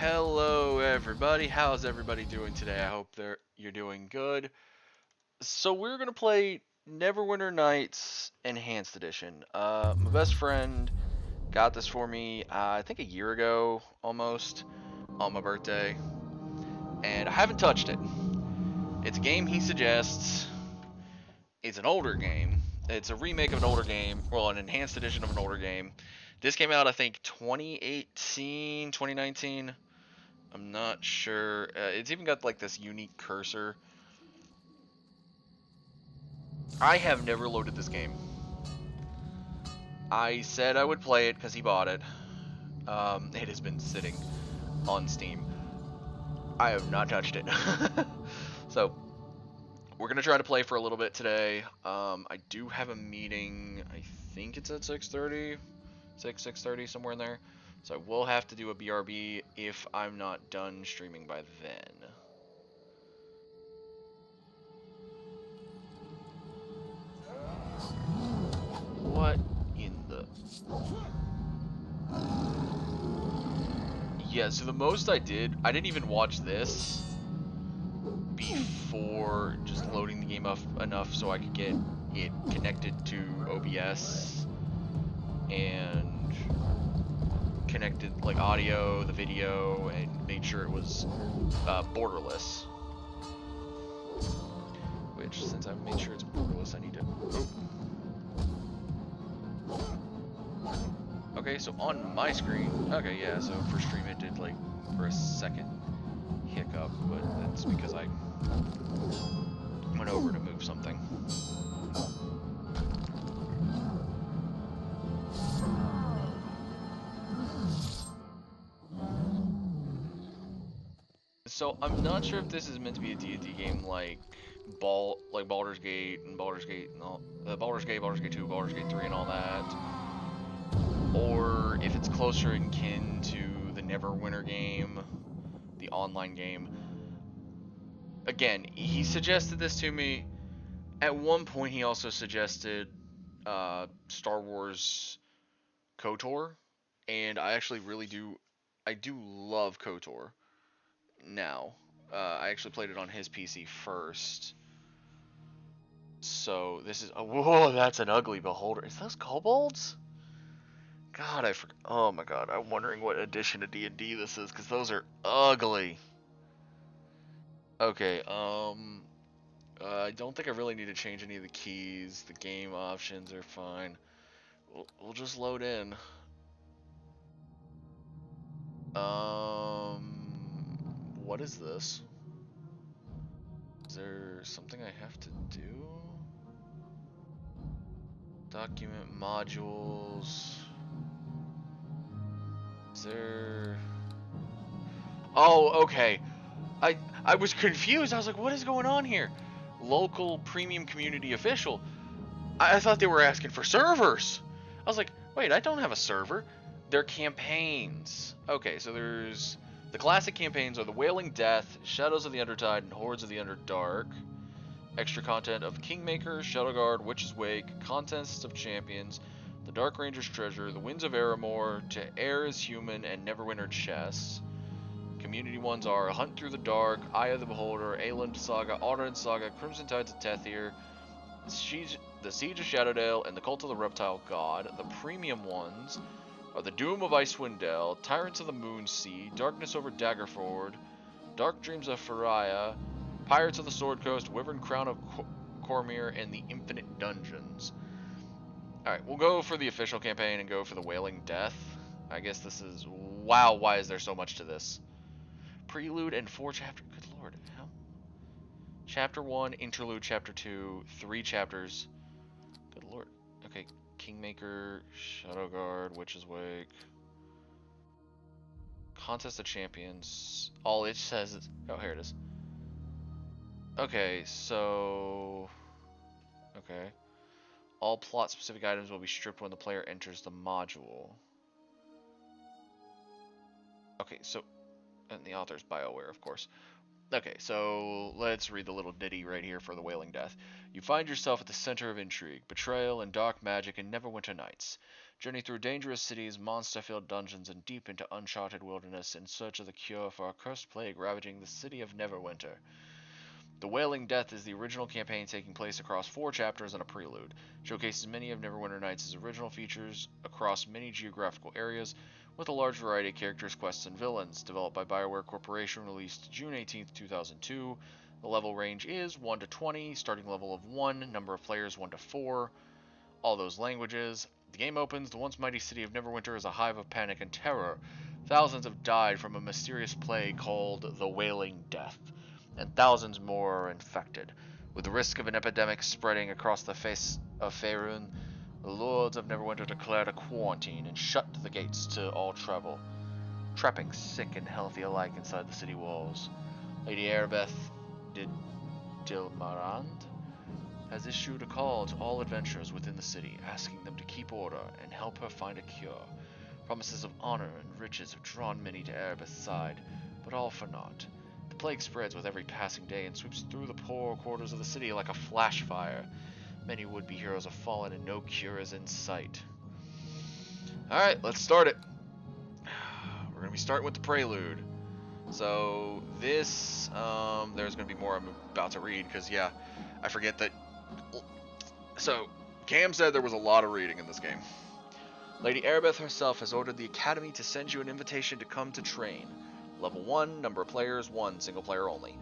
Hello everybody, how's everybody doing today? I hope you're doing good. So we're gonna play Neverwinter Nights Enhanced Edition. My best friend got this for me, I think a year ago, almost, on my birthday, and I haven't touched it. It's a game he suggests. It's an older game. It's a remake of an older game, well, an enhanced edition of an older game. This came out, I think, 2018, 2019. I'm not sure. It's even got like this unique cursor. I have never loaded this game. I said I would play it because he bought it. It has been sitting on Steam. I have not touched it. So, we're going to try to play for a little bit today. I do have a meeting, I think it's at 6:30, 6:30, somewhere in there. So I will have to do a BRB if I'm not done streaming by then. What in the... Yeah, so the most I didn't even watch this before just loading the game up enough so I could get it connected to OBS and connected like audio, the video, and made sure it was borderless. Which, since I've made sure it's borderless, I need to... Oh. Okay, so on my screen... Okay, yeah, so for stream it did like for a second hiccup, but that's because I went over to move something. So I'm not sure if this is meant to be a D&D game like Baldur's Gate and Baldur's Gate and all, Baldur's Gate 2, Baldur's Gate 3 and all that, or if it's closer in kin to the Neverwinter game, the online game. Again, he suggested this to me. At one point, he also suggested Star Wars KOTOR, and I actually really do. I do love KOTOR. Now, I actually played it on his PC first. So this is. Oh, whoa, that's an ugly beholder. Is those kobolds? God, I forgot. Oh my God, I'm wondering what edition of D&D this is because those are ugly. Okay, I don't think I really need to change any of the keys. The game options are fine. We'll just load in. What is this? Is there something I have to do? Document modules. Is there... Oh, okay. I was confused. I was like, what is going on here? Local premium community official. I thought they were asking for servers. I was like, wait, I don't have a server. They're campaigns. Okay, so there's... The classic campaigns are the Wailing Death, Shadows of the Undertide, and Hordes of the Underdark. Extra content of Kingmaker, Shadowguard, Witch's Wake, Contests of Champions, the Dark Ranger's Treasure, the Winds of Aramor, To Err is Human, and Neverwinter Chess. Community ones are Hunt Through the Dark, Eye of the Beholder, Aeland Saga, Alderaan Saga, Crimson Tides of Tethir, the Siege of Shadowdale, and the Cult of the Reptile God. The premium ones are the Doom of Icewind Dale, Tyrants of the Moonsea, Darkness over Daggerford, Dark Dreams of Faria, Pirates of the Sword Coast, Wyvern Crown of Cormyr, and the Infinite Dungeons. Alright, we'll go for the official campaign and go for the Wailing Death. I guess this is... Wow, why is there so much to this? Prelude and 4 chapters. Good lord. How? Chapter 1, Interlude, Chapter 2, 3 chapters. Good lord. Okay, Kingmaker, Shadowguard, Witch's Wake. Contest of Champions. All it says is... Oh, here it is. Okay, so... Okay. All plot-specific items will be stripped when the player enters the module. Okay, so... And the author's BioWare, of course. Okay, so let's read the little ditty right here for the Wailing Death. You find yourself at the center of intrigue, betrayal, and dark magic in Neverwinter Nights. Journey through dangerous cities, monster-filled dungeons, and deep into uncharted wilderness in search of the cure for a cursed plague ravaging the city of Neverwinter. The Wailing Death is the original campaign taking place across 4 chapters and a prelude. Showcases many of Neverwinter Nights' original features across many geographical areas, with a large variety of characters, quests, and villains. Developed by BioWare Corporation, released June 18, 2002. The level range is 1 to 20, starting level of 1, number of players 1 to 4, all those languages. The game opens, the once mighty city of Neverwinter is a hive of panic and terror. Thousands have died from a mysterious plague called the Wailing Death, and thousands more are infected. With the risk of an epidemic spreading across the face of Faerun, the lords of Neverwinter declared a quarantine and shut the gates to all travel, trapping sick and healthy alike inside the city walls. Lady Erebeth de Tilmarand has issued a call to all adventurers within the city, asking them to keep order and help her find a cure. Promises of honor and riches have drawn many to Erebeth's side, but all for naught. The plague spreads with every passing day and sweeps through the poor quarters of the city like a flash fire. Many would-be heroes have fallen and no cure is in sight. Alright, let's start it. We're going to be starting with the prelude. So this, there's going to be more I'm about to read, because yeah, I forget that. So, Cam said there was a lot of reading in this game. Lady Erebeth herself has ordered the Academy to send you an invitation to come to train. Level 1, number of players 1, single player only.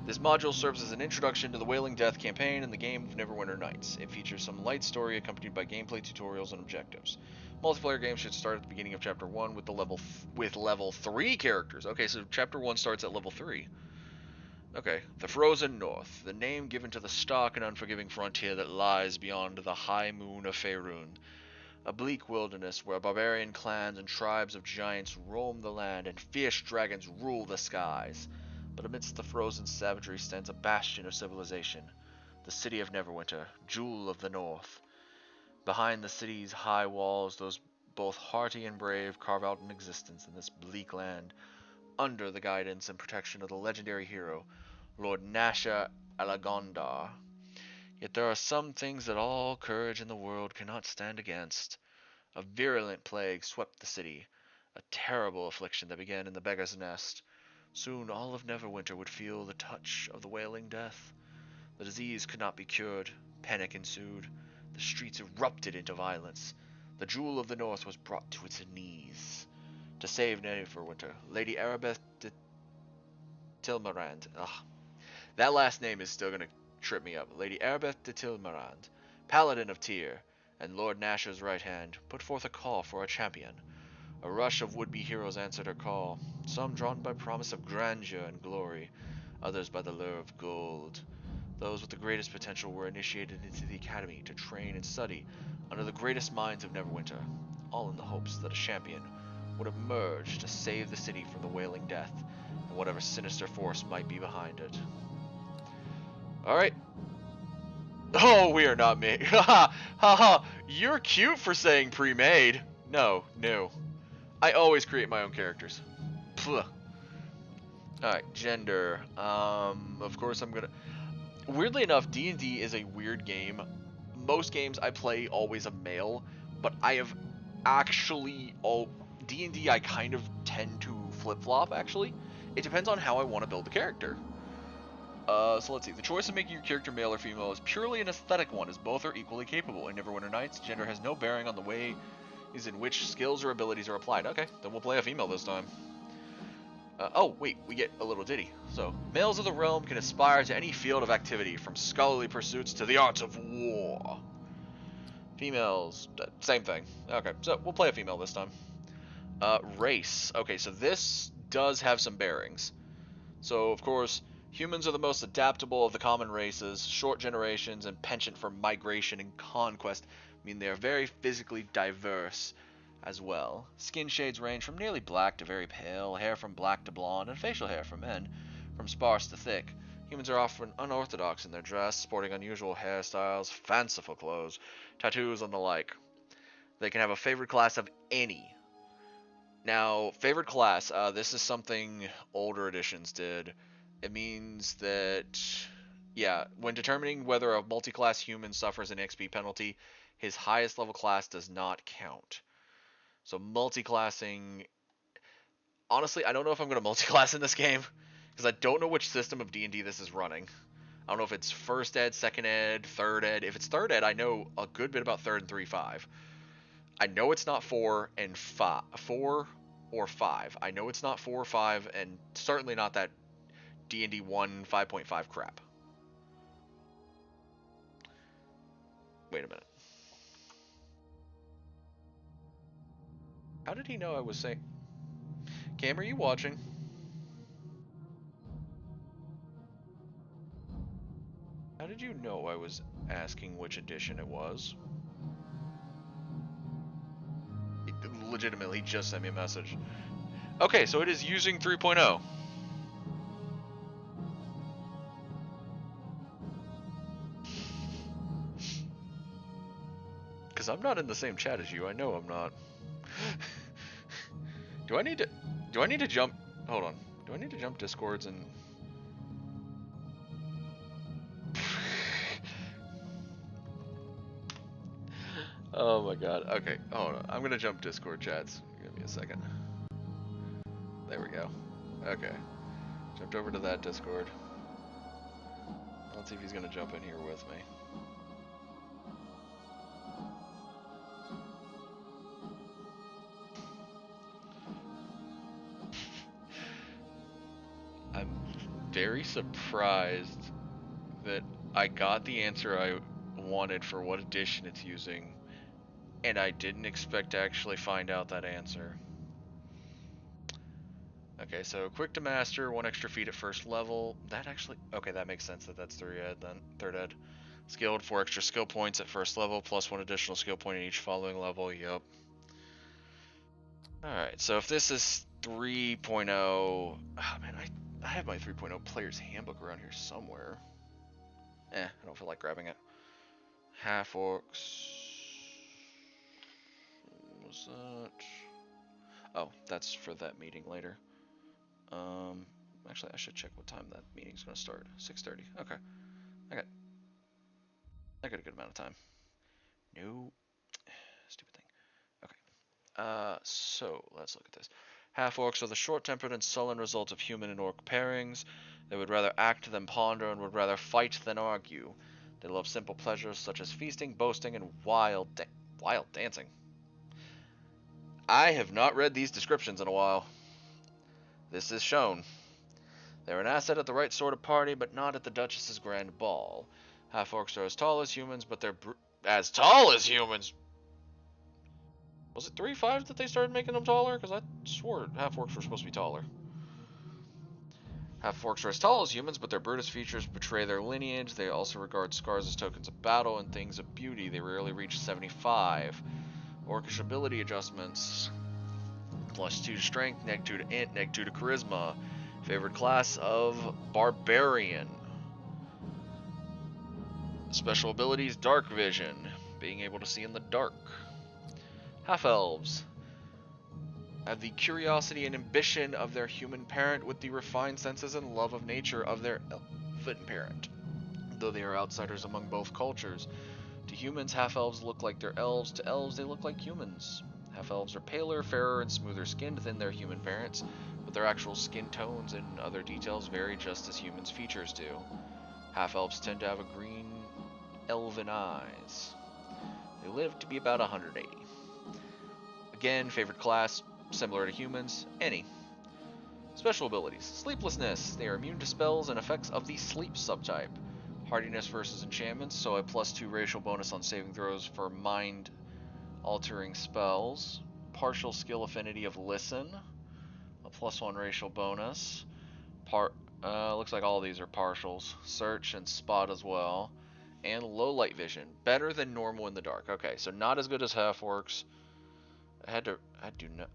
This module serves as an introduction to the Wailing Death campaign and the game of Neverwinter Nights. It features some light story accompanied by gameplay tutorials and objectives. Multiplayer games should start at the beginning of Chapter 1 with level 3 characters. Okay, so Chapter 1 starts at level 3. Okay, the Frozen North, the name given to the stark and unforgiving frontier that lies beyond the high moon of Faerun. A bleak wilderness where barbarian clans and tribes of giants roam the land and fierce dragons rule the skies. But amidst the frozen savagery stands a bastion of civilization, the city of Neverwinter, jewel of the north. Behind the city's high walls, those both hearty and brave carve out an existence in this bleak land, under the guidance and protection of the legendary hero, Lord Nasha Alagondar. Yet there are some things that all courage in the world cannot stand against. A virulent plague swept the city, a terrible affliction that began in the Beggar's Nest. Soon all of Neverwinter would feel the touch of the Wailing Death. The disease could not be cured. Panic ensued. The streets erupted into violence. The Jewel of the North was brought to its knees. To save Neverwinter, Lady Erebeth de Tilmarand. That last name is still going to trip me up. Lady Erebeth de Tilmarand, Paladin of Tyr, and Lord Nasher's right hand, put forth a call for a champion. A rush of would-be heroes answered her call, some drawn by promise of grandeur and glory, others by the lure of gold. Those with the greatest potential were initiated into the academy to train and study under the greatest minds of Neverwinter, all in the hopes that a champion would emerge to save the city from the Wailing Death and whatever sinister force might be behind it. Alright. Oh, we are not made. Haha, haha, you're cute for saying pre-made. No. I always create my own characters. Alright, gender. Of course I'm gonna... Weirdly enough, D&D is a weird game. Most games I play always a male, but I have actually... D&D I kind of tend to flip-flop, actually. It depends on how I want to build the character. So let's see. The choice of making your character male or female is purely an aesthetic one, as both are equally capable. In Neverwinter Nights, gender has no bearing on the ways in which skills or abilities are applied. Okay, then we'll play a female this time. Oh, wait, we get a little ditty. So, males of the realm can aspire to any field of activity, from scholarly pursuits to the arts of war. Females, same thing. Okay, so we'll play a female this time. Race. Okay, so this does have some bearings. So, of course, humans are the most adaptable of the common races. Short generations and penchant for migration and conquest mean they are very physically diverse as well. Skin shades range from nearly black to very pale, hair from black to blonde, and facial hair for men from sparse to thick. Humans are often unorthodox in their dress, sporting unusual hairstyles, fanciful clothes, tattoos, and the like. They can have a favorite class of any. Now, favorite class, this is something older editions did. It means that, yeah, when determining whether a multi-class human suffers an XP penalty, his highest level class does not count. So multi-classing, honestly, I don't know if I'm going to multi-class in this game because I don't know which system of D&D this is running. I don't know if it's first ed, second ed, third ed. If it's third ed, I know a good bit about third and 3.5. I know it's not 4 and 5, 4 or 5. I know it's not 4 or 5, and certainly not that D&D 1 5.5 crap. Wait a minute. How did he know I was saying? Cam, are you watching? How did you know I was asking which edition it was? Legitimately, he just sent me a message. Okay, so it is using 3.0. Because I'm not in the same chat as you. I know I'm not. Do I need to jump? Hold on. Do I need to jump Discords and... Oh my god. Okay, hold on. I'm gonna jump Discord chats. Give me a second. There we go. Okay. Jumped over to that Discord. Let's see if he's gonna jump in here with me. I'm very surprised that I got the answer I wanted for what edition it's using, and I didn't expect to actually find out that answer. Okay, so quick to master, 1 extra feat at first level. That actually, okay, that makes sense that that's 3 ed then, 3rd ed. Skilled, 4 extra skill points at first level, plus 1 additional skill point in each following level, yep. Alright, so if this is 3.0, oh man, I have my 3.0 player's handbook around here somewhere. I don't feel like grabbing it. Half orcs. What's that? Oh, that's for that meeting later. Actually, I should check what time that meeting's gonna start. 6:30. Okay, I got a good amount of time. No, stupid thing. Okay. So let's look at this. Half orcs are the short-tempered and sullen result of human and orc pairings. They would rather act than ponder and would rather fight than argue. They love simple pleasures such as feasting, boasting, and wild dancing. I have not read these descriptions in a while. This is shown. They're an asset at the right sort of party, but not at the Duchess's grand ball. Half-orcs are as tall as humans, but they're as tall as humans? Was it 3.5 that they started making them taller? Because I swore half-orcs were supposed to be taller. Half-orcs are as tall as humans, but their Brutus features betray their lineage. They also regard scars as tokens of battle and things of beauty. They rarely reach 75. Orcish ability adjustments. +2 to strength, -2 to int, -2 to charisma. Favorite class of barbarian. Special abilities, dark vision, being able to see in the dark. Half-elves have the curiosity and ambition of their human parent with the refined senses and love of nature of their elven parent. Though they are outsiders among both cultures, to humans, half-elves look like their elves. To elves, they look like humans. Half-elves are paler, fairer, and smoother skinned than their human parents, but their actual skin tones and other details vary just as humans' features do. Half-elves tend to have a green, elven eyes. They live to be about 180. Again, favorite class, similar to humans, any. Special abilities. Sleeplessness. They are immune to spells and effects of the sleep subtype. Hardiness versus enchantments, so a +2 racial bonus on saving throws for mind-altering spells. Partial skill affinity of listen, a +1 racial bonus. Looks like all of these are partials. Search and spot as well. And low light vision, better than normal in the dark. Okay, so not as good as half-orcs. I do not.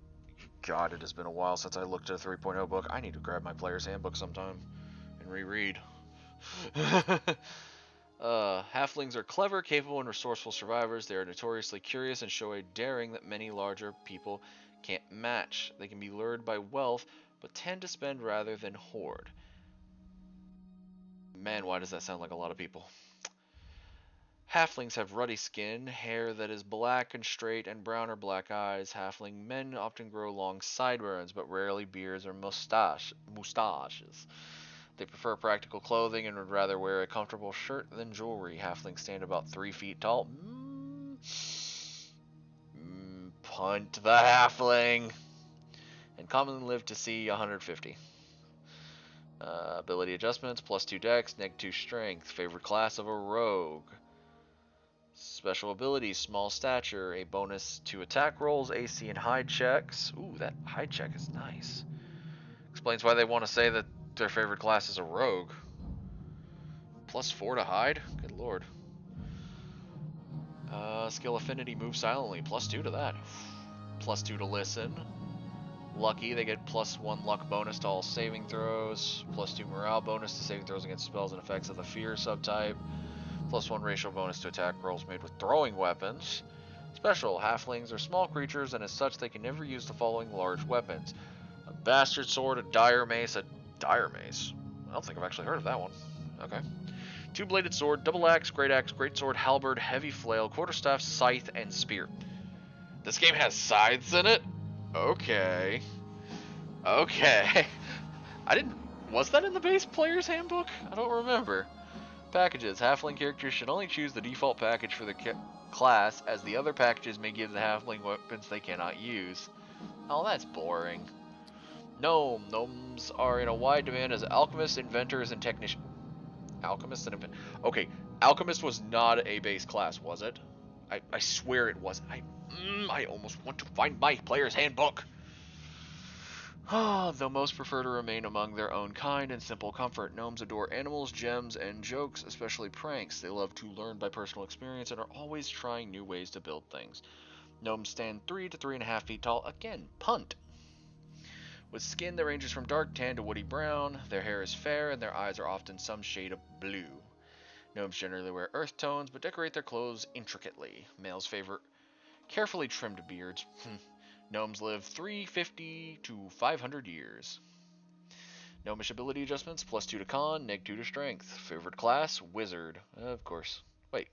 God, it has been a while since I looked at a 3.0 book. I need to grab my player's handbook sometime and reread. Halflings are clever, capable, and resourceful survivors. They are notoriously curious and show a daring that many larger people can't match. They can be lured by wealth, but tend to spend rather than hoard. Man, why does that sound like a lot of people? Halflings have ruddy skin, hair that is black and straight, and brown or black eyes. Halfling men often grow long sideburns, but rarely beards or mustaches. They prefer practical clothing and would rather wear a comfortable shirt than jewelry. Halflings stand about 3 feet tall. Punt the halfling. And commonly live to see 150. Ability adjustments, +2 dex, -2 strength. Favorite class of a rogue. Special abilities, small stature, a bonus to attack rolls, AC, and hide checks. Ooh, that hide check is nice. Explains why they want to say that their favorite class is a rogue. +4 to hide? Good lord. Skill affinity, move silently. +2 to that. +2 to listen. Lucky, they get +1 luck bonus to all saving throws. +2 morale bonus to saving throws against spells and effects of the fear subtype. +1 racial bonus to attack rolls made with throwing weapons. Special, halflings are small creatures, and as such they can never use the following large weapons. A bastard sword, a dire mace, I don't think I've actually heard of that one. Okay. Two-bladed sword, double axe, great sword, halberd, heavy flail, quarterstaff, scythe, and spear. This game has scythes in it? Okay. Okay. Was that in the base player's handbook? I don't remember. Packages. Halfling characters should only choose the default package for the class, as the other packages may give the halfling weapons they cannot use. Oh, that's boring. Gnomes are in a wide demand as alchemists, inventors, and technicians. Alchemist and okay, alchemist was not a base class, was it? I swear it was. I almost want to find my player's handbook. Though most prefer to remain among their own kind in simple comfort, gnomes adore animals, gems, and jokes, especially pranks. They love to learn by personal experience and are always trying new ways to build things. Gnomes stand 3 to 3.5 feet tall. Again, punt. With skin that ranges from dark tan to woody brown, their hair is fair and their eyes are often some shade of blue. Gnomes generally wear earth tones but decorate their clothes intricately. Males favor carefully trimmed beards. Gnomes live 350 to 500 years. Gnomish ability adjustments, +2 to con, -2 to strength. Favorite class, wizard. Of course. Wait.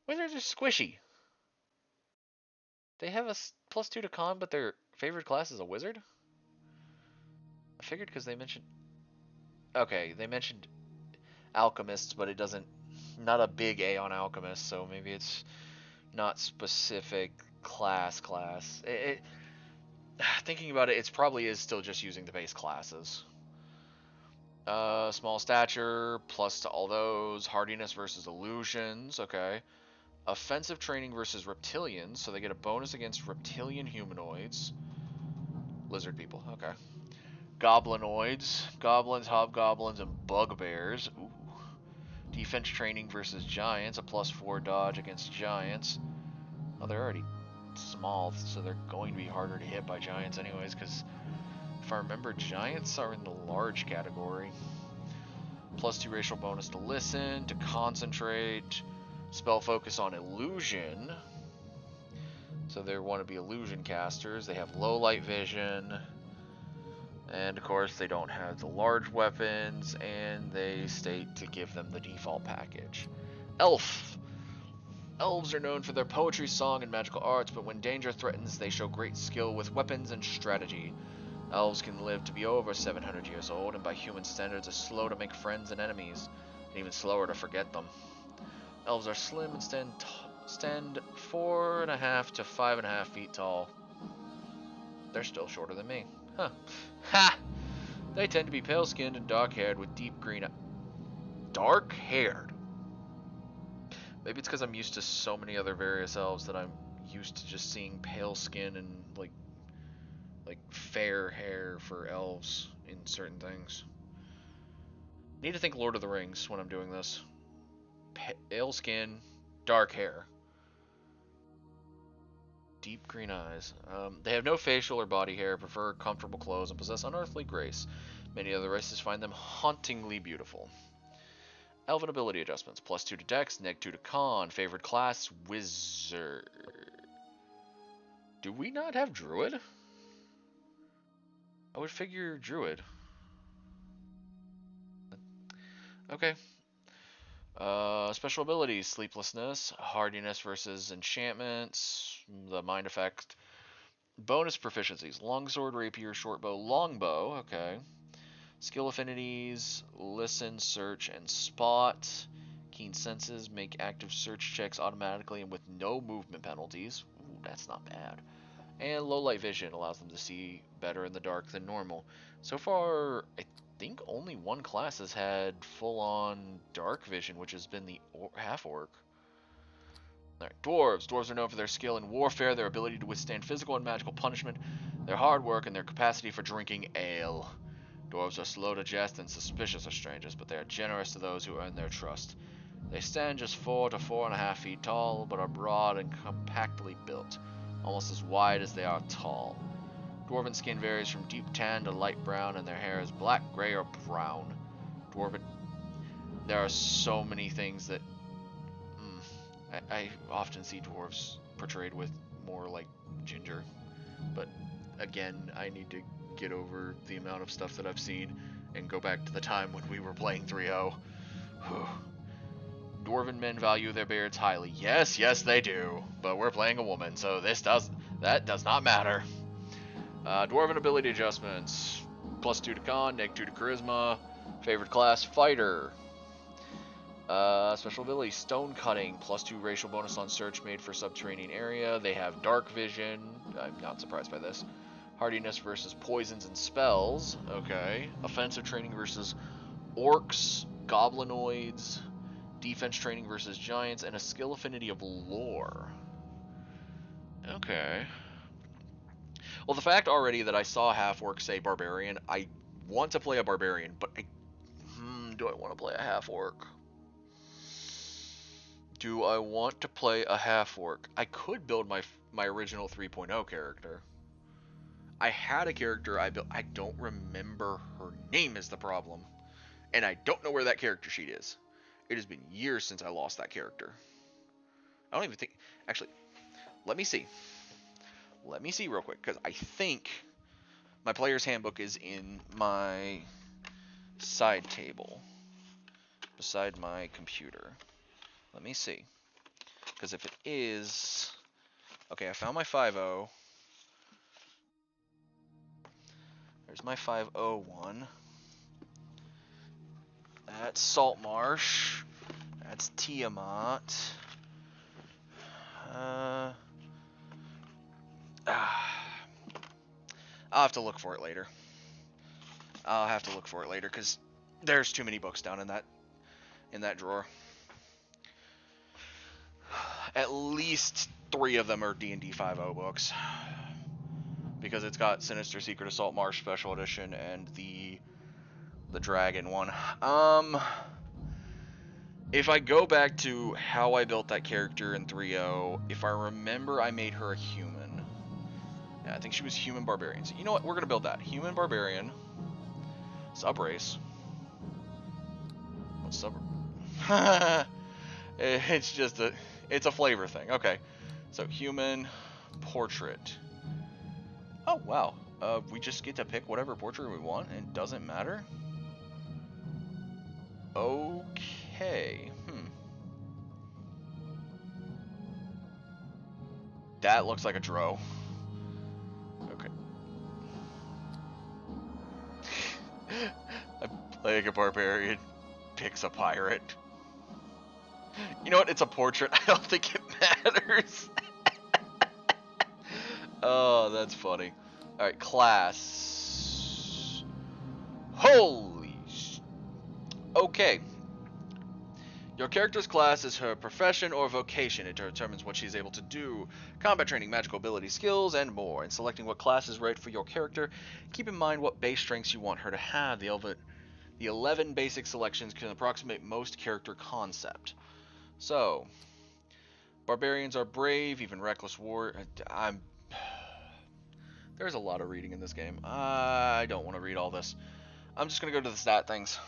Wizards are squishy. They have a +2 to con, but their favorite class is a wizard? I figured because they mentioned... Okay, they mentioned alchemists, but it doesn't... Not a big A on alchemists, so maybe it's not specific class. Thinking about it, it probably is still just using the base classes. Small stature, plus to all those. Hardiness versus illusions, okay. Offensive training versus reptilians, so they get a bonus against reptilian humanoids. Lizard people, okay. Goblinoids, goblins, hobgoblins, and bugbears. Ooh. Defense training versus giants, a +4 dodge against giants. Oh, they're already small, so they're going to be harder to hit by giants anyways, because if I remember, giants are in the large category. +2 racial bonus to listen, to concentrate, spell focus on illusion. So they want to be illusion casters. They have low light vision. And of course they don't have the large weapons, and they state to give them the default package. Elf. Elves are known for their poetry, song, and magical arts, but when danger threatens, they show great skill with weapons and strategy. Elves can live to be over 700 years old, and by human standards are slow to make friends and enemies, and even slower to forget them. Elves are slim and stand 4.5 to 5.5 feet tall. They're still shorter than me. Huh. Ha! They tend to be pale-skinned and dark-haired with deep green eyes. Dark-haired? Maybe it's because I'm used to so many other various elves that I'm used to just seeing pale skin and like fair hair for elves in certain things. Need to think Lord of the Rings when I'm doing this. Pale skin, dark hair, deep green eyes. They have no facial or body hair, prefer comfortable clothes, and possess unearthly grace. Many other races find them hauntingly beautiful. Elven ability adjustments. +2 to dex, -2 to con. Favorite class, wizard. Do we not have druid? I would figure druid. Okay. Special abilities: sleeplessness, hardiness versus enchantments, the mind effect. Bonus proficiencies: longsword, rapier, shortbow, longbow. Okay. Skill affinities: listen, search, and spot. Keen senses: make active search checks automatically and with no movement penalties. Ooh, that's not bad. And low light vision allows them to see better in the dark than normal. So far, I think only one class has had full-on dark vision, which has been the half-orc. Alright, dwarves. Dwarves are known for their skill in warfare, their ability to withstand physical and magical punishment, their hard work, and their capacity for drinking ale. Dwarves are slow to jest and suspicious of strangers, but they are generous to those who earn their trust. They stand just 4 to 4.5 feet tall, but are broad and compactly built, almost as wide as they are tall. Dwarven skin varies from deep tan to light brown, and their hair is black, gray, or brown. Dwarven. There are so many things that I often see dwarves portrayed with more like ginger, but again, I need to get over the amount of stuff that I've seen and go back to the time when we were playing 3.0. Dwarven men value their beards highly. Yes, yes, they do. But we're playing a woman, so that does not matter. Dwarven ability adjustments: +2 to con, -2 to charisma. Favorite class: fighter. Special ability: stone cutting, +2 racial bonus on search made for subterranean area. They have dark vision. I'm not surprised by this. Hardiness versus poisons and spells. Okay. Offensive training versus orcs, goblinoids. Defense training versus giants, and a skill affinity of lore. Okay. Well, the fact already that I saw half-orc say barbarian, I want to play a barbarian, but do I want to play a half-orc? Do I want to play a half-orc? I could build my original 3.0 character. I had a character I built. I don't remember her name is the problem. And I don't know where that character sheet is. It has been years since I lost that character. I don't even think... Actually, let me see. Let me see real quick, because I think my player's handbook is in my side table beside my computer. Let me see. Because if it is... Okay, I found my 5.0. There's my 5.01. That's Saltmarsh. That's Tiamat. I'll have to look for it later. Because there's too many books down in that drawer. At least 3 of them are D&D 5.0 books. Because it's got Sinister Secret of Saltmarsh Special Edition and the Dragon one. If I go back to how I built that character in 3.0, if I remember, I made her a human. Yeah, I think she was human barbarian. So you know what? We're gonna build that human barbarian subrace. What's sub? It's just it's a flavor thing. Okay, so human portrait. Oh wow. We just get to pick whatever portrait we want, and it doesn't matter. Okay. That looks like a drow. Okay. I'm playing a barbarian. Picks a pirate. You know what? It's a portrait. I don't think it matters. Oh, that's funny. Alright, class. Holy sh... Okay. Your character's class is her profession or vocation. It determines what she's able to do, combat training, magical ability, skills, and more. In selecting what class is right for your character, keep in mind what base strengths you want her to have. The 11 basic selections can approximate most character concept. So, barbarians are brave, even reckless war. There's a lot of reading in this game. I don't want to read all this. I'm just going to go to the stat things.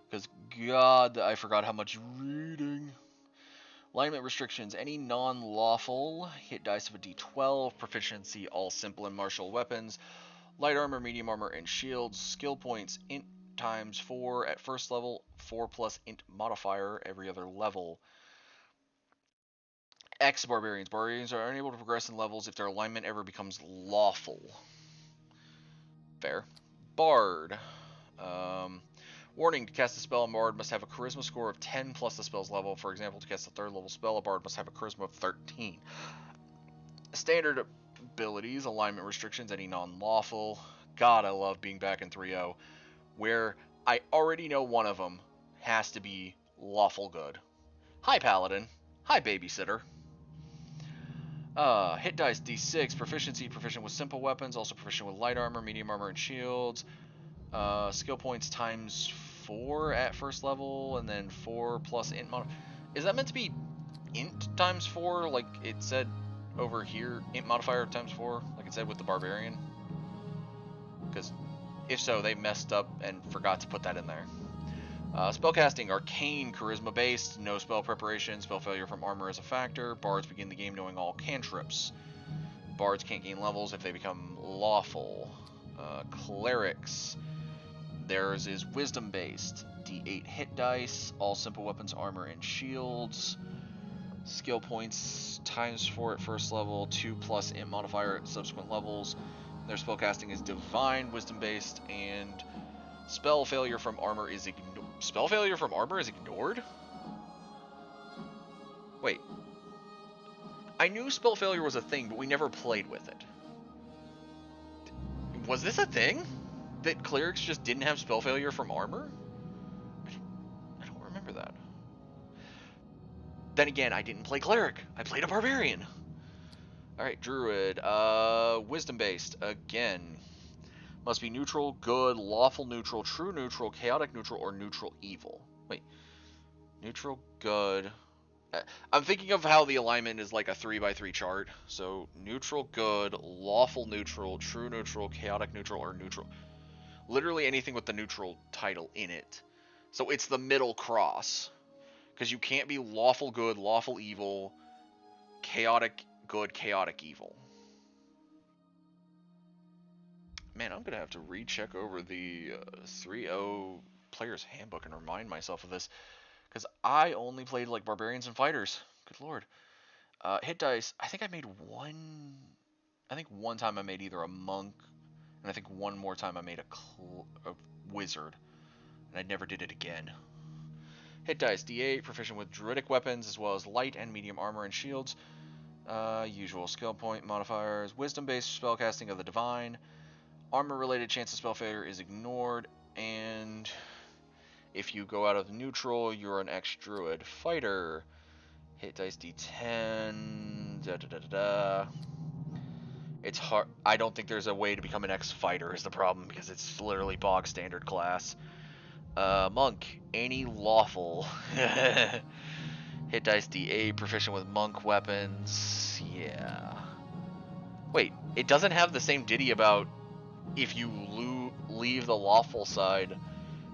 Because, God, I forgot how much reading. Alignment restrictions. Any non-lawful hit dice of a d12. Proficiency, all simple and martial weapons. Light armor, medium armor, and shields. Skill points. times 4 at first level, 4 plus int modifier every other level. X Barbarians. Barbarians are unable to progress in levels if their alignment ever becomes lawful. Fair. Bard. Warning, to cast a spell, a bard must have a charisma score of 10 plus the spell's level. For example, to cast a 3rd level spell, a bard must have a charisma of 13. Standard abilities, alignment restrictions, any non-lawful. God, I love being back in 3.0, where I already know one of them has to be lawful good. Hi, Paladin. Hi, Babysitter. Hit dice D6, proficiency, proficient with simple weapons, also proficient with light armor, medium armor, and shields. Skill points times 4 at first level, and then 4 plus int mod. Is that meant to be int times 4, like it said over here? Int modifier times 4, like it said with the barbarian? Because if so, they messed up and forgot to put that in there. Spellcasting, arcane, charisma based, no spell preparation, spell failure from armor is a factor. Bards begin the game knowing all cantrips. Bards can't gain levels if they become lawful. Clerics, theirs is wisdom based, d8 hit dice, all simple weapons, armor, and shields. Skill points times 4 at first level, 2 plus int modifier at subsequent levels. Their spellcasting is divine, wisdom based, and spell failure from armor is ignored. Spell failure from armor is ignored? Wait. I knew spell failure was a thing, but we never played with it. Was this a thing? That clerics just didn't have spell failure from armor? I don't remember that. Then again, I didn't play cleric. I played a barbarian. Alright, druid. Wisdom based. Again. Must be neutral, good, lawful neutral, true neutral, chaotic neutral, or neutral evil. Wait. Neutral, good. I'm thinking of how the alignment is like a 3x3 chart. So, neutral, good, lawful neutral, true neutral, chaotic neutral, or neutral. Literally anything with the neutral title in it. So, it's the middle cross. Because you can't be lawful good, lawful evil, chaotic good, chaotic evil. Man, I'm going to have to recheck over the 3.0 Player's Handbook and remind myself of this. Because I only played, like, Barbarians and Fighters. Good lord. Hit dice, I think I made one... I think one time I made either a Monk, and I think one more time I made a Wizard. And I never did it again. Hit dice, D8, proficient with Druidic weapons, as well as light and medium armor and shields. Usual skill point modifiers. Wisdom-based spellcasting of the Divine. Armor-related chance of spell failure is ignored, and if you go out of neutral, you're an ex-druid fighter. Hit dice D10. It's hard. I don't think there's a way to become an ex-fighter is the problem, because it's literally bog standard class. Monk, any lawful. Hit dice D8, proficient with monk weapons. Yeah. Wait, it doesn't have the same ditty about if you leave the lawful side,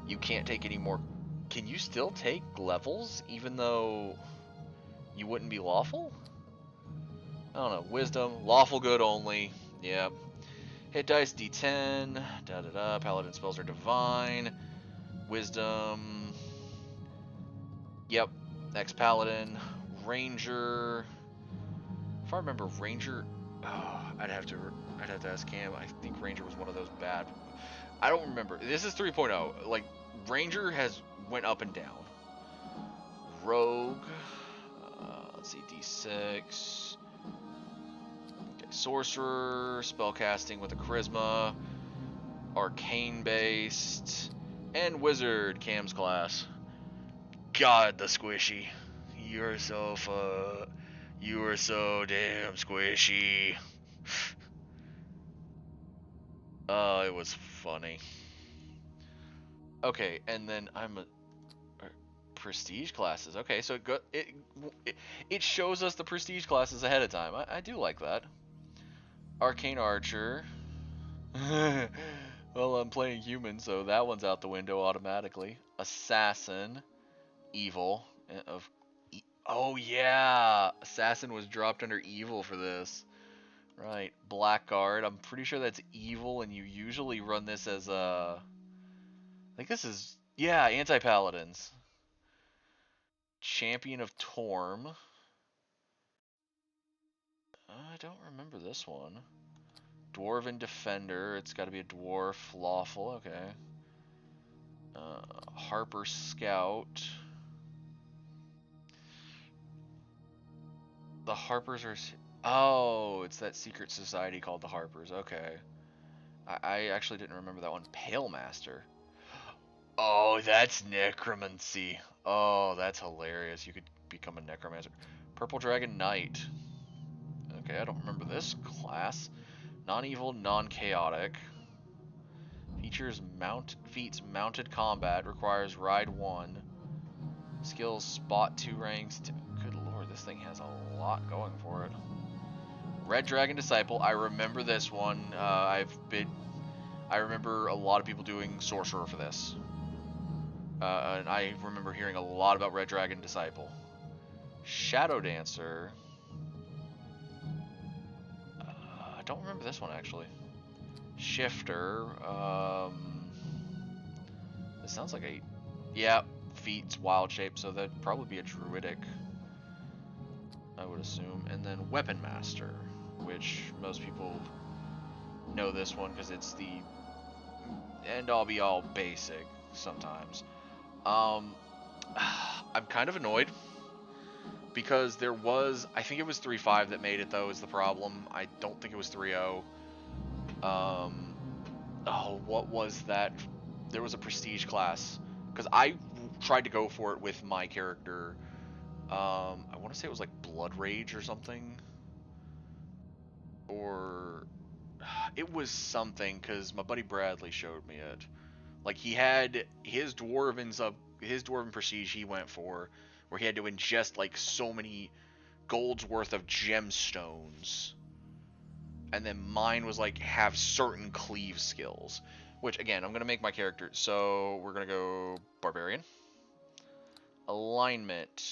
you can't take any more. Can you still take levels even though you wouldn't be lawful? I don't know. Wisdom, lawful good only. Yeah. Hit dice D10. Paladin spells are divine. Wisdom. Yep. Next paladin. Ranger. If I remember, Ranger. Oh, I'd have to ask Cam. I think Ranger was one of those bad. I don't remember. This is 3.0. Like, Ranger has went up and down. Rogue. Let's see, D6. Okay, Sorcerer. Spellcasting with a Charisma. Arcane based. And Wizard, Cam's class. God, the squishy. You're so You are so damn squishy. It was funny. Okay, and then I'm a prestige classes. Okay, so it shows us the prestige classes ahead of time. I do like that. Arcane Archer. Well, I'm playing human, so that one's out the window automatically. Assassin. Evil. Oh yeah, Assassin was dropped under evil for this. Right, Blackguard. I'm pretty sure that's evil, and you usually run this as a I think this is, yeah, anti-paladins. Champion of Torm. I don't remember this one. Dwarven Defender. It's got to be a dwarf. Lawful. Okay. Harper Scout. The Harpers are. Oh, it's that secret society called the Harpers. Okay. I actually didn't remember that one. Pale Master. Oh, that's necromancy. Oh, that's hilarious. You could become a necromancer. Purple Dragon Knight. Okay, I don't remember this class. Non-evil, non-chaotic. Feats mounted combat. Requires ride 1. Skills spot 2 ranks. Good lord, this thing has a lot going for it. Red Dragon Disciple. I remember this one. I remember a lot of people doing Sorcerer for this. And I remember hearing a lot about Red Dragon Disciple. Shadow Dancer. I don't remember this one actually. Shifter. This sounds like a, yeah, feats wild shape, so that'd probably be a druidic, I would assume. And then Weapon Master, which most people know this one because it's the end all be all basic sometimes. I'm kind of annoyed because there was, I think it was 3.5 that made it though, is the problem. I don't think it was 3.0. Oh, what was that? There was a prestige class because I tried to go for it with my character. I want to say it was like Blood Rage or something, or it was something because my buddy Bradley showed me it. Like he had his dwarven prestige he went for, where he had to ingest like so many gold's worth of gemstones, and then mine was like have certain cleave skills. Which again, I'm gonna make my character. So we're gonna go barbarian. Alignment.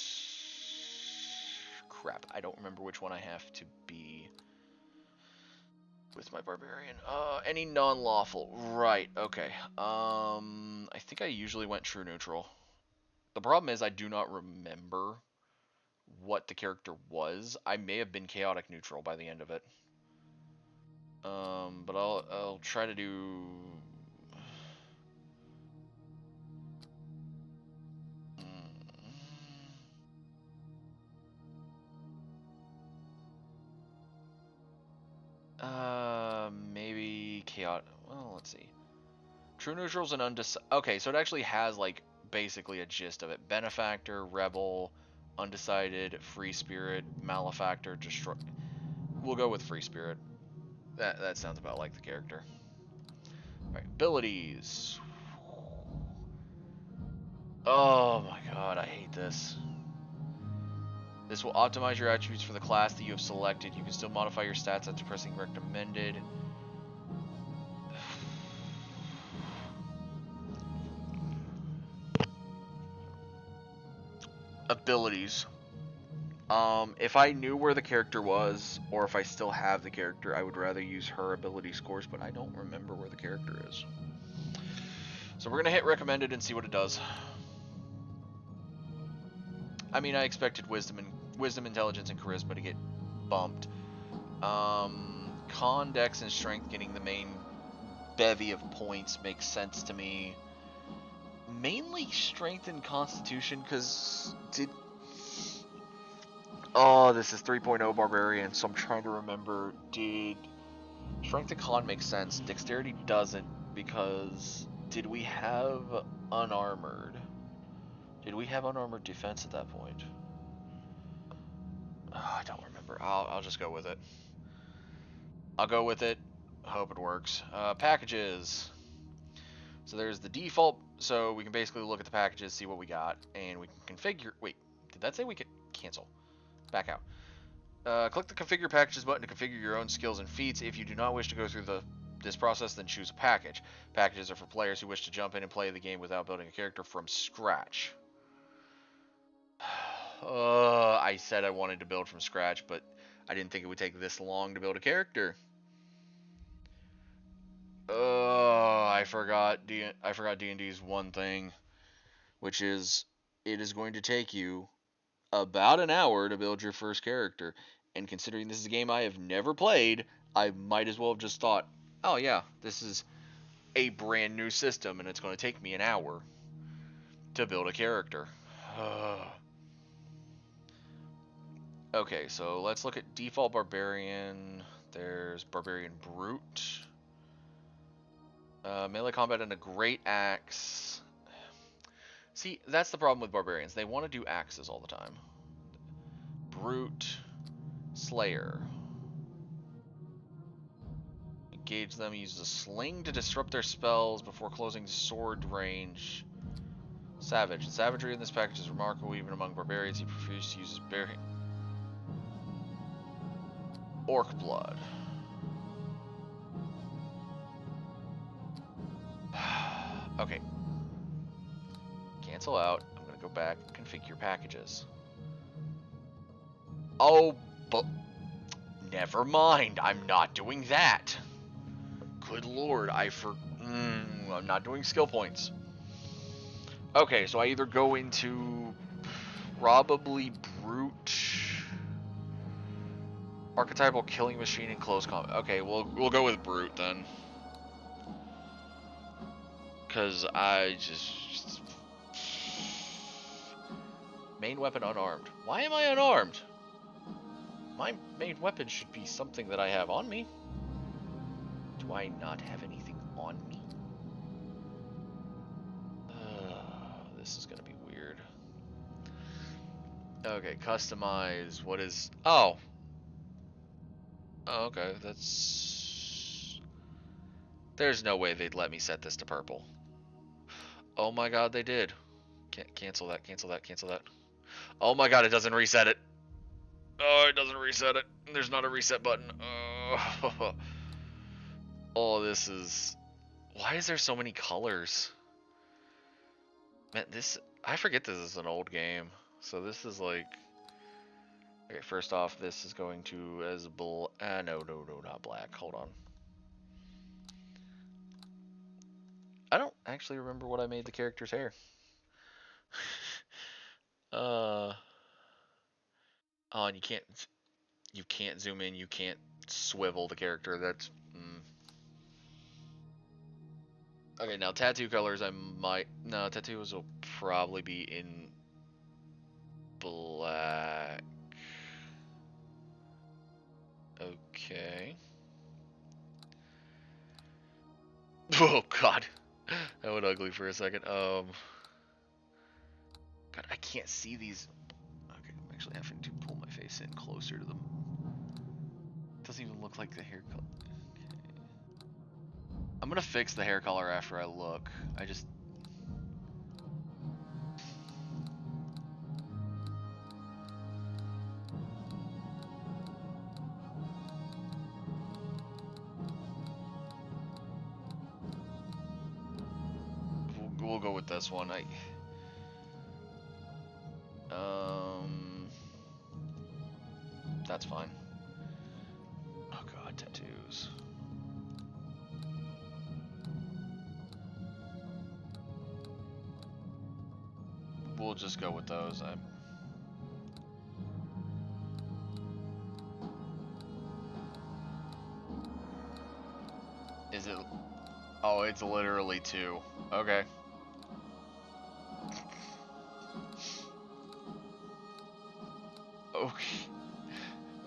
Crap, I don't remember which one I have to be with my barbarian. Any non-lawful. Right, okay. I think I usually went true neutral. The problem is I do not remember what the character was. I may have been chaotic neutral by the end of it. But I'll try to do. Maybe chaotic. Well, let's see. True neutrals and undecided. Okay, so it actually has like basically a gist of it. Benefactor, rebel, undecided, free spirit, malefactor, destroy. We'll go with free spirit. That sounds about like the character. All right, abilities. Oh my god, I hate this. This will optimize your attributes for the class that you have selected. You can still modify your stats after pressing recommended. Abilities. If I knew where the character was, or if I still have the character, I would rather use her ability scores, but I don't remember where the character is. So we're gonna hit recommended and see what it does. I mean, I expected wisdom, intelligence, and charisma to get bumped. Con, dex, and strength getting the main bevy of points makes sense to me. Mainly strength and constitution, because oh, this is 3.0 barbarian, so I'm trying to remember. Did strength and con make sense? Dexterity doesn't, because did we have unarmored? Did we have unarmored defense at that point? Oh, I don't remember. I'll just go with it. I'll go with it. Hope it works. Packages. So there's the default. So we can basically look at the packages, see what we got, and we can configure. Wait, did that say we could cancel? Back out. Click the Configure Packages button to configure your own skills and feats. If you do not wish to go through this process, then choose a package. Packages are for players who wish to jump in and play the game without building a character from scratch. I said I wanted to build from scratch, but I didn't think it would take this long to build a character. I forgot D&D's one thing, which is it is going to take you about an hour to build your first character. And considering this is a game I have never played, I might as well have just thought, oh yeah, this is a brand new system and it's going to take me an hour to build a character. Okay, so let's look at default barbarian. There's barbarian brute. Melee combat and a great axe. See, that's the problem with barbarians. They want to do axes all the time. Brute. Slayer. Engage them. Use a sling to disrupt their spells before closing sword range. Savage. The savagery in this package is remarkable even among barbarians. He prefers to use his bare hand. Orc blood. Okay. Cancel out. I'm going to go back and configure packages. Oh, but never mind. I'm not doing that. Good lord, I'm not doing skill points. Okay, so I either go into probably brute, archetypal killing machine, and close combat. Okay, we'll go with brute then. Cause I just main weapon unarmed. Why am I unarmed? My main weapon should be something that I have on me. Do I not have anything on me? This is gonna be weird. Okay, customize. What is? Oh. Oh, okay. That's. There's no way they'd let me set this to purple. Oh my god, they did. Cancel that, cancel that, cancel that. Oh my god, it doesn't reset it. Oh, it doesn't reset it. There's not a reset button. Oh, oh, this is... Why is there so many colors? Man, I forget this is an old game. So this is like... Okay, first off, this is going to as no, not black. Hold on. I don't actually remember what I made the character's hair. Oh, and you can't zoom in, you can't swivel the character. That's Okay, now tattoo colors tattoos will probably be in black. Okay. Oh god. That went ugly for a second. God, I can't see these. Okay, I'm actually having to pull my face in closer to them. It doesn't even look like the hair color. Okay. I'm gonna fix the hair color after I look. I just... We'll go with this one. That's fine. Oh god, tattoos. We'll just go with those. Is it? Oh, it's literally 2. Okay. Okay.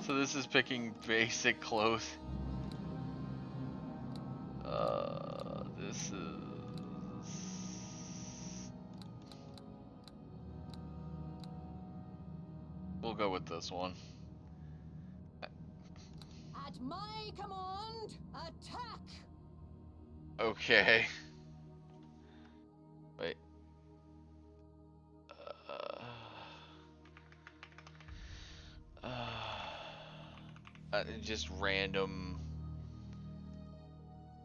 So this is picking basic clothes. This is... We'll go with this one. At my command, attack! Okay. Wait. Just random.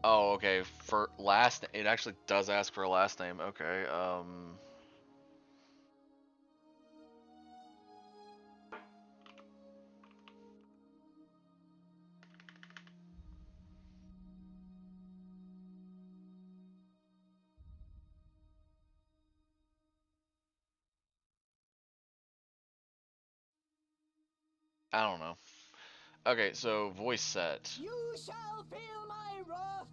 Oh, okay. For last, it actually does ask for a last name. Okay. I don't know. Okay, so voice set. You shall feel my wrath.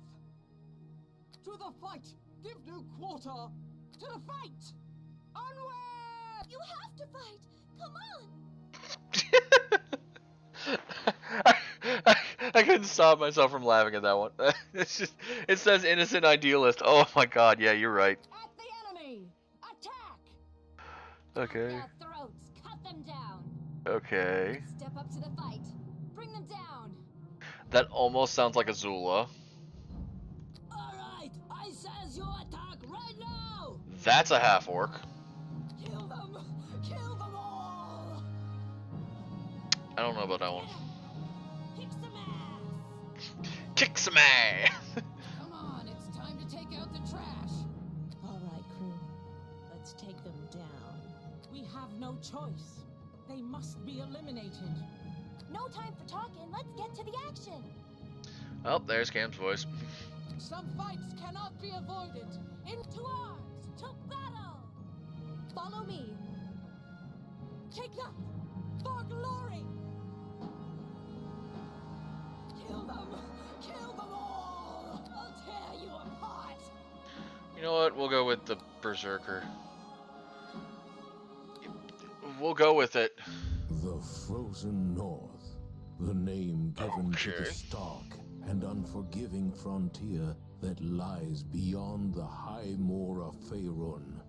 To the fight. Give no quarter. To the fight. Onward. You have to fight. Come on. I couldn't stop myself from laughing at that one. It's just, it says innocent idealist. Oh my god, yeah, you're right. At the enemy. Attack. Okay. Their throats. Cut them down. Okay. Step up to the fight. Bring them down. That almost sounds like Azula. Alright, I says you attack right now. That's a half orc. Kill them. Kill them all. I don't know about that one. Kick some ass. Kick some ass. Come on, it's time to take out the trash. All right, crew. Let's take them down. We have no choice. They must be eliminated. No time for talking. Let's get to the action. Oh, there's Cam's voice. Some fights cannot be avoided. Into arms, to battle. Follow me. Take that for glory. Kill them. Kill them all. I'll tear you apart. You know what? We'll go with the Berserker. We'll go with it. The Frozen North, the name given to the Okay. stark and unforgiving frontier that lies beyond the high moor of Faerun,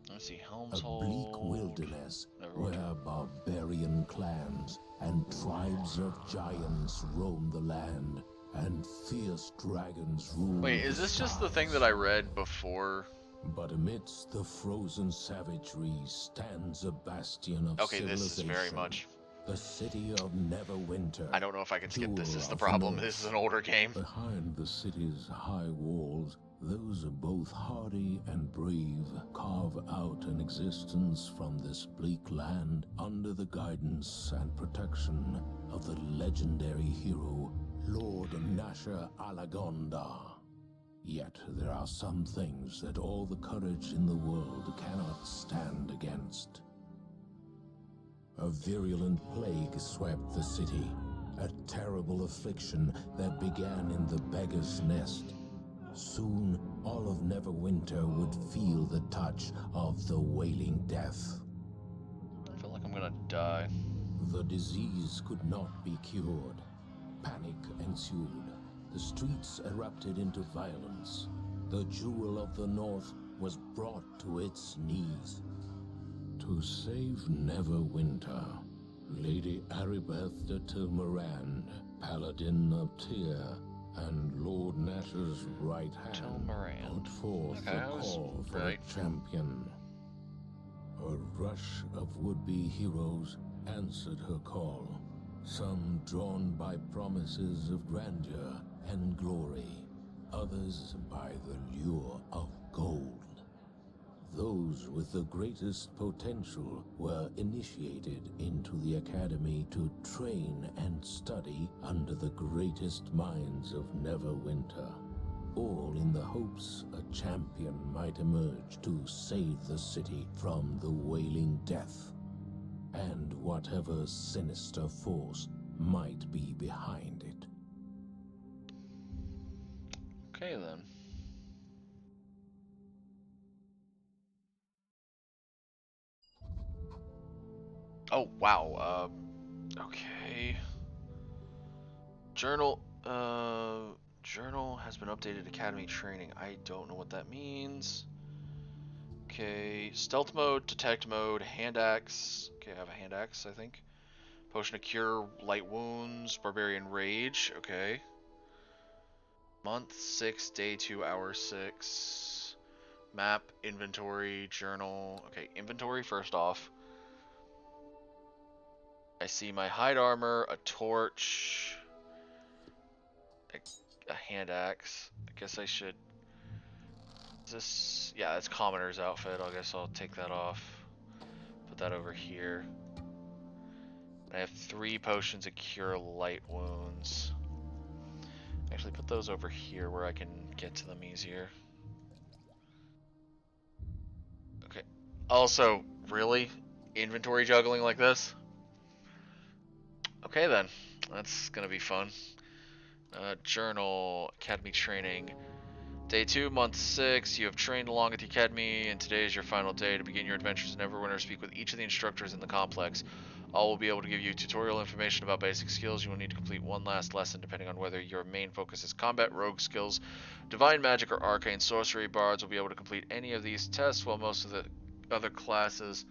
Let's see, a Helm's bleak Hold. wilderness Never mind. where barbarian clans and tribes of giants roam the land, and fierce dragons rule. Wait, is this just the thing that I read before? But amidst the frozen savagery stands a bastion of Okay, this is very civilization, much. the city of Neverwinter. I don't know if I can skip this. This is the Jewel of the problem. North. This is an older game. Behind the city's high walls, those both hardy and brave carve out an existence from this bleak land under the guidance and protection of the legendary hero, Lord Nasher Alagonda. Yet there are some things that all the courage in the world cannot stand against. A virulent plague swept the city, a terrible affliction that began in the beggar's nest. Soon, all of Neverwinter would feel the touch of the Wailing Death. I feel like I'm gonna die. The disease could not be cured. Panic ensued. The streets erupted into violence. The Jewel of the North was brought to its knees. To save Neverwinter, Lady Aribeth de Tilmarand, Paladin of Tyr, and Lord Nasher's right hand Tilmarand. put forth Okay, a I was call for right. a champion. A rush of would-be heroes answered her call, some drawn by promises of grandeur and glory, others by the lure of gold. Those with the greatest potential were initiated into the academy to train and study under the greatest minds of Neverwinter, all in the hopes a champion might emerge to save the city from the Wailing Death, and whatever sinister force might be behind it. Okay then. Oh wow. Okay. Journal. Journal has been updated. Academy training. I don't know what that means. Okay. Stealth mode, detect mode, hand axe. Okay, I have a hand axe, I think. Potion to cure light wounds, barbarian rage. Okay. Month 6, day 2, hour 6. Map, inventory, journal. Okay, inventory first off. I see my hide armor, a torch, a hand axe. I guess I should. Is this? Yeah, that's commoner's outfit. I guess I'll take that off. Put that over here. I have 3 potions of cure light wounds. Actually, put those over here where I can get to them easier. Okay. Also, really? Inventory juggling like this? Okay then, that's gonna be fun. Journal, Academy training. Day 2, month 6, you have trained along at the Academy, and today is your final day to begin your adventures in Neverwinter. Speak with each of the instructors in the complex. All will be able to give you tutorial information about basic skills. You will need to complete one last lesson depending on whether your main focus is combat, rogue skills, divine magic, or arcane sorcery. Bards will be able to complete any of these tests, while most of the other classes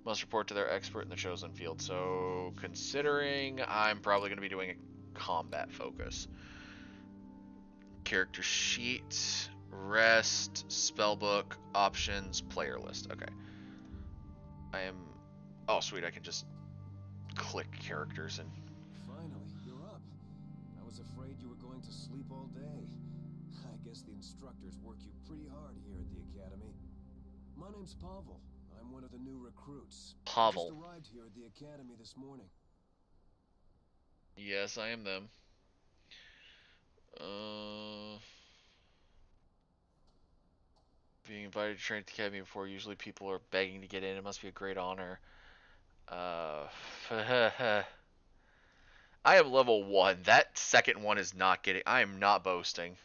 must report to their expert in the chosen field. So, considering I'm probably going to be doing a combat focus. Character sheet, rest, spellbook, options, player list. Okay. I am... Oh, sweet. I can just click characters and... Finally, you're up. I was afraid you were going to sleep all day. I guess the instructors work you pretty hard here at the Academy. My name's Pavel. I'm one of the new recruits. Pavel. Just arrived here at the Academy this morning. Yes, I am them. Being invited to train at the Academy before, usually people are begging to get in. It must be a great honor. I am level 1. That second one is not getting... I am not boasting.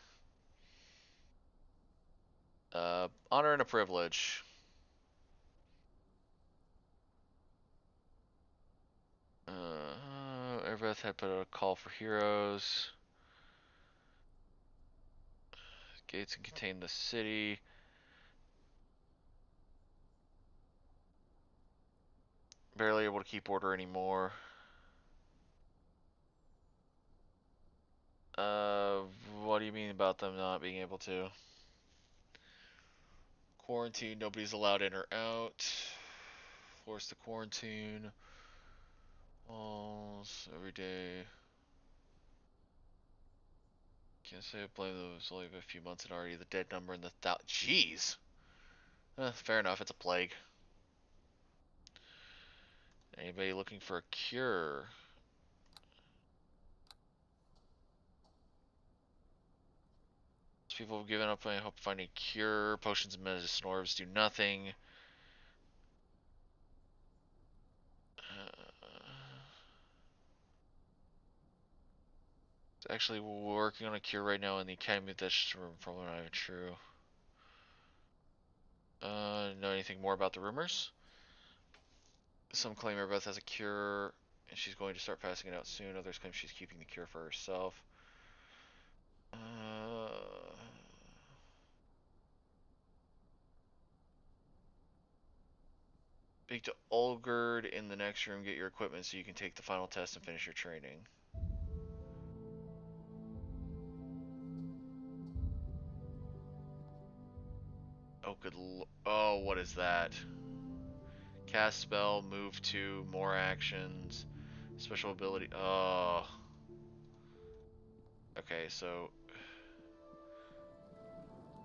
Honor and a privilege. Everbeth had put out a call for heroes. Gates can contain the city. Barely able to keep order anymore. What do you mean about them not being able to? Quarantine, nobody's allowed in or out. Force the quarantine. Walls, every day. Can't say I blame them, it's only been a few months and already the dead number in the Jeez! Fair enough, it's a plague. Anybody looking for a cure? People have given up on hope finding a cure. Potions and medicine orbs do nothing. Actually working on a cure right now in the Academy. That's just probably not even true. Know anything more about the rumors? Some claim Erebeth has a cure and she's going to start passing it out soon. Others claim she's keeping the cure for herself. Speak to Olgerd in the next room. Get your equipment so you can take the final test and finish your training. Oh, oh, what is that? Cast spell, move 2, more actions, special ability. Oh. Okay, so.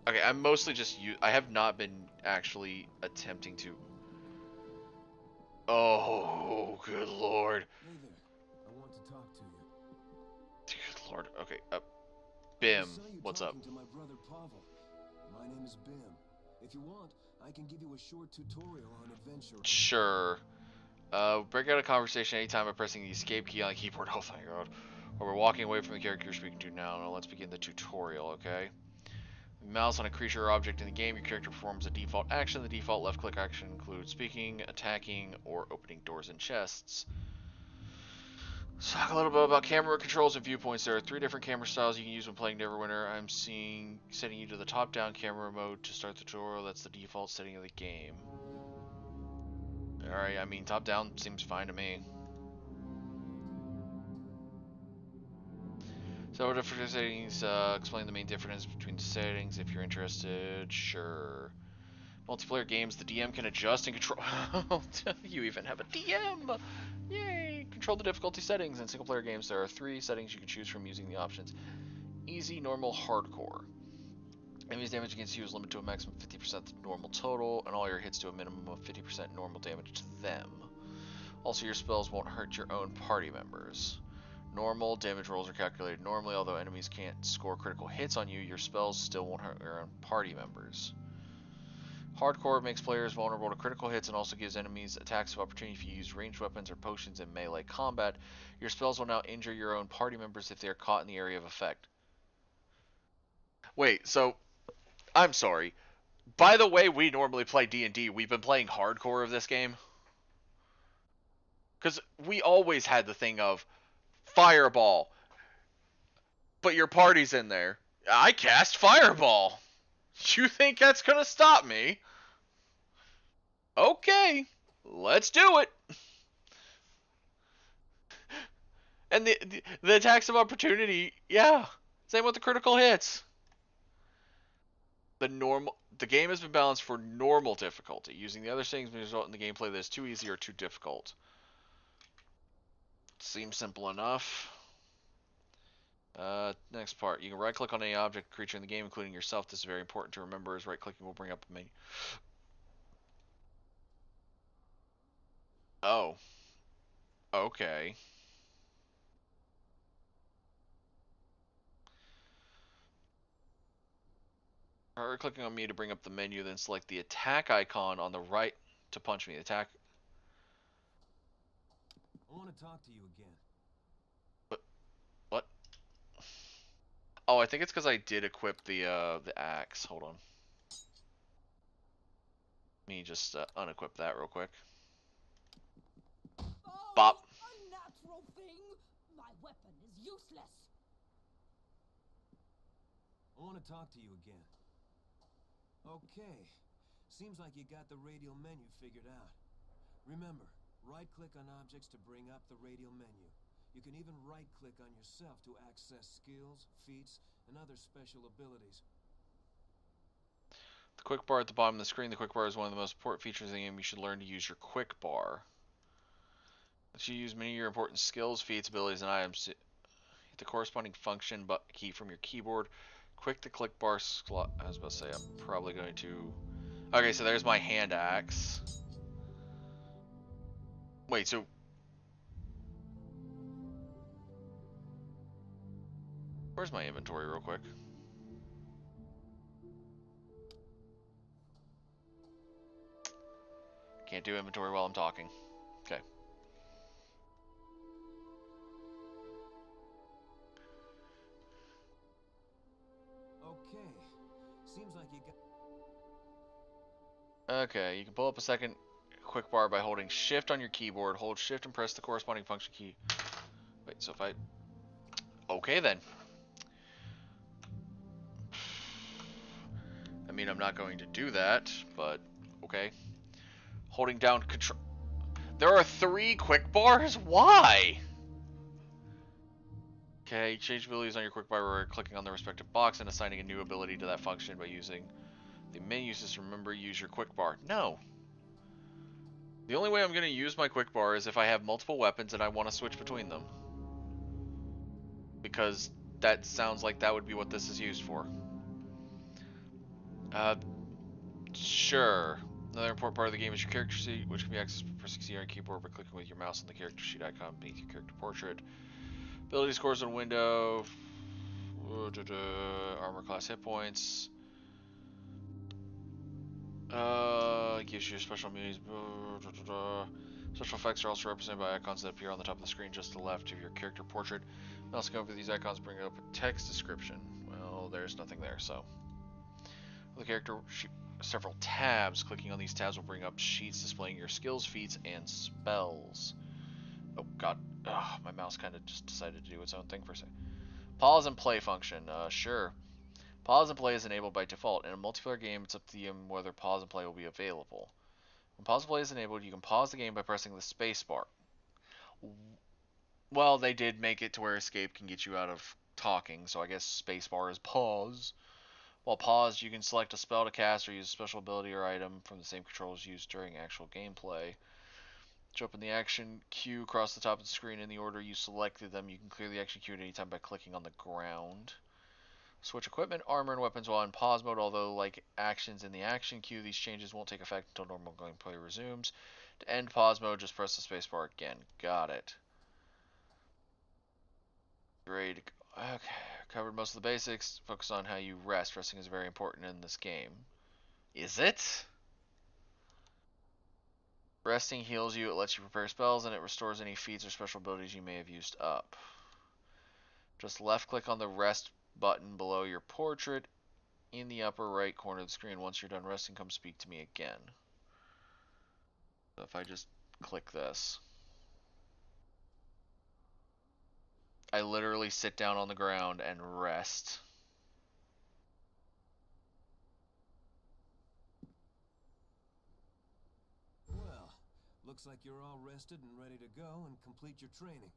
Okay, I'm mostly just I have not been actually attempting to. Oh, good lord. Hey there. I want to talk to you. Good lord. Okay, Bim, what's up? To my brother Pavel. My name is Bim. If you want, I can give you a short tutorial on adventure. Sure. Break out a conversation anytime by pressing the escape key on the keyboard. Oh, thank God. Or we're walking away from the character you're speaking to now. Now let's begin the tutorial, okay? Mouse on a creature or object in the game, your character performs a default action. The default left click action includes speaking, attacking, or opening doors and chests. Let's talk a little bit about camera controls and viewpoints. There are 3 different camera styles you can use when playing Neverwinter. I'm setting you to the top-down camera mode to start the tutorial. That's the default setting of the game. Alright, I mean, top-down seems fine to me. So, different settings, explain the main difference between the settings if you're interested. Sure. Multiplayer games, the DM can adjust and control. You even have a DM! Yay! Control the difficulty settings. In single player games, there are 3 settings you can choose from using the options: easy, normal, hardcore. Enemies' damage against you is limited to a maximum of 50% of the normal total, and all your hits to a minimum of 50% normal damage to them. Also, your spells won't hurt your own party members. Normal damage rolls are calculated normally, although enemies can't score critical hits on you, your spells still won't hurt your own party members. Hardcore makes players vulnerable to critical hits and also gives enemies attacks of opportunity if you use ranged weapons or potions in melee combat. Your spells will now injure your own party members if they are caught in the area of effect. Wait, so I'm sorry. By the way, we normally play D&D. We've been playing hardcore of this game. Because we always had the thing of fireball, but your party's in there. I cast fireball. You think that's going to stop me? Okay, let's do it. And the attacks of opportunity, yeah. Same with the critical hits. The game has been balanced for normal difficulty. Using the other settings may result in the gameplay that is too easy or too difficult. Seems simple enough. Next part. You can right-click on any object creature in the game, including yourself. This is very important to remember, as right-clicking will bring up a menu. Oh. Okay. Right-clicking on me to bring up the menu, then select the attack icon on the right to punch me. Attack. I want to talk to you again. What? Oh, I think it's because I did equip the axe. Hold on. Let me just unequip that real quick. Oh, Bop. unnatural thing! My weapon is useless. I want to talk to you again. Okay. Seems like you got the radial menu figured out. Remember, right-click on objects to bring up the radial menu. You can even right-click on yourself to access skills, feats, and other special abilities. The quick bar at the bottom of the screen. The quick bar is one of the most important features in the game. You should learn to use your quick bar. Lets you use many of your important skills, feats, abilities, and items. Hit the corresponding function key from your keyboard. Quick the click bar slot. I was about to say, I'm probably going to... Okay, so there's my hand axe. Wait, so... Where's my inventory real quick? Can't do inventory while I'm talking. Okay. Okay. Seems like you got... Okay, you can pull up a second quick bar by holding shift on your keyboard. Hold shift and press the corresponding function key. Wait, so if I... Okay then. I mean, I'm not going to do that, but okay. Holding down control... There are 3 quick bars? Why? Okay, change abilities on your quick bar by clicking on the respective box and assigning a new ability to that function by using the menu system. Remember, use your quick bar. No. The only way I'm going to use my quick bar is if I have multiple weapons and I want to switch between them. Because that sounds like that would be what this is used for. Sure. Another important part of the game is your character sheet, which can be accessed by pressing C on your keyboard by clicking with your mouse on the character sheet icon beneath your character portrait. Ability scores on window. Armor class hit points. Gives you special immunities. Special effects are also represented by icons that appear on the top of the screen just to the left of your character portrait. Mouse can over these icons bring up a text description. Well, there's nothing there, so. The character sheet, several tabs. Clicking on these tabs will bring up sheets displaying your skills, feats, and spells. Oh god, ugh, my mouse kind of just decided to do its own thing for a second. Pause and play function. Sure. Pause and play is enabled by default. In a multiplayer game, it's up to you whether pause and play will be available. When pause and play is enabled, you can pause the game by pressing the space bar. Well, they did make it to where escape can get you out of talking, so I guess space bar is pause. While paused, you can select a spell to cast or use a special ability or item from the same controls used during actual gameplay. To open the action queue across the top of the screen in the order you selected them, you can clear the action queue at any time by clicking on the ground. Switch equipment, armor, and weapons while in pause mode, although like actions in the action queue, these changes won't take effect until normal gameplay resumes. To end pause mode, just press the spacebar again. Got it. Great. Okay, covered most of the basics. Focus on how you rest. Resting is very important in this game. Is it? Resting heals you, it lets you prepare spells, and it restores any feats or special abilities you may have used up. Just left click on the rest button below your portrait in the upper right corner of the screen. Once you're done resting, come speak to me again. So if I just click this, I literally sit down on the ground and rest. Well, looks like you're all rested and ready to go and complete your training.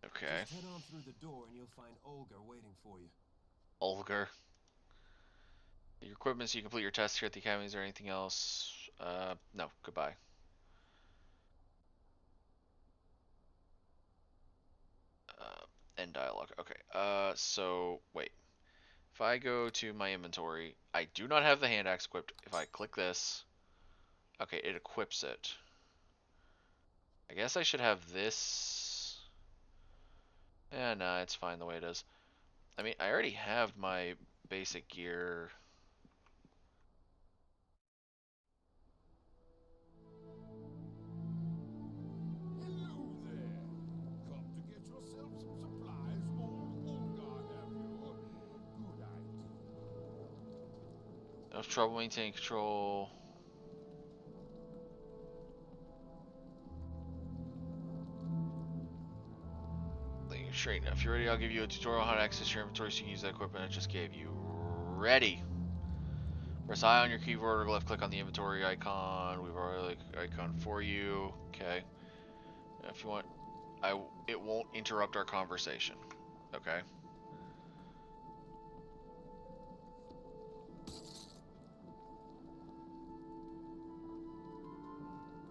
Okay. Just head on through the door and you'll find Olga waiting for you. Olga. Your equipment so you complete your tests here at the academy. Is there anything else? No. Goodbye. End dialogue. Okay. So wait. If I go to my inventory, I do not have the hand axe equipped. If I click this, okay, it equips it. I guess I should have this. Yeah, nah, it's fine the way it is. I mean, I already have my basic gear. Hello there. Come to get yourself some supplies, or Olga have your good idea. No trouble maintaining control. Straight enough. If you're ready, I'll give you a tutorial on how to access your inventory so you can use that equipment I just gave you. Ready. Press I on your keyboard or left click on the inventory icon. We've already icon for you. Okay. If you want, it won't interrupt our conversation. Okay.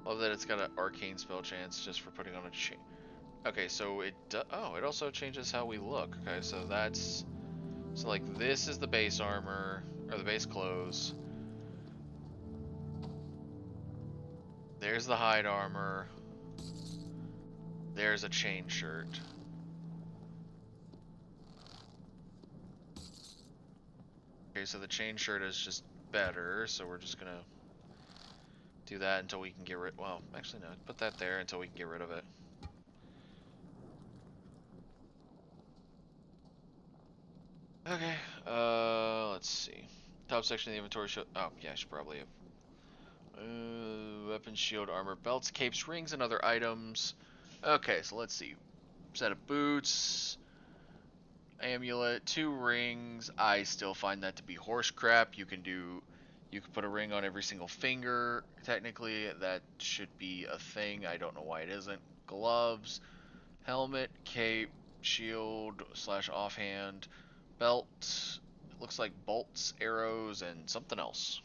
Love that it's got an arcane spell chance just for putting on a chain. Okay, so it also changes how we look. Okay, so that's like this is the base armor or the base clothes. There's the hide armor. There's a chain shirt. Okay, so the chain shirt is just better, so we're just gonna do that until we can get rid. Well, actually no, put that there until we can get rid of it. Okay, let's see. Top section of the inventory show. Oh, yeah, I should probably have. Weapons, shield, armor, belts, capes, rings, and other items. Okay, so let's see. Set of boots, amulet, 2 rings. I still find that to be horse crap. You can put a ring on every single finger. Technically, that should be a thing. I don't know why it isn't. Gloves, helmet, cape, shield / offhand. Belt, looks like bolts, arrows, and something else.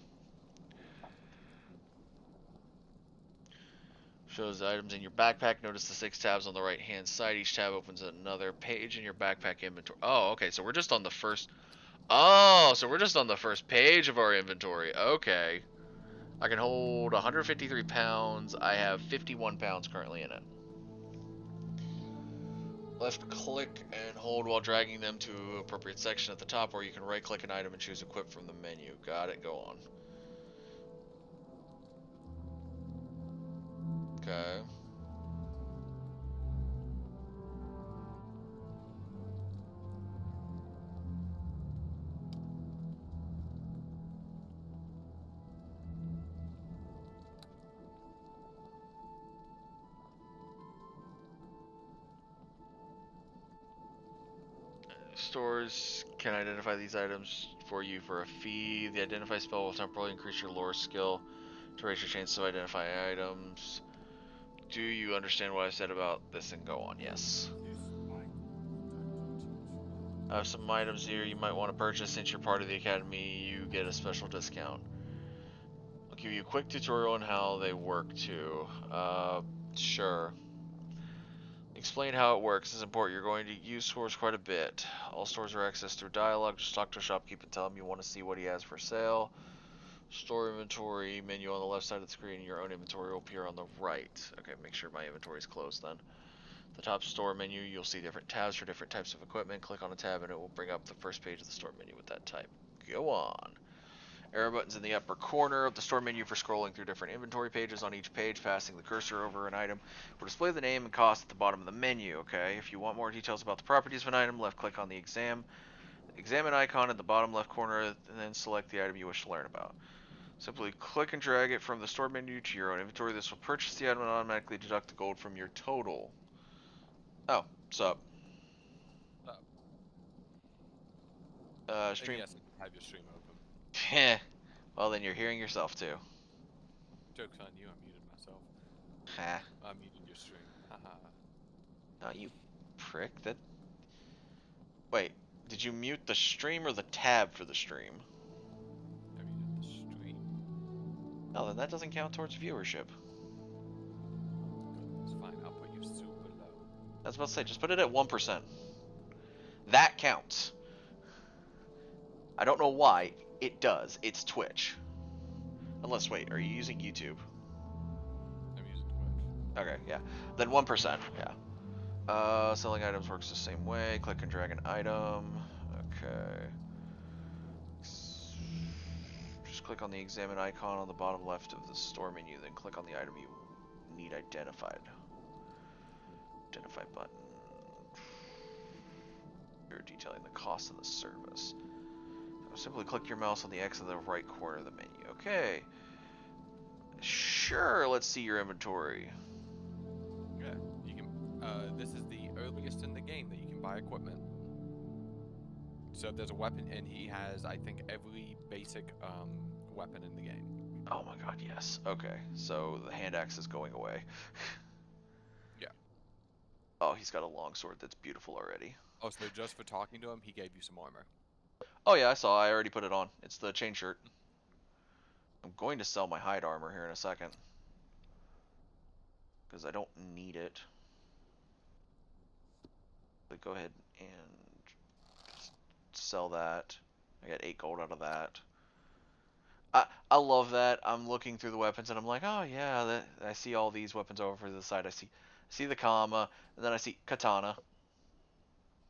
Shows the items in your backpack. Notice the 6 tabs on the right hand side. Each tab opens another page in your backpack inventory. Oh, okay, so we're just on the first. Oh, so we're just on the first page of our inventory. Okay. I can hold 153 pounds. I have 51 pounds currently in it. Left click and hold while dragging them to an appropriate section at the top, or you can right click an item and choose equip from the menu. Got it, go on. Okay. Stores can identify these items for you for a fee. The identify spell will temporarily increase your lore skill to raise your chances of identifying items. Do you understand what I said about this and go on? Yes. I have some items here you might want to purchase. Since you're part of the academy, you get a special discount. I'll give you a quick tutorial on how they work too. Sure. Explain how it works. This is important. You're going to use stores quite a bit. All stores are accessed through dialogue. Just talk to a shopkeeper and tell him you want to see what he has for sale. Store inventory menu on the left side of the screen. Your own inventory will appear on the right. Okay, make sure my inventory is closed then. The top store menu, you'll see different tabs for different types of equipment. Click on a tab and it will bring up the first page of the store menu with that type. Go on. Arrow buttons in the upper corner of the store menu for scrolling through different inventory pages. On each page, passing the cursor over an item will display the name and cost at the bottom of the menu. Okay, if you want more details about the properties of an item, left click on the examine icon at the bottom left corner, and then select the item you wish to learn about. Simply click and drag it from the store menu to your own inventory. This will purchase the item and automatically deduct the gold from your total. Oh, sup? Stream. Yes, have your stream open. Heh. Well, then you're hearing yourself too. Joke's on you, I muted myself. Ha. I muted your stream. Haha. No, you prick. That. Wait, did you mute the stream or the tab for the stream? I muted the stream. No, then that doesn't count towards viewership. That's fine, I'll put you super low. I was about to say, just put it at 1%. That counts. I don't know why. It does. It's Twitch. Unless, wait, are you using YouTube? I'm using Twitch. Okay, yeah. Then 1%, yeah. Selling items works the same way. Click and drag an item. Okay. Just click on the examine icon on the bottom left of the store menu, then click on the item you need identified. Identify button. You're detailing the cost of the service. Simply click your mouse on the X in the right corner of the menu. Okay. Sure, let's see your inventory. Yeah, you can. This is the earliest in the game that you can buy equipment. So if there's a weapon, and he has, I think, every basic weapon in the game. Oh my god, yes. Okay, so the hand axe is going away. Yeah. Oh, he's got a longsword that's beautiful already. Oh, so just for talking to him, he gave you some armor. Oh yeah, I saw. I already put it on. It's the chain shirt. I'm going to sell my hide armor here in a second. Because I don't need it. But go ahead and sell that. I got 8 gold out of that. I love that. I'm looking through the weapons and I'm like, oh yeah, I see all these weapons over to the side. I see the Kama, and then I see Katana.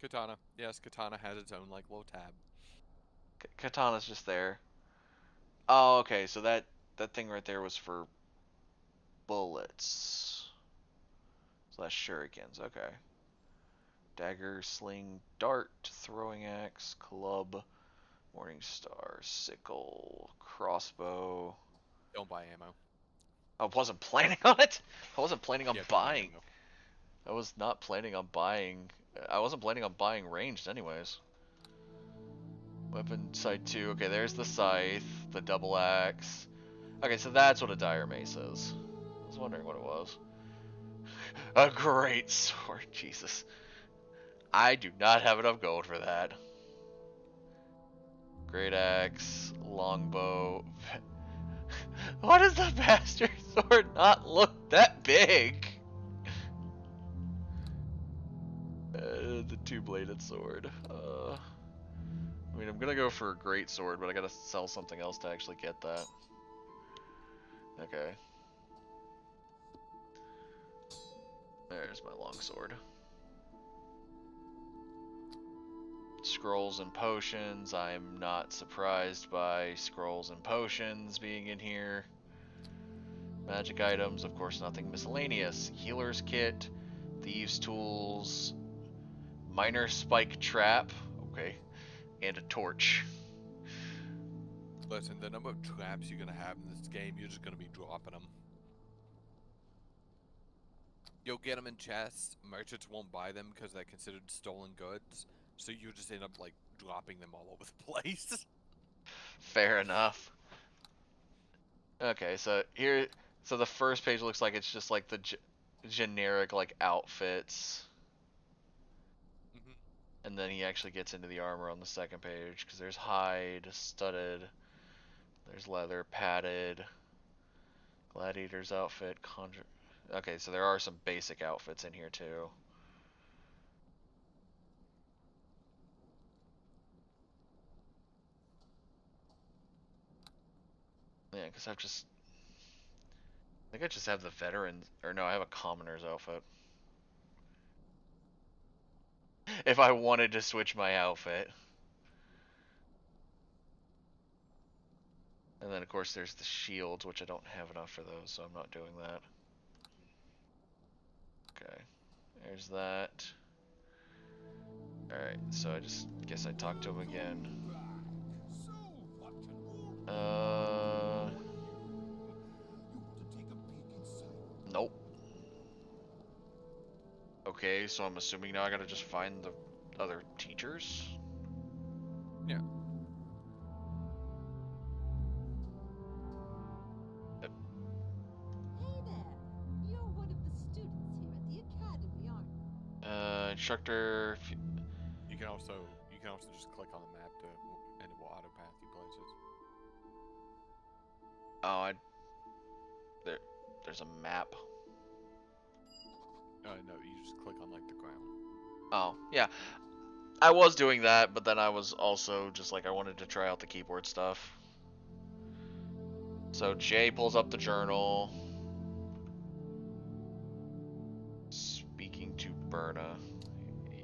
Katana. Yes, Katana has its own, like, little tab. Katana's just there. Oh, okay, so that thing right there was for bullets. So that's shurikens, okay. Dagger, sling, dart, throwing axe, club, morning star, sickle, crossbow. Don't buy ammo. I wasn't planning on it. I wasn't planning on Yeah, don't buy buying. ammo. I was not planning on buying. I wasn't planning on buying ranged anyways. Weapon side 2. Okay, there's the scythe, the double axe. Okay, so that's what a dire mace is. I was wondering what it was. A great sword, Jesus. I do not have enough gold for that. Great axe, longbow. Why does the bastard sword not look that big? The two-bladed sword. I mean, I'm gonna go for a great sword, but I gotta sell something else to actually get that. Okay. There's my longsword. Scrolls and potions. I'm not surprised by scrolls and potions being in here. Magic items, of course, nothing miscellaneous. Healer's kit, thieves' tools, miner spike trap, okay, and a torch. Listen, the number of traps you're gonna have in this game, you're just gonna be dropping them. You'll get them in chests. Merchants won't buy them because they're considered stolen goods. So you just end up, like, dropping them all over the place. Fair enough. Okay, so here, so the first page looks like it's just like the generic, like, outfits. And then he actually gets into the armor on the second page, because there's hide, studded, there's leather, padded, gladiator's outfit, conjure. Okay, so there are some basic outfits in here too. Yeah, because I think I just have the veterans, or no, I have a commoner's outfit. If I wanted to switch my outfit. And then, of course, there's the shields, which I don't have enough for those, so I'm not doing that. Okay. There's that. Alright, so I just guess I talk to him again. So, what can all Uh... you want to take a peek inside? Nope. Okay, so I'm assuming now I gotta just find the other teachers? Yeah. Hey there! You're one of the students here at the academy, aren't you? Instructor... You can also just click on the map to and it will auto path you places. Oh, there's a map. No, you just click on like the ground. Oh, yeah. I was doing that, but then I was also just like, I wanted to try out the keyboard stuff. So Jay pulls up the journal. Speaking to Berna.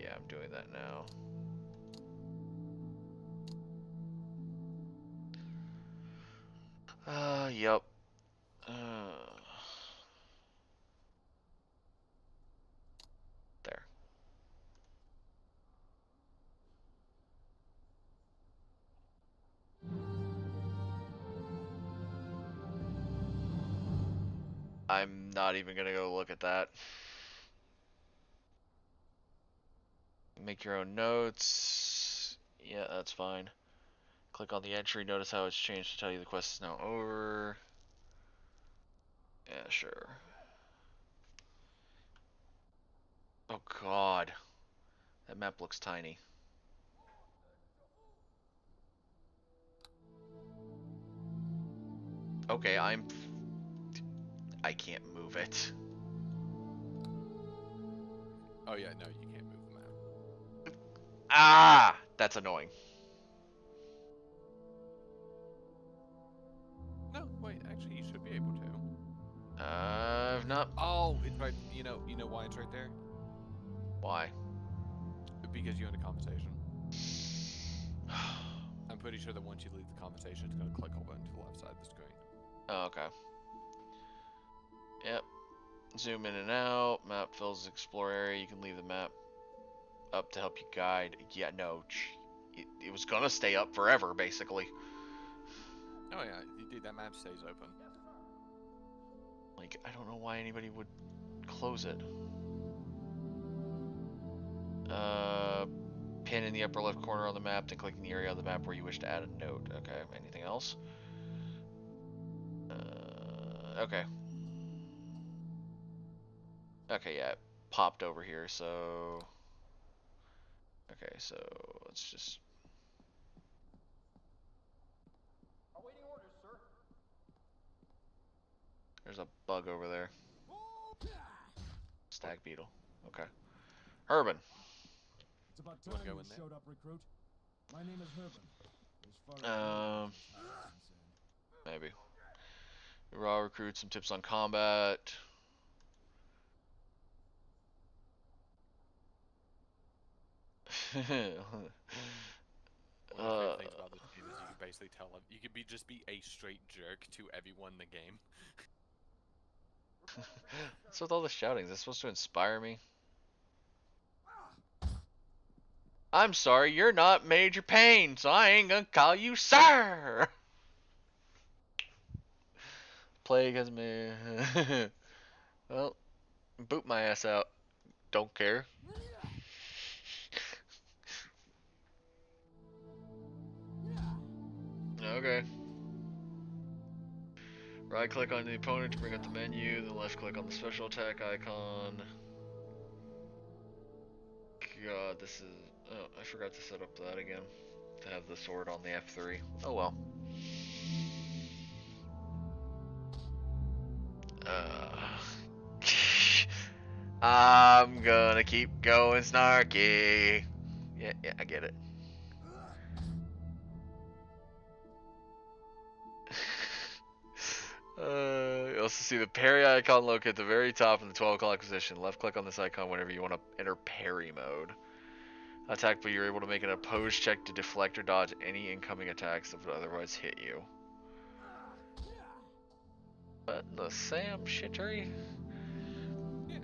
Yeah, I'm doing that now. Yep. There. I'm not even gonna go look at that. Make your own notes. Yeah, that's fine. Click on the entry, notice how it's changed to tell you the quest is now over. Yeah, sure. Oh god. That map looks tiny. Okay, I can't move it. Oh yeah, no, you can't move the map. Ah! That's annoying. No, wait, actually you should be able to. I've not... Oh, it's right. You know why it's right there? Why? Because you're in a conversation. I'm pretty sure that once you leave the conversation, it's going to click over into the left side of the screen. Oh, okay. Yep. Zoom in and out. Map fills explore area. You can leave the map up to help you guide. Yeah, no. It was gonna stay up forever, basically. Oh yeah, dude, that map stays open. Like, I don't know why anybody would close it. Pin in the upper left corner on the map, then clicking the area on the map where you wish to add a note. Okay, anything else? Okay. Okay, yeah, it popped over here, so... Okay, so let's just... Awaiting orders, sir. There's a bug over there. Stag beetle. Okay. Urban. It's about You wanna time go you in there? showed up, recruit. My name is Herban. As far as I'm concerned. Maybe. Raw recruit, some tips on combat. One of the favorite things about this game is you can basically tell him you could just be a straight jerk to everyone in the game. What's with all the shouting? Is this supposed to inspire me? I'm sorry, you're not Major Payne, so I ain't gonna call you sir. Plague has me. Well, boot my ass out. Don't care. Okay. Right click on the opponent to bring up the menu, then left click on the special attack icon. God, this is... Oh, I forgot to set up that again. To have the sword on the F3. Oh well. I'm gonna keep going snarky. Yeah, I get it. You also see the parry icon located at the very top in the 12 o'clock position. Left click on this icon whenever you want to enter parry mode. Attack, but you're able to make an opposed check to deflect or dodge any incoming attacks that would otherwise hit you. What the Sam shittery? Yeah.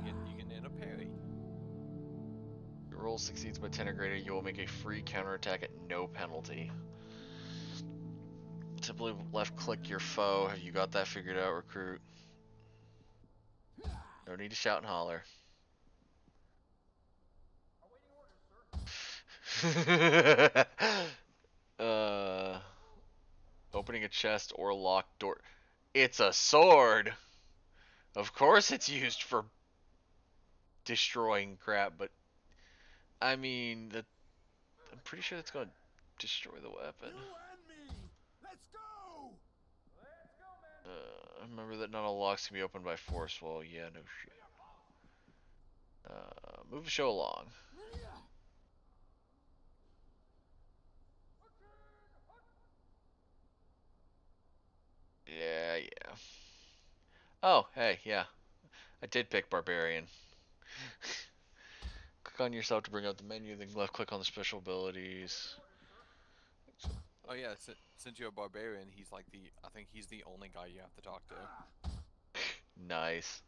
You can hit a parry. Your roll succeeds by 10 or greater, you will make a free counterattack at no penalty. Simply left click your foe. Have you got that figured out, recruit? No need to shout and holler. Opening a chest or a locked door. It's a sword! Of course it's used for destroying crap, but I mean, I'm pretty sure that's going to destroy the weapon. You and me. Let's go. Remember that not all locks can be opened by force. Well, yeah, no shit. Move the show along. Yeah. Oh, hey, yeah. I did pick Barbarian. Click on yourself to bring up the menu, then left click on the special abilities. Oh yeah, since you're a barbarian, he's like I think he's the only guy you have to talk to. Nice.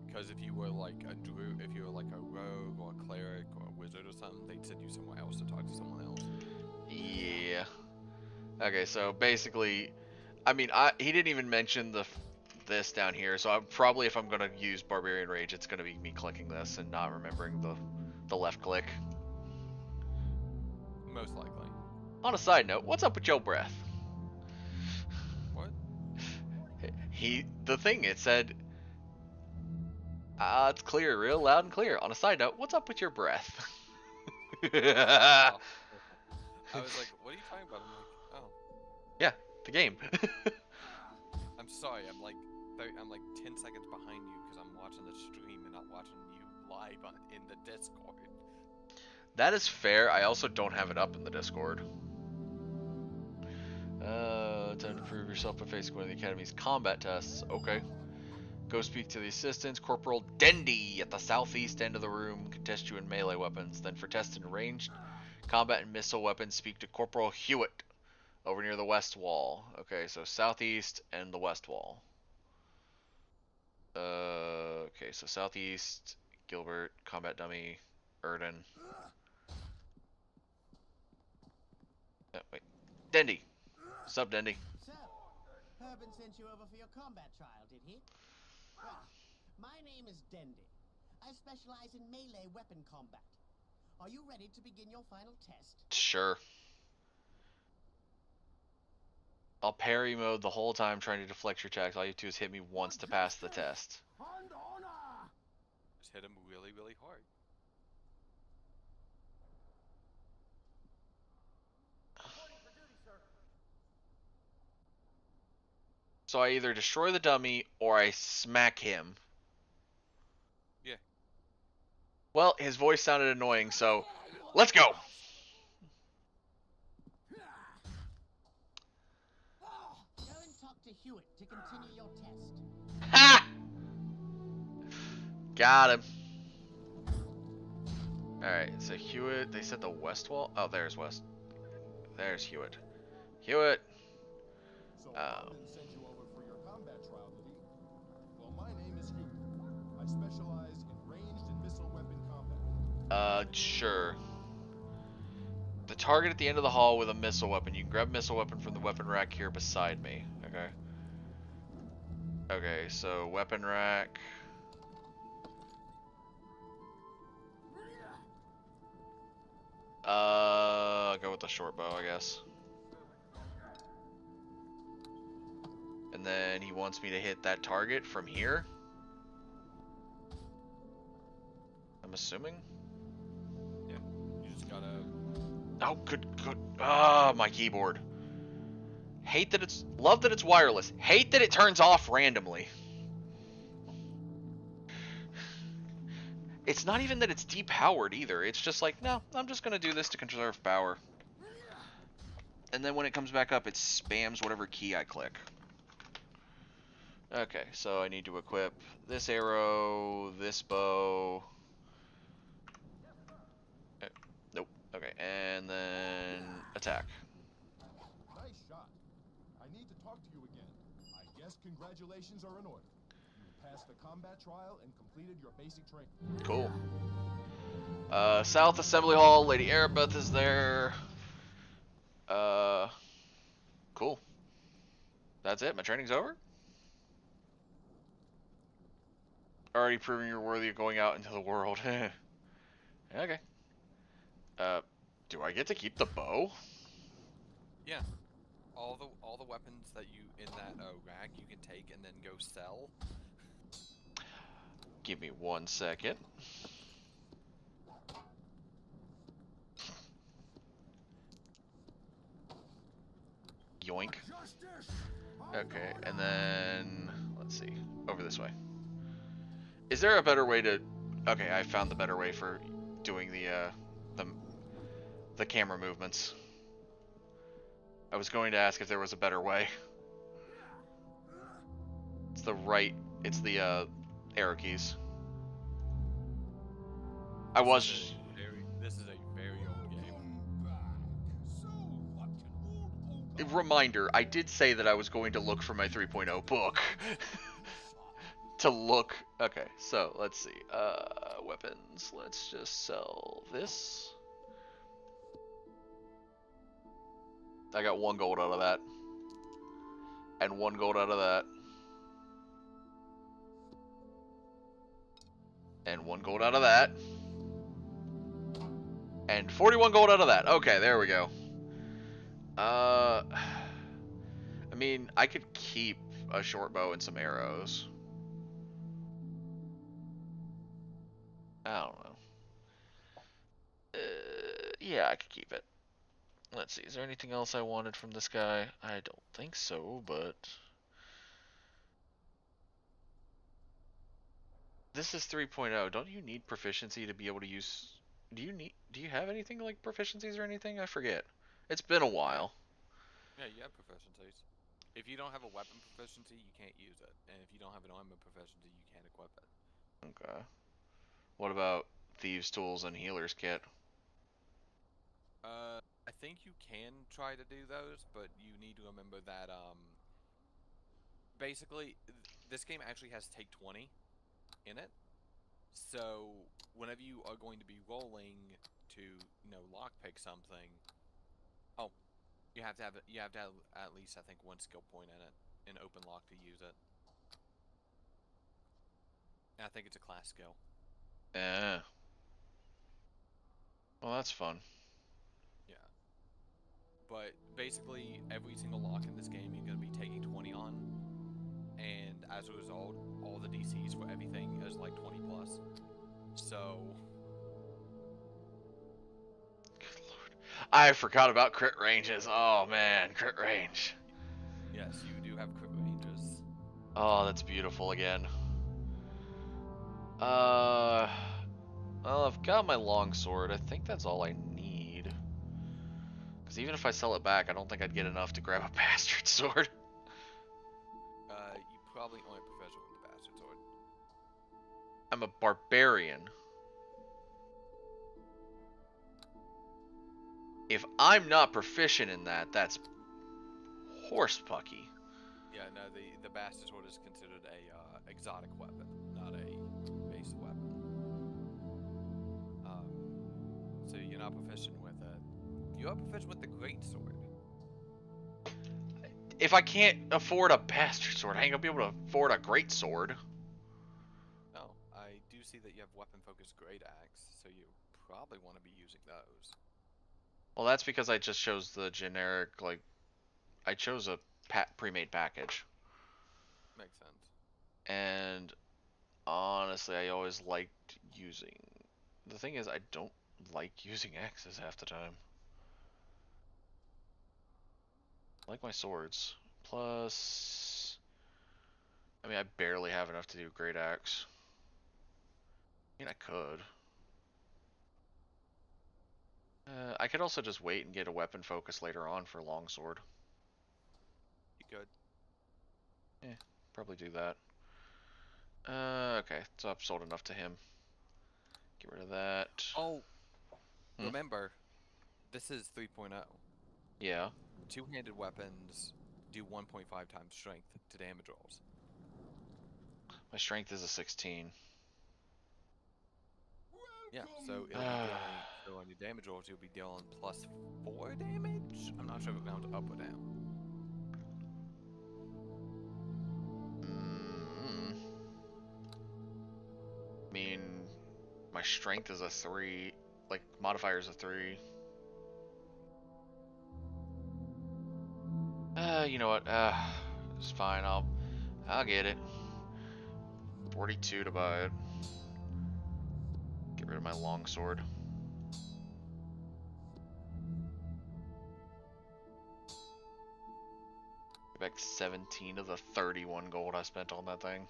Because if you were like a druid, if you were like a rogue or a cleric or a wizard or something, they'd send you somewhere else to talk to someone else. Yeah. Okay, so basically, I mean, he didn't even mention this down here, so probably if I'm gonna use Barbarian Rage, it's gonna be me clicking this and not remembering the left click. Most likely. On a side note, what's up with your breath? What? The thing, it said, it's clear, real loud and clear. On a side note, what's up with your breath? I was like, what are you talking about? I'm like, oh. Yeah, the game. I'm sorry, I'm like 10 seconds behind you because I'm watching the stream and not watching you live in the Discord. That is fair. I also don't have it up in the Discord. Time to prove yourself by facing one of the Academy's combat tests. Okay. Go speak to the assistants. Corporal Dendy at the southeast end of the room can test you in melee weapons. Then for testing ranged combat and missile weapons, speak to Corporal Hewitt over near the west wall. Okay, so southeast and the west wall. Okay, so southeast, Gilbert, combat dummy, Erden. Wait, Dendy. What's up, Dendy? So, Herban sent you over for your combat trial, did he? Well, my name is Dendy. I specialize in melee weapon combat. Are you ready to begin your final test? Sure. I'll parry mode the whole time trying to deflect your attacks. All you have to do is hit me once to pass the test. Just hit him really, really hard. So I either destroy the dummy or I smack him. Yeah. Well, his voice sounded annoying, so let's go. Go and talk to Hewitt to continue your test. Ha! Got him. Alright, so Hewitt, they said the west wall? Oh, there's west. There's Hewitt. Hewitt. So Herban sent you over for your combat trial, did he? Well, my name is Hewitt. I specialize in ranged and missile weapon combat. Sure. The target at the end of the hall with a missile weapon. You can grab a missile weapon from the weapon rack here beside me. Okay. Okay, so weapon rack. I'll go with the short bow, I guess. And then he wants me to hit that target from here. I'm assuming. Yeah. You just gotta. Oh, good. Ah, my keyboard. Love that it's wireless. Hate that it turns off randomly. It's not even that it's depowered either. It's just like, no, I'm just going to do this to conserve power. And then when it comes back up, it spams whatever key I click. Okay, so I need to equip this arrow, this bow. Nope. Okay, and then attack. I need to talk to you again. I guess congratulations are in order. You passed the combat trial and completed your basic training. Cool. South Assembly Hall, Lady Erebeth is there. Cool. That's it? My training's over? Already proving you're worthy of going out into the world. Okay. Do I get to keep the bow? Yeah. All the weapons that you in that rack you can take and then go sell. Give me 1 second. Yoink. Okay, and then let's see. Over this way. Is there a better way to? Okay, I found the better way for doing the camera movements. I was going to ask if there was a better way. It's the right. It's the arrow keys. I was. This is a very old game. Reminder, I did say that I was going to look for my 3.0 book. To look. Okay, so let's see. Weapons. Let's just sell this. I got 1 gold out of that. And 1 gold out of that. And 1 gold out of that. And 41 gold out of that. Okay, there we go. I mean, I could keep a short bow and some arrows. I don't know. Yeah, I could keep it. Let's see, is there anything else I wanted from this guy? I don't think so, but... This is 3.0. Don't you need proficiency to be able to use... Do you have anything like proficiencies or anything? I forget. It's been a while. Yeah, you have proficiencies. If you don't have a weapon proficiency, you can't use it. And if you don't have an armor proficiency, you can't equip it. Okay. What about Thieves' Tools and Healer's Kit? I think you can try to do those, but you need to remember that, basically, this game actually has Take 20 in it. So, whenever you are going to be rolling to, lockpick something, you have to have at least, I think, 1 skill point in it, in open lock to use it. And I think it's a class skill. Yeah. Well, that's fun. Yeah. But basically, every single lock in this game you're going to be taking 20 on. And as a result, all the DCs for everything is like 20 plus. So... Good lord. I forgot about crit ranges. Oh man, crit range. Yes, you do have crit ranges. Oh, that's beautiful again. Well, I've got my longsword. I think that's all I need. Because even if I sell it back, I don't think I'd get enough to grab a bastard sword. You probably aren't proficient with the bastard sword. I'm a barbarian. If I'm not proficient in that, that's horsepucky. Yeah, no, the bastard sword is considered a exotic weapon, not a base weapon. So you're not proficient with it. You are proficient with the great sword. If I can't afford a bastard sword, I ain't gonna be able to afford a great sword. No, I do see that you have weapon-focused great axe, so you probably want to be using those. Well, that's because I just chose the generic, I chose a pre-made package. Makes sense. And honestly, I always liked using... The thing is, I don't like using axes half the time. I like my swords. Plus... I mean, I barely have enough to do great axe. I mean, I could. I could also just wait and get a weapon focus later on for longsword. You could. Yeah, probably do that. Okay, so I've sold enough to him. Get rid of that. Oh, remember, this is 3.0. Yeah. Two-handed weapons do 1.5 times strength to damage rolls. My strength is a 16. Yeah, so it'll be dealing, so on your damage rolls, you'll be dealing +4 damage? I'm not sure if it goes up or down. I mean, my strength is a 3. Like, modifier is a 3. You know what? It's fine. I'll get it. 42 to buy it. Get rid of my longsword. Get back 17 of the 31 gold I spent on that thing.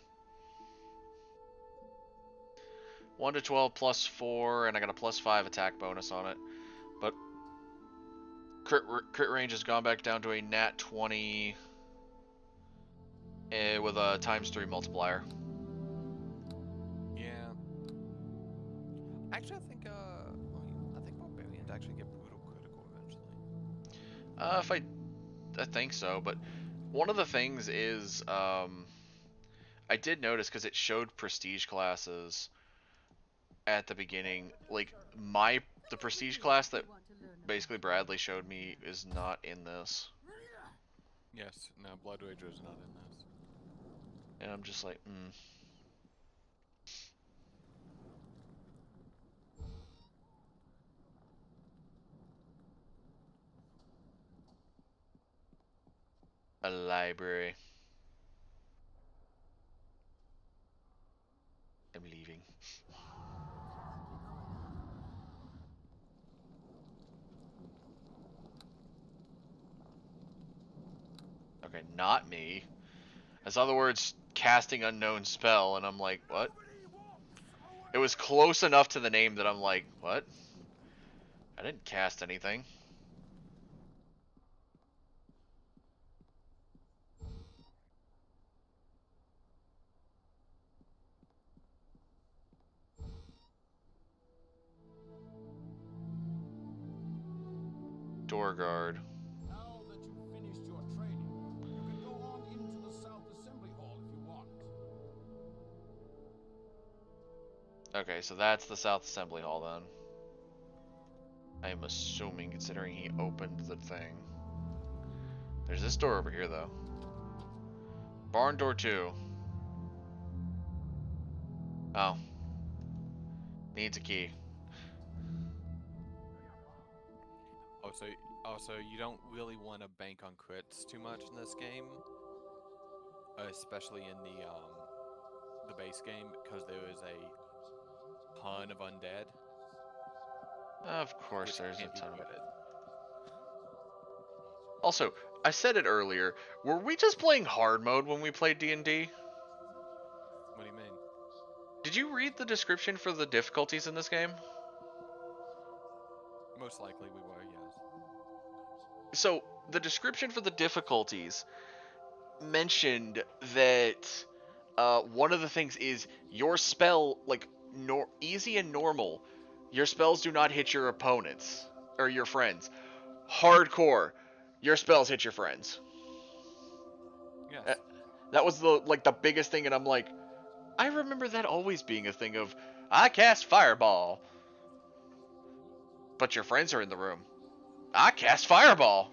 1 to 12 plus 4, and I got a +5 attack bonus on it. But crit range has gone back down to a nat 20 with a ×3 multiplier. Yeah. Actually, I think barbarians actually get brutal critical eventually. I think so, but one of the things is I did notice, because it showed prestige classes at the beginning, like the prestige class that basically Bradley showed me is not in this. Yes, no, Blood Rager is not in this. And I'm just like, A library. I'm leaving. Okay, not me. I saw the words casting unknown spell, and I'm like, what? It was close enough to the name that I'm like, what? I didn't cast anything. Door guard. Now that you've finished your training, you can go on into the South Assembly Hall if you want. Okay, so that's the South Assembly Hall then. I am assuming, considering he opened the thing. There's this door over here, though. Barn door 2. Oh. Needs a key. Also, you don't really want to bank on crits too much in this game, especially in the base game, because there is a ton of undead. Of course, there's a ton of it. Also, I said it earlier. Were we just playing hard mode when we played D&D? What do you mean? Did you read the description for the difficulties in this game? Most likely we were, yes. So, the description for the difficulties mentioned that one of the things is your spell, like, easy and normal, your spells do not hit your opponents, or your friends. Hardcore, your spells hit your friends. Yes. That was the biggest thing, and I'm like, I remember that always being a thing of, I cast Fireball, but your friends are in the room. I cast Fireball.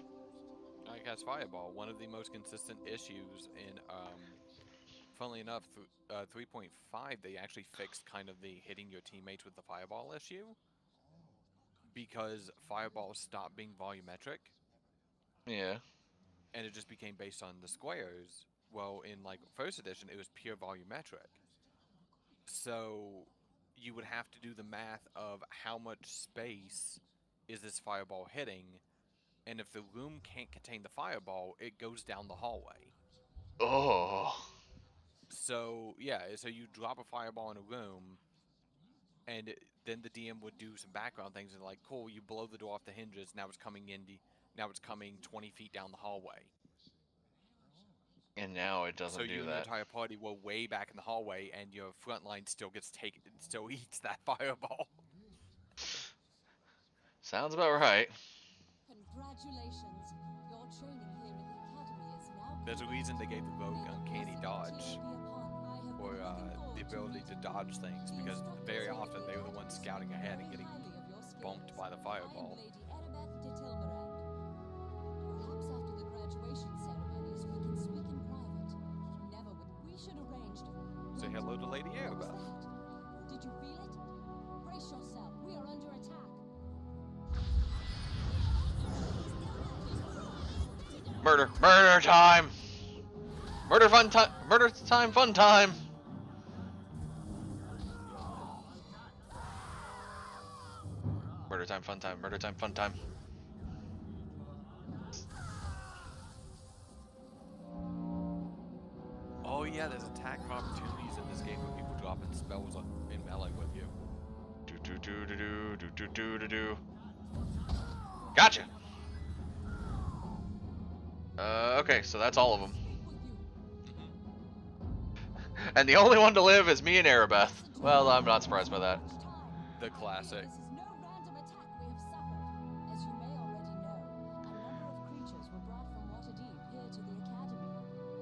I cast Fireball. One of the most consistent issues in, funnily enough, 3.5, they actually fixed kind of the hitting your teammates with the Fireball issue, because Fireball stopped being volumetric. Yeah. And it just became based on the squares. Well, in like first edition, it was pure volumetric. So you would have to do the math of how much space is this fireball hitting, and if the room can't contain the fireball, it goes down the hallway. Oh. So yeah, so you drop a fireball in a room, and then the DM would do some background things and like, cool, you blow the door off the hinges. Now it's coming now it's coming 20 feet down the hallway. And now it doesn't do that. So you and your entire party were way back in the hallway, and your front line still still eats that fireball. Sounds about right. Congratulations. Your training here at the academy is now There's a reason they gave the rogue uncanny dodge, or the ability to dodge things, because very often they were the ones scouting ahead and getting bumped by the fireball. Perhaps after the graduation ceremonies, we can speak in private. Never would. We should arrange to... Say hello to Lady Erebeth. Did you feel it? Brace yourself. We are under attack. Murder time! Murder time, fun time! Murder time, fun time, murder time, fun time. Oh yeah, there's attack opportunities in this game where people dropping spells in melee with you. Do. Gotcha! Okay, so that's all of them. And the only one to live is me and Erebeth. Well, I'm not surprised by that. The classic. This is no random attack we have suffered. As you may already know, a number of creatures were brought from Waterdeep here to the Academy.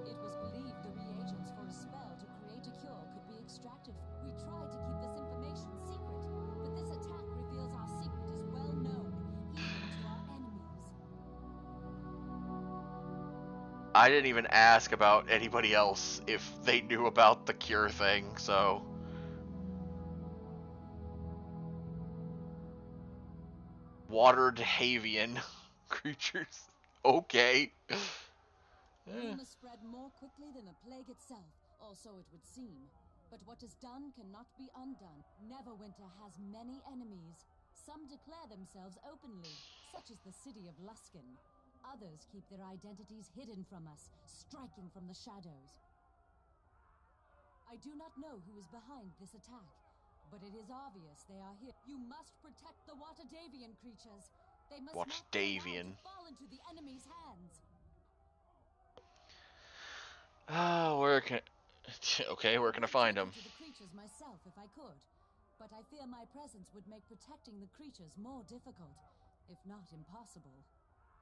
It was believed the reagents for a spell to create a cure could be extracted. We tried to keep this information secret, but this attack reveals our secret is well known, even to our enemies. I didn't even ask about anybody else if they knew about the cure thing, so... Waterdehavian creatures. Okay. Rumors spread more quickly than the plague itself, or so it would seem. But what is done cannot be undone. Neverwinter has many enemies. Some declare themselves openly, such as the city of Luskan. Others keep their identities hidden from us, striking from the shadows. I do not know who is behind this attack, but it is obvious they are here. You must protect the Waterdevian creatures. They must not be allowed to fall into the enemy's hands. Where can... Okay, where can I find them? To the creatures myself if I could, but I fear my presence would make protecting the creatures more difficult, if not impossible.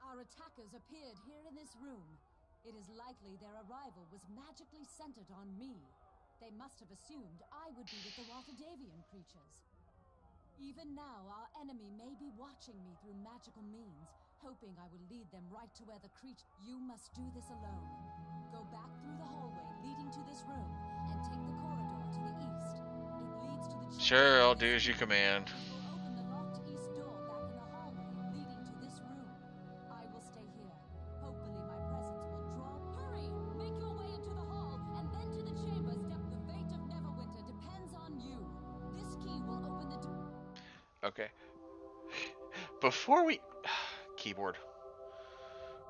Our attackers appeared here in this room. It is likely their arrival was magically centered on me. They must have assumed I would be with the Waterdevian creatures. Even now, our enemy may be watching me through magical means, hoping I will lead them right to where the creature... You must do this alone. Go back through the hallway leading to this room, and take the corridor to the east. It leads to the... Sure, I'll do as you command. Open the locked east door back in the hallway leading to this room. I will stay here. Hopefully my presence will draw... Hurry! Make your way into the hall, and then to the chambers. The fate of Neverwinter depends on you. This key will open the door. Okay. Before we... Keyboard.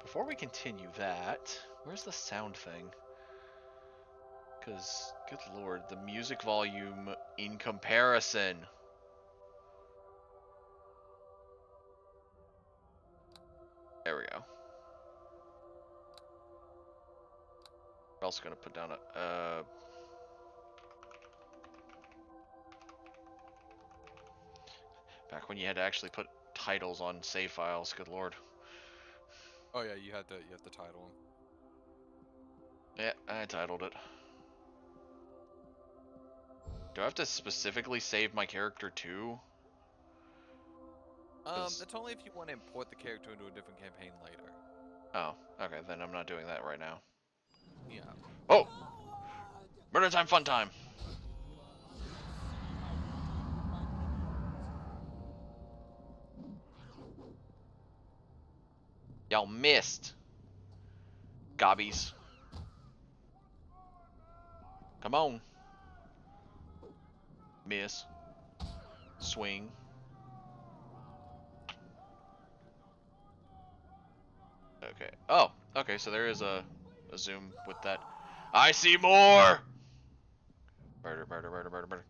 Before we continue that... Where's the sound thing? Because, good lord, the music volume in comparison. There we go. We're also going to put down a... Back when you had to actually put titles on save files, good lord. Oh yeah, you had the title. Yeah, I titled it. Do I have to specifically save my character too? That's only if you want to import the character into a different campaign later. Oh, okay, then I'm not doing that right now. Yeah. Oh! Murder time, fun time! Y'all missed. Gobbies. Come on. Miss. Swing. Okay. Oh, okay, so there is a zoom with that. I see more! Murder, murder, murder, murder, murder.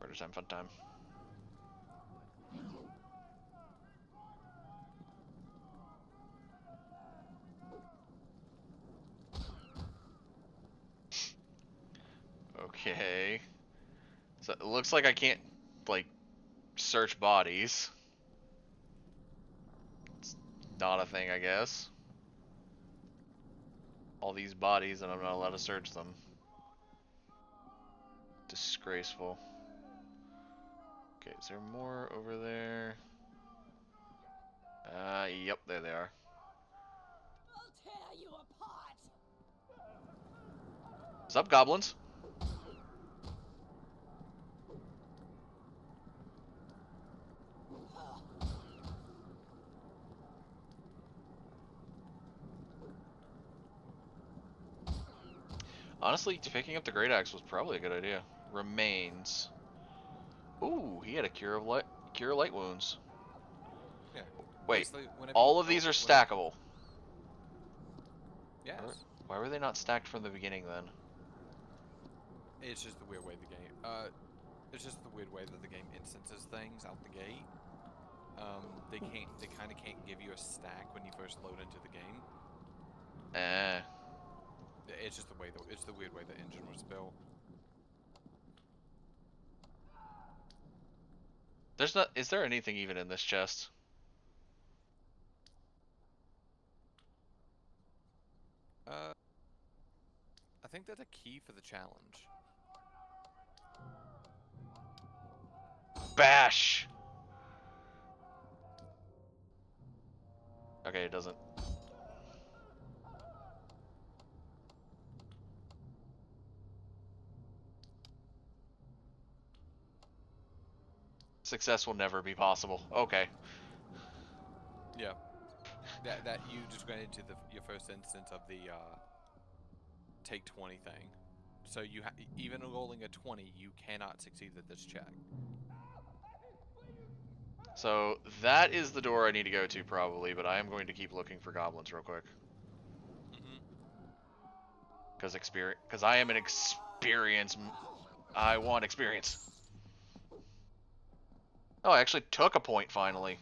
Murder time, fun time. Okay. So it looks like I can't, like, search bodies. It's not a thing, I guess. All these bodies and I'm not allowed to search them. Disgraceful. Okay, is there more over there? Yep, there they are. I'll tear you apart. What's up, goblins? Honestly, picking up the Great Axe was probably a good idea. Remains. Ooh, he had a cure light wounds. Yeah. Wait, Basically, whenever all you of these go- are stackable. Yes. Why were they not stacked from the beginning then? It's just the weird way the game. It's just the weird way that the game instances things out the gate. They kind of can't give you a stack when you first load into the game. It's just the way it's the weird way the engine was built. There's not. Is there anything even in this chest? I think that's a key for the challenge. Bash! Okay, it doesn't. Success will never be possible. Okay. Yeah. That you just went into your first instance of the take 20 thing. So you even rolling a 20, you cannot succeed at this check. So that is the door I need to go to probably, but I am going to keep looking for goblins real quick. Because I am an experience. I want experience. Oh, I actually took a point finally.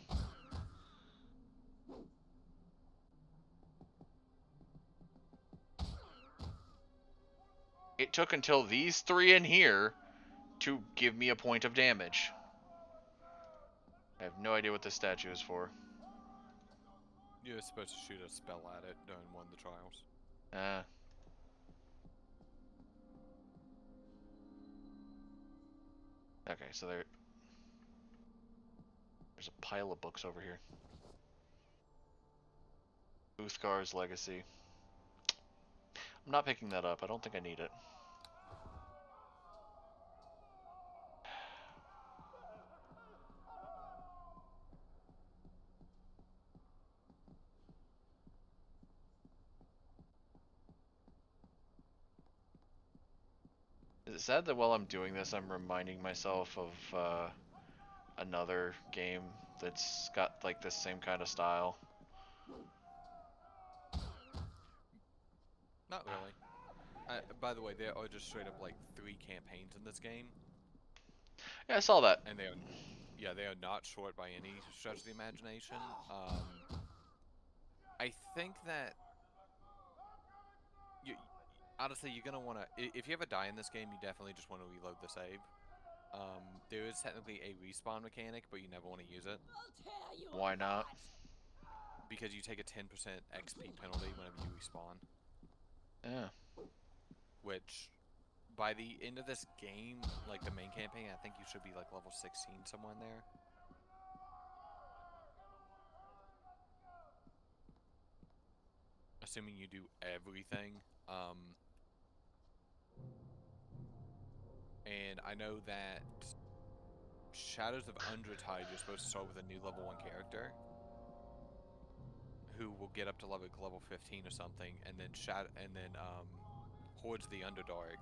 It took until these three in here to give me a point of damage. I have no idea what this statue is for. You were supposed to shoot a spell at it during one of the trials. Okay, so there's a pile of books over here. Uthgar's Legacy. I'm not picking that up. I don't think I need it. Is it sad that while I'm doing this, I'm reminding myself of another game that's got like this same kind of style? Not really. By the way, there are just straight up like 3 campaigns in this game. Yeah, I saw that. And they are not short by any stretch of the imagination. I think that honestly, you're gonna wanna, if you ever die in this game, you definitely just want to reload the save. There is technically a respawn mechanic, but you never want to use it. Why not? Because you take a 10% XP penalty whenever you respawn. Yeah. Which, by the end of this game, like the main campaign, I think you should be like level 16 somewhere in there. Assuming you do everything. And I know that Shadows of Undratide, you're supposed to start with a new level 1 character who will get up to level 15 or something, and then Hordes of the Underdark.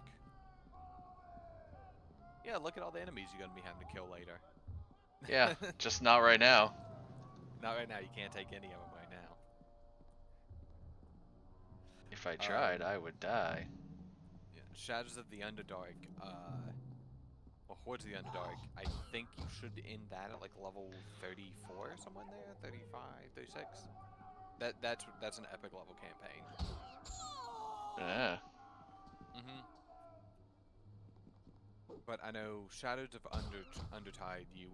Yeah, look at all the enemies you're gonna be having to kill later. Yeah, just not right now. Not right now. You can't take any of them right now. If I tried, I would die. Yeah, Shadows of the Underdark, or Hordes of the Underdark, I think you should end that at like level 34, somewhere in there, 35, 36. That's an epic level campaign. Yeah. But I know Shadows of Undertide, you,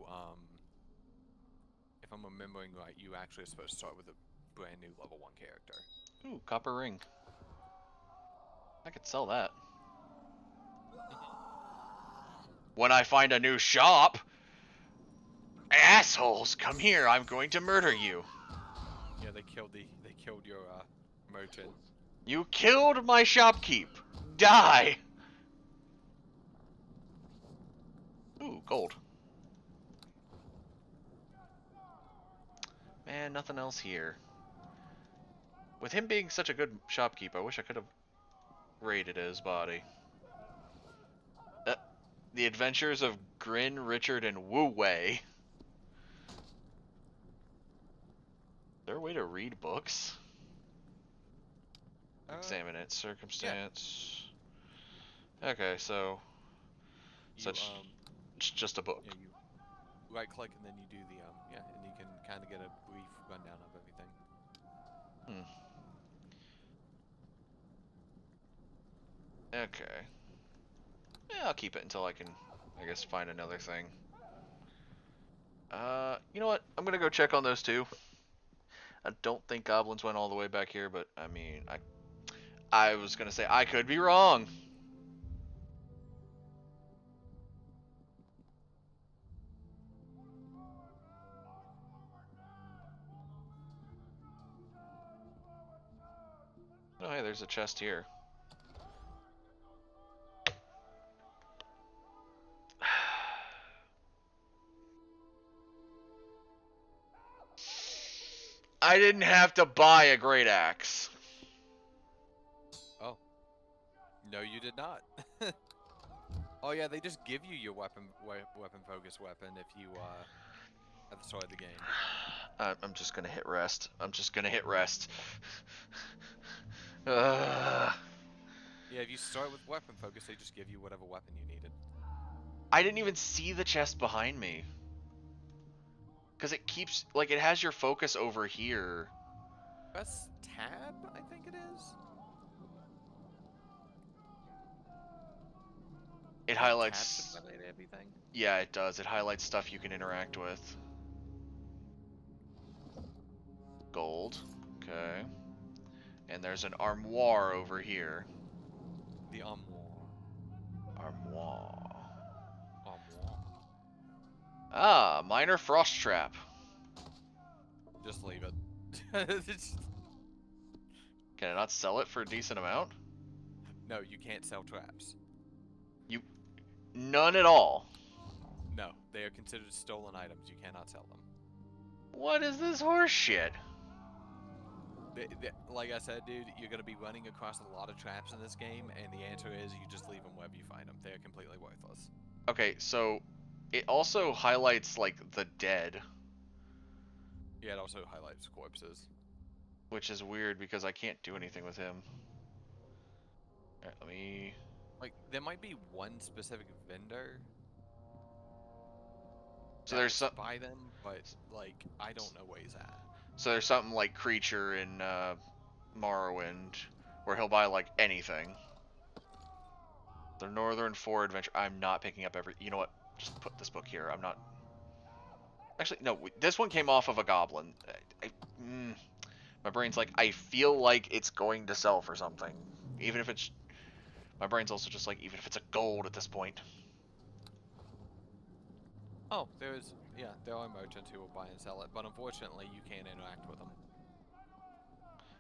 if I'm remembering right, you actually are supposed to start with a brand new level 1 character. Ooh, copper ring. I could sell that. When I find a new shop! Assholes, come here, I'm going to murder you. Yeah, they killed your, merchant. You killed my shopkeep! Die! Ooh, gold. Man, nothing else here. With him being such a good shopkeep, I wish I could have raided his body. The Adventures of Grin, Richard, and Wu Wei. Is there a way to read books? Examine it. Circumstance. Yeah. Okay, so... it's just a book. Yeah, you right-click and then you do the, yeah, and you can kind of get a brief rundown of everything. Okay. Yeah, I'll keep it until I can, I guess, find another thing. You know what? I'm gonna go check on those two. I don't think goblins went all the way back here, but I mean, I was gonna say I could be wrong. Oh, hey, there's a chest here. I didn't have to buy a great axe. Oh. No, you did not. Oh yeah, they just give you your weapon focus weapon if you at the start of the game. I'm just gonna hit rest. I'm just gonna hit rest. Yeah, if you start with weapon focus, they just give you whatever weapon you needed. I didn't even see the chest behind me. Because it keeps, like, it has your focus over here. Press tab, I think it is. It highlights... Tab should highlight everything? Yeah, it does. It highlights stuff you can interact with. Gold. Okay. And there's an armoire over here. The armoire. Armoire. Ah, minor frost trap. Just leave it. Can I not sell it for a decent amount? No, you can't sell traps. None at all? No, they are considered stolen items. You cannot sell them. What is this horse shit? Like I said, dude, you're going to be running across a lot of traps in this game, and the answer is you just leave them wherever you find them. They are completely worthless. Okay, so it also highlights, like, the dead. Yeah, it also highlights corpses. Which is weird because I can't do anything with him. Alright, let me... Like, there might be one specific vendor. So there's some... buy them, but, like, I don't know where he's at. So there's something like Creature in Morrowind, where he'll buy, like, anything. The Northern 4 Adventure... I'm not picking up every... You know what? Just put this book here. I'm not... Actually, no. This one came off of a goblin. My brain's like, I feel like it's going to sell for something. Even if it's... My brain's also just like, even if it's a gold at this point. Oh, there are merchants who will buy and sell it, but unfortunately you can't interact with them.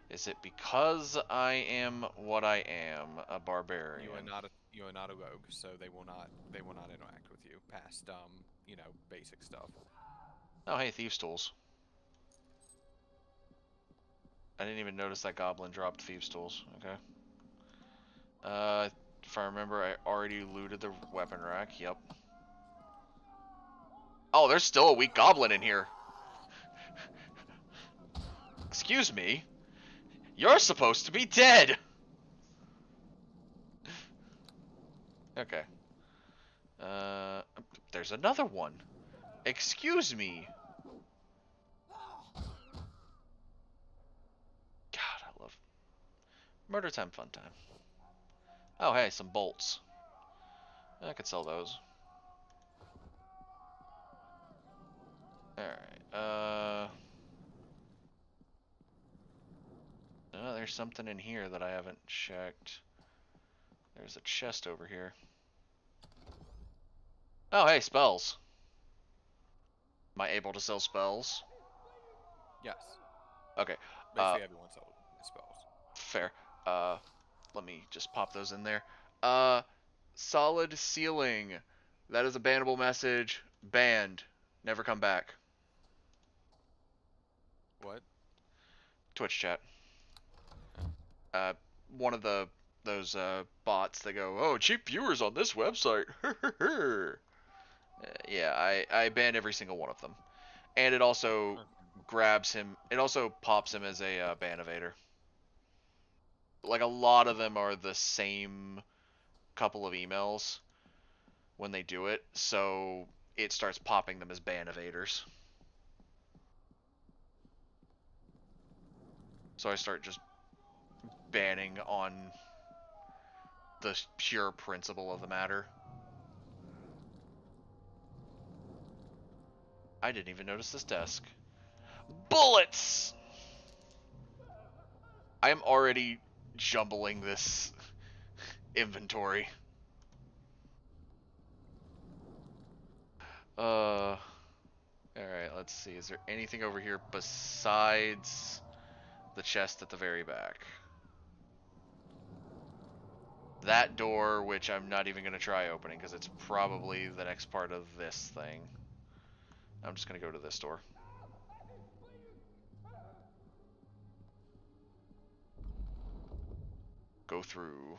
Is it because I am what I am, a barbarian? You are not a rogue, so they will not interact with you past you know, basic stuff. Oh, hey, thieves' tools. I didn't even notice that goblin dropped thieves' tools. Okay. If I remember, I already looted the weapon rack. Yep. Oh, there's still a weak goblin in here. Excuse me. You're supposed to be dead. Okay. There's another one. Excuse me. God, I love murder time, fun time. Oh, hey, some bolts. I could sell those. Alright, oh, there's something in here that I haven't checked. There's a chest over here. Oh, hey, spells. Am I able to sell spells? Yes. Okay. Basically, everyone sells spells. Fair. Let me just pop those in there. Solid ceiling. That is a bannable message. Banned. Never come back. What? Twitch chat. One of those bots that go, oh, cheap viewers on this website. Yeah, I banned every single one of them. And it also grabs him. It also pops him as a ban evader. Like, a lot of them are the same couple of emails when they do it, so it starts popping them as ban evaders. So I start just banning on the pure principle of the matter. I didn't even notice this desk. Bullets! I am already jumbling this inventory. Alright, let's see. Is there anything over here besides the chest at the very back? That door, which I'm not even going to try opening because it's probably the next part of this thing. I'm just going to go to this door. Go through.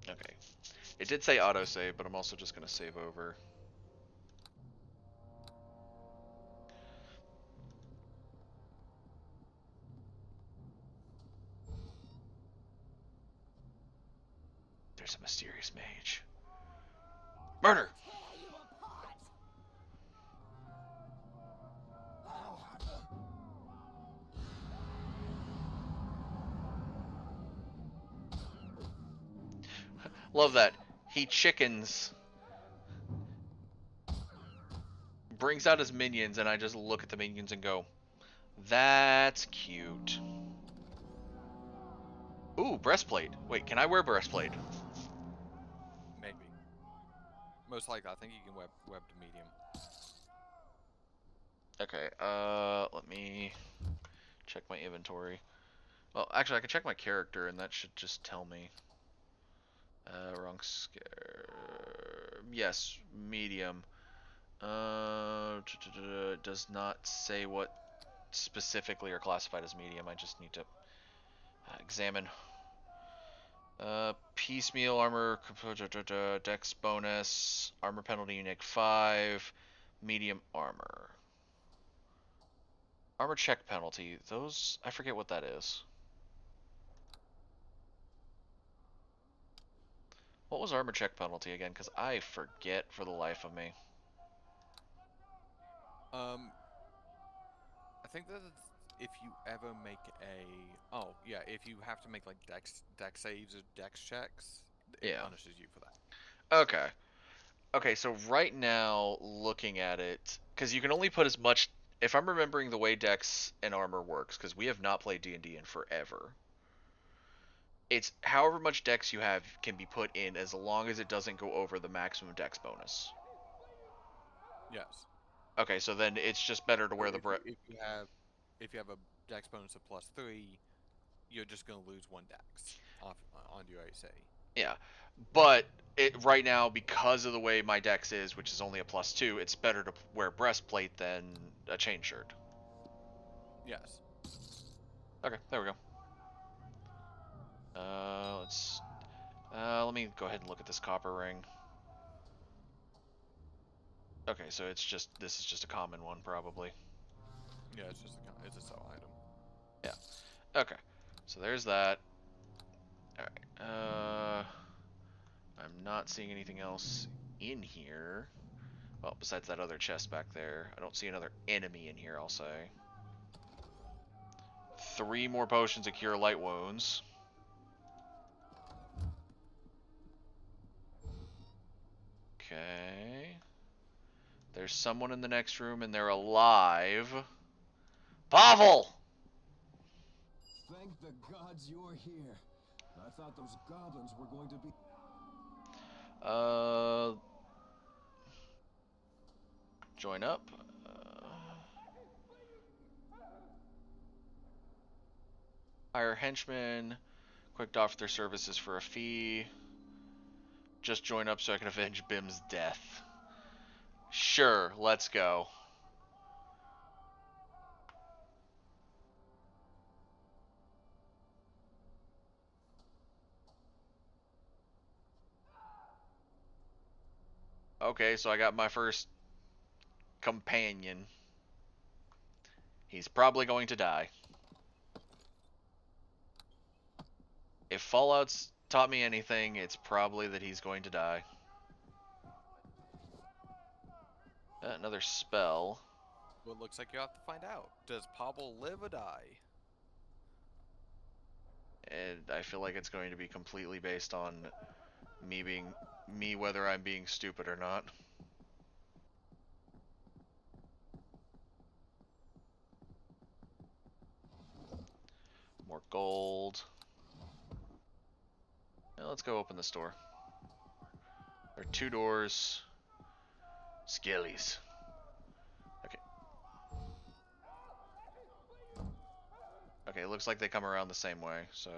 Okay. It did say autosave, but I'm also just going to save over. There's a mysterious mage. Murder! Love that. He chickens. Brings out his minions, and I just look at the minions and go, that's cute. Ooh, breastplate. Wait, can I wear breastplate? Maybe. Most likely, I think you can web to medium. Okay, let me check my inventory. Well, actually, I can check my character, and that should just tell me. Wrong scare. Yes, medium. It does not say what specifically are classified as medium. I just need to examine. Piecemeal armor, dex bonus, armor penalty unique 5, medium armor. Armor check penalty, those, I forget what that is. What was armor check penalty again? Because I forget for the life of me. I think that if you ever make a... Oh, yeah, if you have to make, like, dex saves or dex checks, it punishes you for that. Okay. Okay, so right now, looking at it, because you can only put as much... If I'm remembering the way dex and armor works, because we have not played D&D in forever, it's however much dex you have can be put in as long as it doesn't go over the maximum dex bonus. Yes. Okay, so then it's just better to wear the if you have a dex bonus of +3, you're just gonna lose 1 dex off on your AC. Yeah, but right now, because of the way my dex is, which is only a +2, it's better to wear breastplate than a chain shirt. Yes. Okay, there we go. Let me go ahead and look at this copper ring. Okay, so this is just a common one, probably. Yeah, it's a sell item. Yeah. Okay. So there's that. Alright. I'm not seeing anything else in here. Well, besides that other chest back there. I don't see another enemy in here, I'll say. 3 more potions of cure light wounds. Okay. There's someone in the next room and they're alive. Pavel! Thank the gods you're here. I thought those goblins were going to be... Join up. Hire henchmen. Quick offer their services for a fee. Just join up so I can avenge Bim's death. Sure, let's go. Okay, so I got my first companion. He's probably going to die. If Fallout's taught me anything, it's probably that he's going to die. Another spell. Well, it looks like you have to find out. Does Pavel live or die? And I feel like it's going to be completely based on me whether I'm being stupid or not. More gold. Now let's go open the store. There are 2 doors. Skellies. Okay. Okay, looks like they come around the same way, so...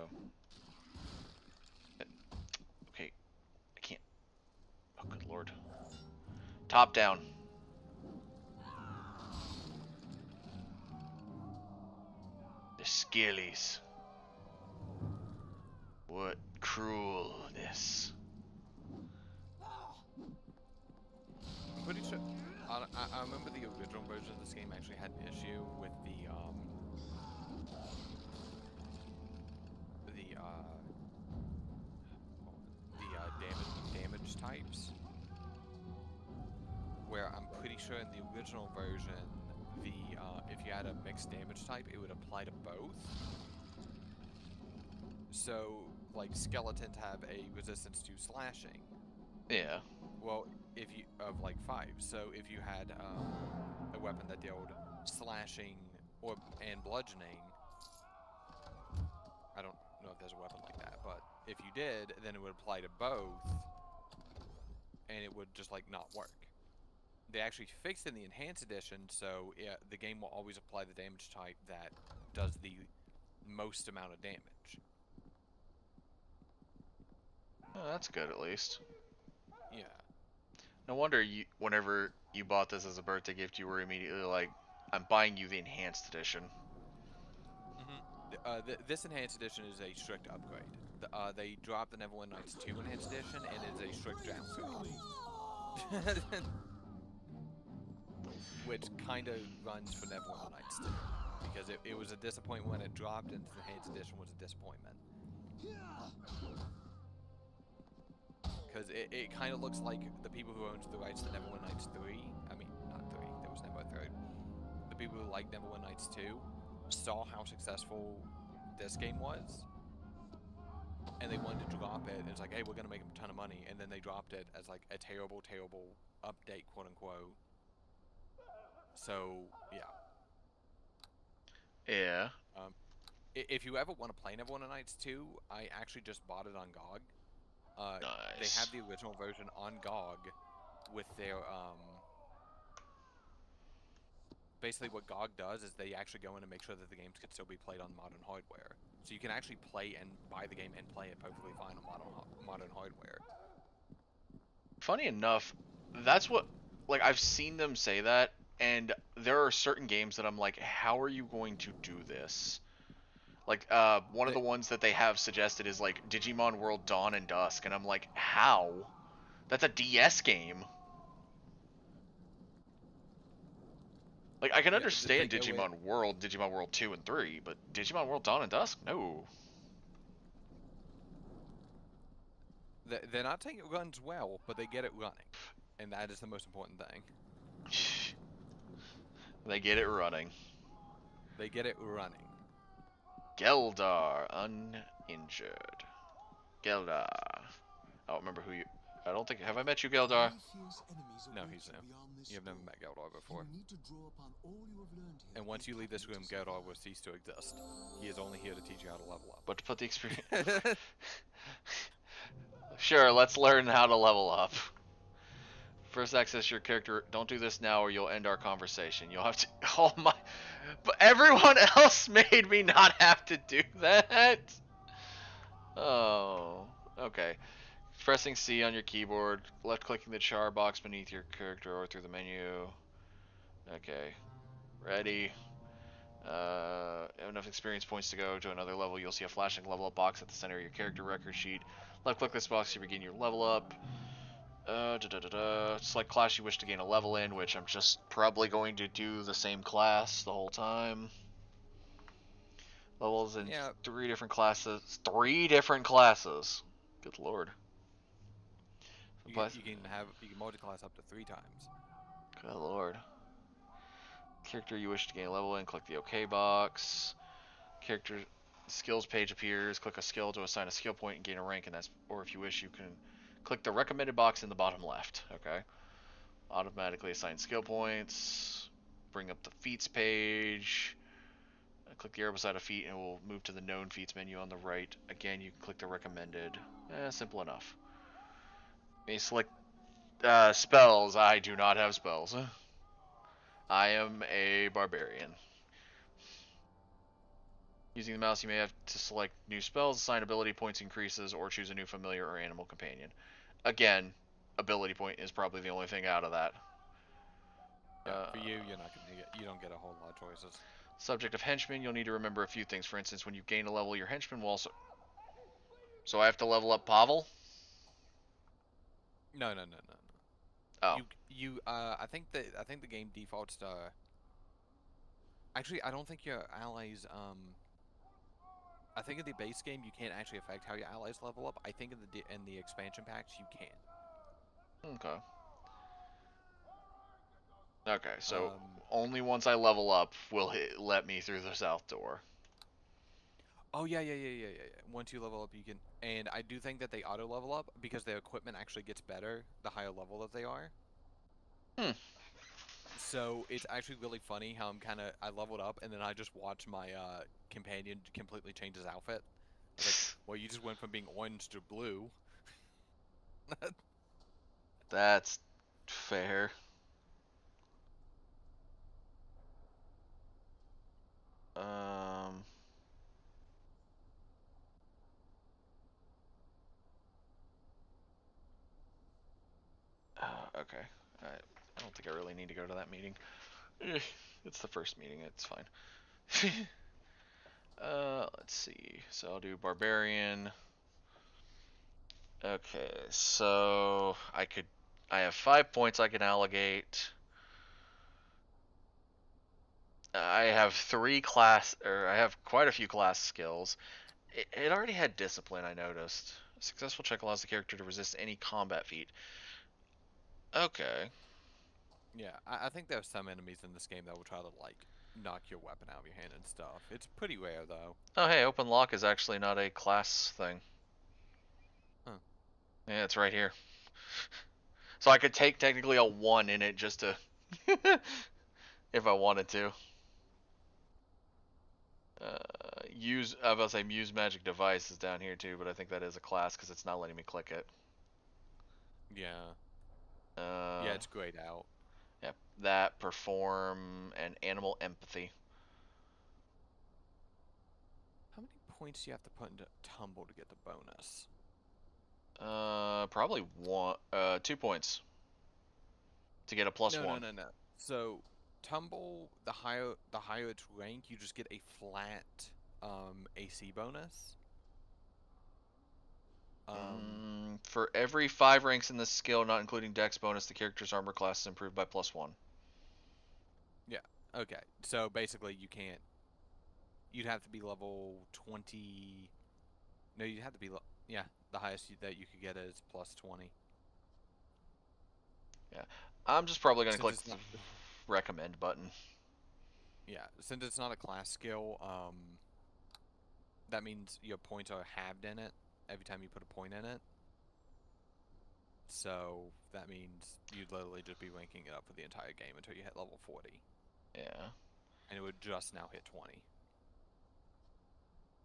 Okay. I can't... Oh, good lord. Top down. The Skellies. What cruelness. I'm pretty sure. I remember the original version of this game actually had an issue with the damage types, where I'm pretty sure in the original version, if you had a mixed damage type, it would apply to both. So, like, skeletons have a resistance to slashing. Yeah. Well, if you of like 5. So if you had a weapon that dealt slashing and bludgeoning, I don't know if there's a weapon like that, but if you did, then it would apply to both, and it would just like not work. They actually fixed in the Enhanced Edition, so yeah, the game will always apply the damage type that does the most amount of damage. Oh, that's good at least. Yeah. No wonder whenever you bought this as a birthday gift, you were immediately like, I'm buying you the Enhanced Edition. This Enhanced Edition is a strict upgrade. They dropped the Neverwinter Nights 2 Enhanced Edition, and it is a strict downgrade. Which kind of runs for Neverwinter Nights 2. Because it was a disappointment when it dropped, and the Enhanced Edition was a disappointment. Because it kind of looks like the people who owned the rights to Neverwinter Nights 3, I mean, not 3, there was never a 3, the people who liked Neverwinter Nights 2 saw how successful this game was, and they wanted to drop it, and it's like, hey, we're going to make a ton of money, and then they dropped it as like a terrible, terrible update, quote unquote. So, yeah. Yeah. If you ever want to play Neverwinter Nights 2, I actually just bought it on GOG. Nice. They have the original version on GOG with their, basically what GOG does is they actually go in and make sure that the games can still be played on modern hardware. So you can actually play and buy the game and play it perfectly fine on modern hardware. Funny enough, that's what, like, I've seen them say that, and there are certain games that I'm like, how are you going to do this? Like, one of the ones that they have suggested is, like, Digimon World Dawn and Dusk, and I'm like, how? That's a DS game. Like, I can understand Digimon World 2 and 3, but Digimon World Dawn and Dusk? No. They're not saying it runs well, but they get it running. And that is the most important thing. They get it running. They get it running. Geldar, uninjured. Geldar. I don't remember who you... I don't think... Have I met you, Geldar? No, he's new. You have never met Geldar before. And once you leave this room, Geldar will cease to exist. He is only here to teach you how to level up. But to put the experience... Sure, let's learn how to level up. First access your character. Don't do this now or you'll end our conversation. You'll have to... Oh my... But everyone else made me not have to do that. Oh... Okay. Pressing C on your keyboard, left clicking the char box beneath your character or through the menu. Okay. Ready. Have enough experience points to go to another level. You'll see a flashing level up box at the center of your character record sheet. Left click this box to begin your level up. Select class you wish to gain a level in, which I'm just probably going to do the same class the whole time. Levels in 3 different classes. 3 different classes. Good lord. You can multi-class up to 3 times. Good lord. Character you wish to gain a level in, click the OK box. Character skills page appears. Click a skill to assign a skill point and gain a rank, and that's, or if you wish, you can click the recommended box in the bottom left. Okay. Automatically assign skill points. Bring up the feats page. Click the arrow beside a feat and we'll move to the known feats menu on the right. Again, you can click the recommended. Simple enough. May select spells. I do not have spells. I am a barbarian. Using the mouse, you may have to select new spells, assign ability points increases, or choose a new familiar or animal companion. Again, ability point is probably the only thing out of that. Yeah, for you, you're not gonna get. You don't get a whole lot of choices. Subject of henchmen, you'll need to remember a few things. For instance, when you gain a level, your henchman will also... So I have to level up Pavel? No. Oh. I think the game defaults to... Actually, I don't think your allies, I think in the base game, you can't actually affect how your allies level up. I think in the expansion packs, you can. Okay. Okay, so only once I level up will it let me through the south door. Oh yeah. Once you level up, you can, and I do think that they auto level up because their equipment actually gets better the higher level that they are. So it's actually really funny how I leveled up and then I just watched my companion completely change his outfit. I was like, well, you just went from being orange to blue. That's fair. Okay. I don't think I really need to go to that meeting. It's the first meeting, it's fine. Let's see. So I'll do Barbarian. Okay, so I have 5 points I can allocate. I have I have quite a few class skills. It already had discipline, I noticed. A successful check allows the character to resist any combat feat. Okay. Yeah, I think there's some enemies in this game that will try to, like, knock your weapon out of your hand and stuff. It's pretty rare, though. Oh, hey, open lock is actually not a class thing. Huh. Yeah, it's right here. So I could take technically a 1 in it just to... if I wanted to. I was about to say use magic device is down here too, but I think that is a class because it's not letting me click it. Yeah. Yeah, it's grayed out. Yep, that, perform, and animal empathy. How many points do you have to put into tumble to get the bonus? Probably 2 points to get a +1. No. So tumble, the higher its rank, you just get a flat AC bonus. For every 5 ranks in this skill, not including dex bonus, the character's armor class is improved by +1. Yeah. Okay. So basically, you'd have to be level 20. No, you'd have to be the highest that you could get is +20. Yeah. I'm just probably gonna click the recommend button. Yeah, since it's not a class skill, that means your points are halved in it every time you put a point in it. So that means you'd literally just be ranking it up for the entire game until you hit level 40. Yeah. And it would just now hit 20.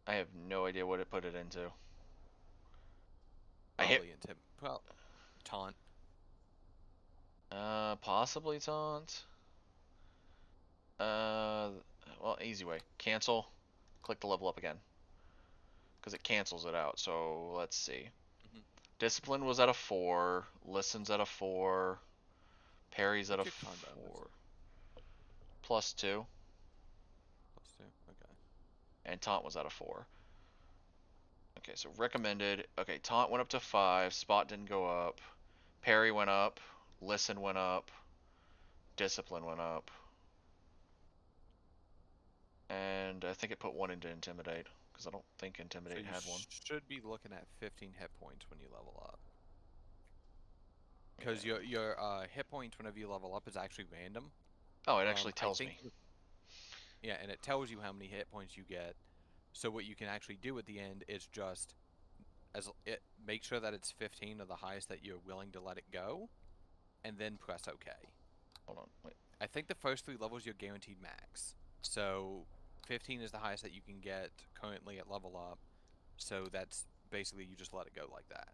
I have no idea what it put it into. Well, taunt. Possibly taunt. Well, easy way. Cancel. Click the level up again. Because it cancels it out. So, let's see. Discipline was at a 4. Listen's at a 4. Parry's at a 4. +2. +2, okay. And taunt was at a 4. Okay, so recommended. Okay, taunt went up to 5. Spot didn't go up. Parry went up. Listen went up. Discipline went up. And I think it put 1 into Intimidate. Because I don't think Intimidate had 1. Should be looking at 15 hit points when you level up. Because your hit points whenever you level up is actually random. Oh, it actually tells me. Yeah, and it tells you how many hit points you get. So what you can actually do at the end is just make sure that it's 15 or the highest that you're willing to let it go, and then press OK. Hold on, wait. I think the first 3 levels you're guaranteed max. So 15 is the highest that you can get currently at level up. So that's basically you just let it go like that.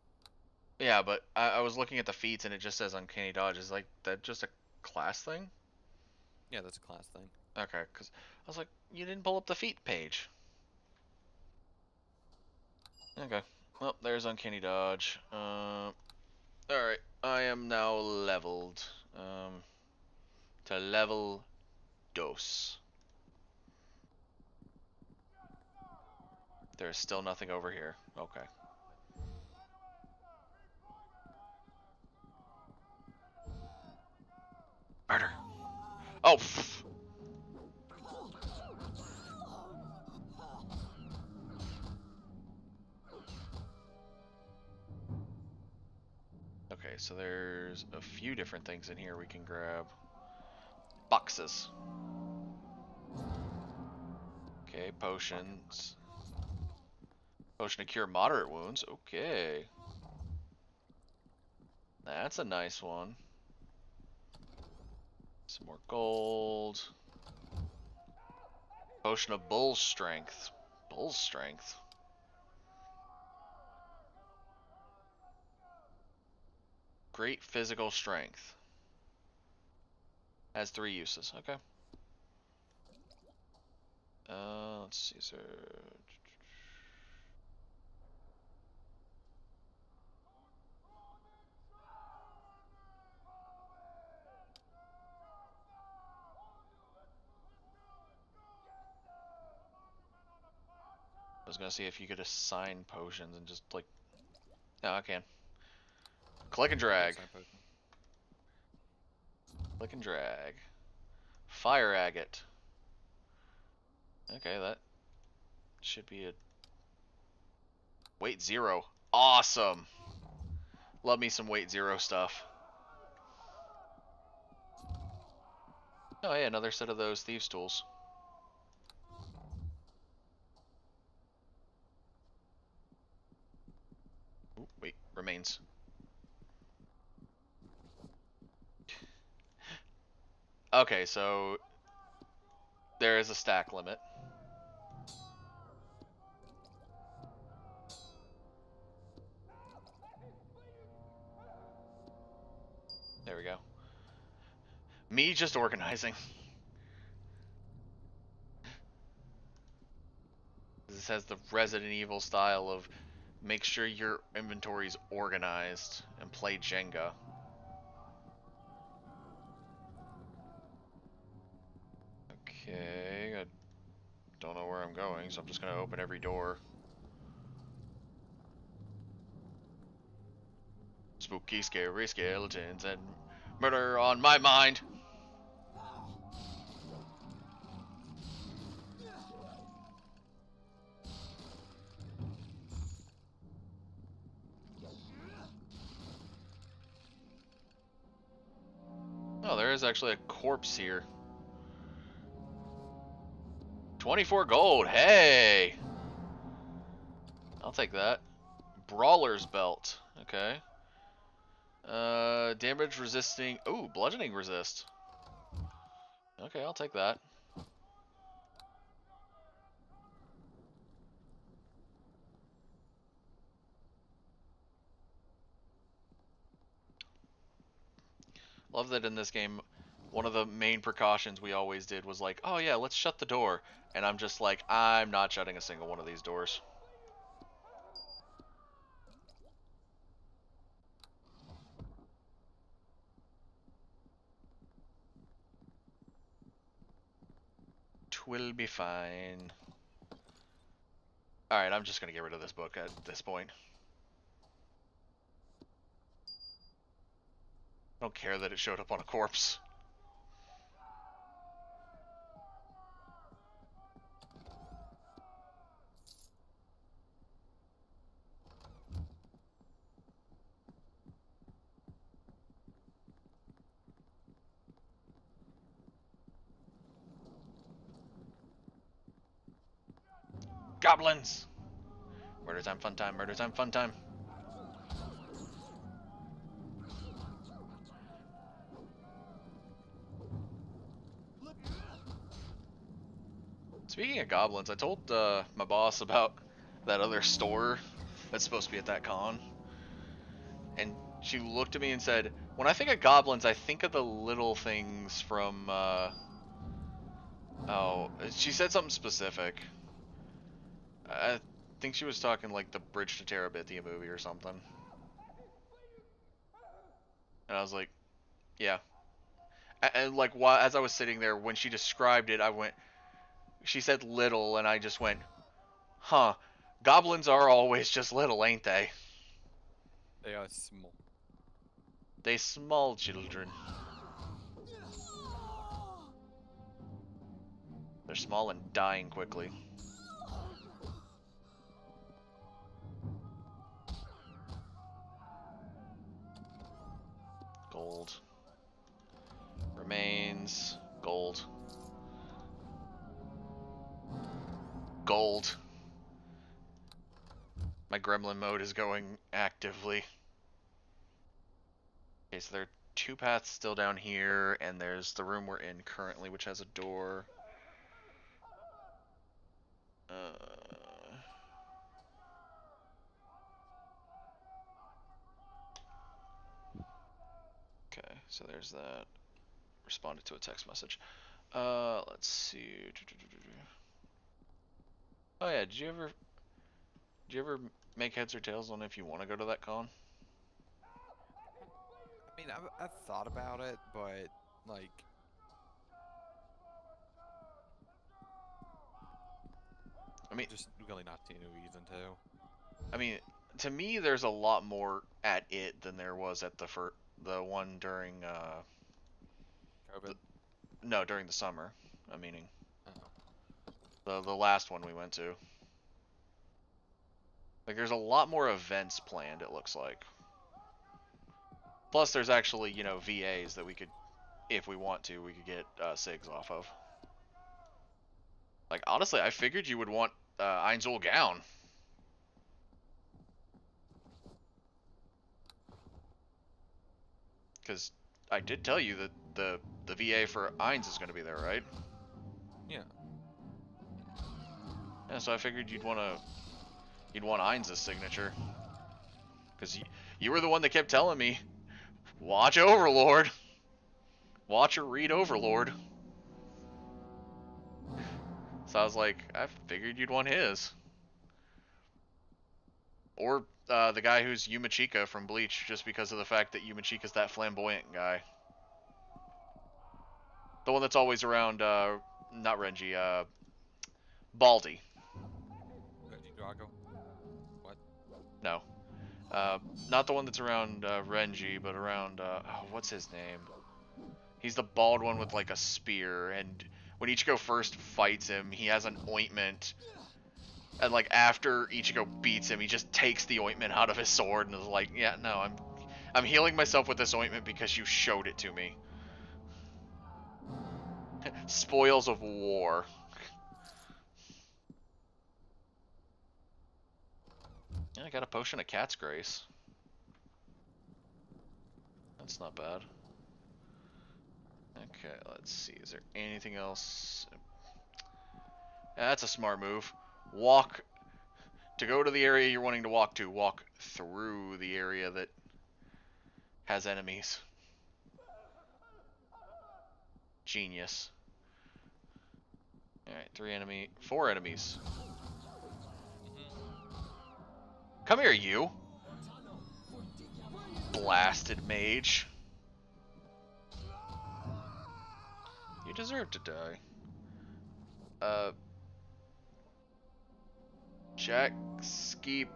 Yeah, but I was looking at the feats and it just says Uncanny Dodge. Is like that just a class thing? Yeah, that's a class thing. Okay, because I was like, you didn't pull up the feat page. Okay, well, there's Uncanny Dodge. Alright, I am now leveled. To level dos. There's still nothing over here. Okay. Murder. Oh. Okay, so there's a few different things in here we can grab. Boxes. Okay, potions. Potion to cure moderate wounds. Okay. That's a nice one. Some more gold. Potion of bull strength. Bull strength. Great physical strength. Has 3 uses. Okay. Let's see, sir. I was gonna see if you could assign potions and just like. No, I can. Click and drag. Click and drag. Fire agate. Okay, that should be a weight 0. Awesome. Love me some weight 0 stuff. Oh yeah, another set of those thieves' tools. Ooh, wait, remains. Okay, so there is a stack limit. There we go. Me just organizing. This has the Resident Evil style of make sure your inventory's organized and play Jenga. Okay, I don't know where I'm going, so I'm just gonna open every door. Spooky, scary skeletons and murder on my mind. Oh, there is actually a corpse here. 24 gold, hey! I'll take that. Brawler's belt, okay. Damage resisting. Ooh, bludgeoning resist. Okay, I'll take that. Love that in this game, one of the main precautions we always did was like, oh yeah, let's shut the door. And I'm just like, I'm not shutting a single one of these doors. Twill be fine. Alright, I'm just gonna get rid of this book at this point. I don't care that it showed up on a corpse. Goblins! Murder time, fun time, murder time, fun time. Speaking of goblins, I told my boss about that other store that's supposed to be at that con. And she looked at me and said, when I think of goblins, I think of the little things from, oh, she said something specific. I think she was talking like the Bridge to Terabithia movie or something. And I was like, yeah. And like, as I was sitting there, when she described it, she said little, and I just went, huh, goblins are always just little, ain't they? They are small. They small children. They're small and dying quickly. Gold. Remains. Gold. Gold. My gremlin mode is going actively. Okay, so there are 2 paths still down here, and there's the room we're in currently, which has a door. Okay, so there's that. Responded to a text message. Let's see. Oh yeah, did you ever make heads or tails on if you want to go to that con? I mean, I've thought about it, but like, I mean, just really not seeing a reason to. I mean, to me, there's a lot more at it than there was at the one during COVID? no, during the summer. I'm meaning Oh. the last one we went to. Like, there's a lot more events planned, it looks like. Plus, there's actually, you know, VAs that we could, if we want to, we could get SIGs off of. Like, honestly, I figured you would want Ainzul Gown. Because I did tell you that the VA for Ainz is going to be there, right? Yeah. Yeah, so I figured you'd want Ainz's signature. Because you were the one that kept telling me, watch Overlord. Watch or read Overlord. So I was like, I figured you'd want his. Or the guy who's Yumachika from Bleach, just because of the fact that Yumachika's that flamboyant guy. The one that's always around, not Renji, Baldy. Renji Drago? What? No. Not the one that's around Renji, but around, oh, what's his name? He's the bald one with like a spear, and when Ichigo first fights him, he has an ointment. And like after Ichigo beats him, he just takes the ointment out of his sword and is like, yeah, no, I'm healing myself with this ointment because you showed it to me. Spoils of war. Yeah, I got a potion of Cat's Grace. That's not bad. Okay, let's see. Is there anything else? Yeah, that's a smart move. Walk to go to the area you're wanting to walk to. Walk through the area that has enemies. Genius. Alright, 4 enemies. Come here, you! Blasted mage. You deserve to die. Jack Ski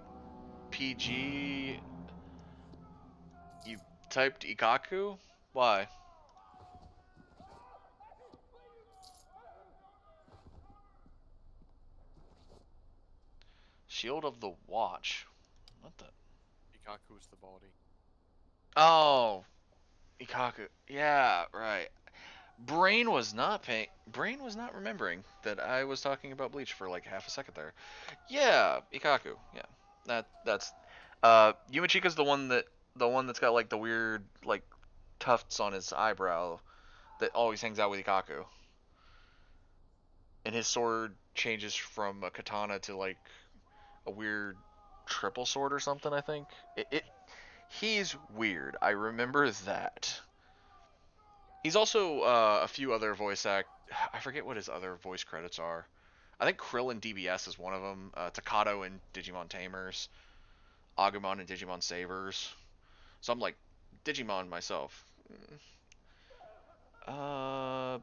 PG. You typed Ikaku? Why? Shield of the Watch. What the? Ikaku's the body. Oh, Ikaku. Yeah, right. Brain was not remembering that I was talking about Bleach for like half a second there. Yeah, Ikaku. Yeah, that's. Yumachika's the one that's got like the weird like tufts on his eyebrow that always hangs out with Ikaku. And his sword changes from a katana to like a weird triple sword or something, I think. He's weird. I remember that. He's also a few other I forget what his other voice credits are. I think Krill in DBS is one of them. Takato in Digimon Tamers. Agumon in Digimon Savers. So I'm like Digimon myself. Okay,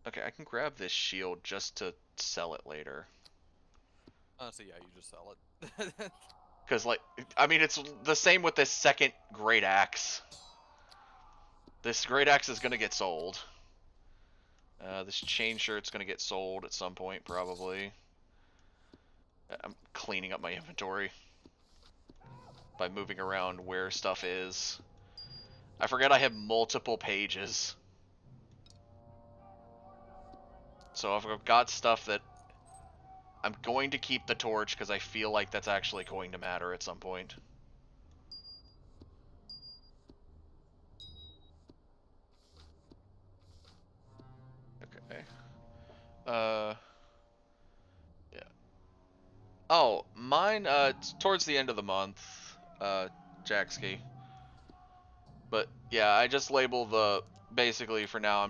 I can grab this shield just to sell it later. So yeah, you just sell it. Because, like, I mean, it's the same with this second Great Axe. This Great Axe is going to get sold. This chain shirt's going to get sold at some point, probably. I'm cleaning up my inventory by moving around where stuff is. I forget I have multiple pages. So I've got stuff that I'm going to keep the torch because I feel like that's actually going to matter at some point. Okay. Yeah. Oh, mine, it's towards the end of the month, Jackski. But, yeah, I just label basically for now,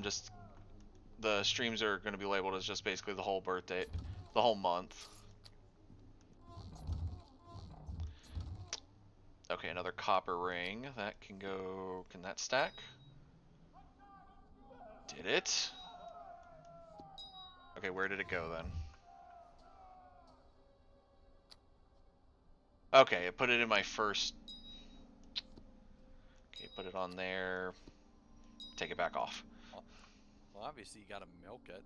the streams are going to be labeled as just basically the whole birthday, the whole month. Okay, another copper ring. That can that stack? Did it? Okay, where did it go then? Okay, I put it in my first. Okay, put it on there. Take it back off. Well, obviously you gotta milk it.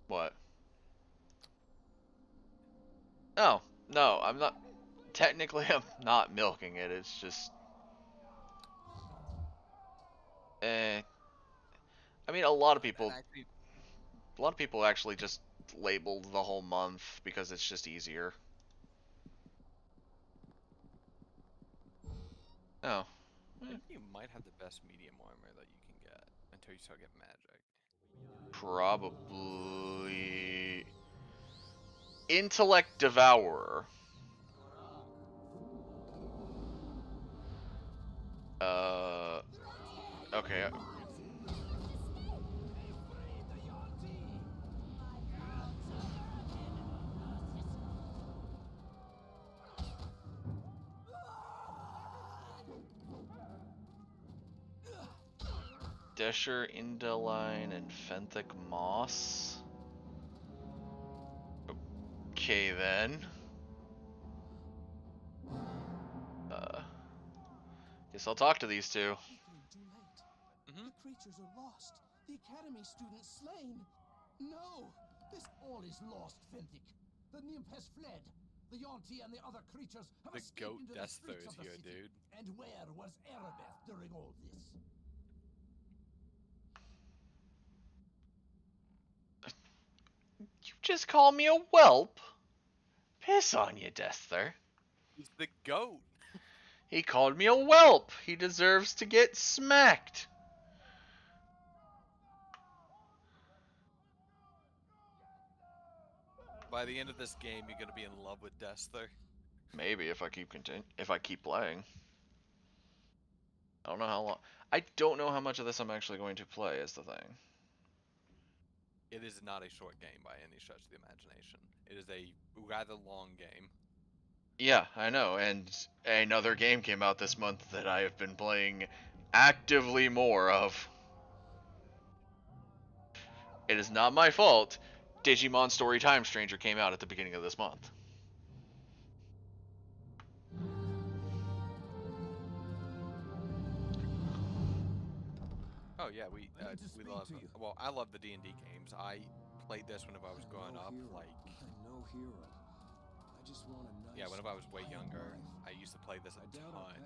What? Oh, no, I'm not. Technically, I'm not milking it. It's just. I mean, a lot of people actually just labeled the whole month because it's just easier. Oh. I think you might have the best medium armor that you can get until you start getting magic. Probably Intellect Devourer. Okay. Desher, Indeline, and Fenthic Moss. Okay then. Guess I'll talk to these two. The creatures are lost. The Academy students slain. No! This all is lost, Fenthic. The nymph has fled. The Yonti and the other creatures have escaped into the streets of the city. Dude. And where was Erebeth during all this? You just call me a whelp? Piss on you, Desther. He's the goat. He called me a whelp. He deserves to get smacked. By the end of this game, you're gonna be in love with Dester. Maybe if I keep playing. I don't know how long. I don't know how much of this I'm actually going to play. Is the thing. It is not a short game by any stretch of the imagination. It is a rather long game. Yeah, I know. And another game came out this month that I have been playing actively more of. It is not my fault. Digimon Story Time Stranger came out at the beginning of this month. Oh yeah, we love. Well, I love the D&D games. I played this whenever I was growing up. Like, no hero. I just want a nice, yeah, whenever I was way younger, I used to play this a ton.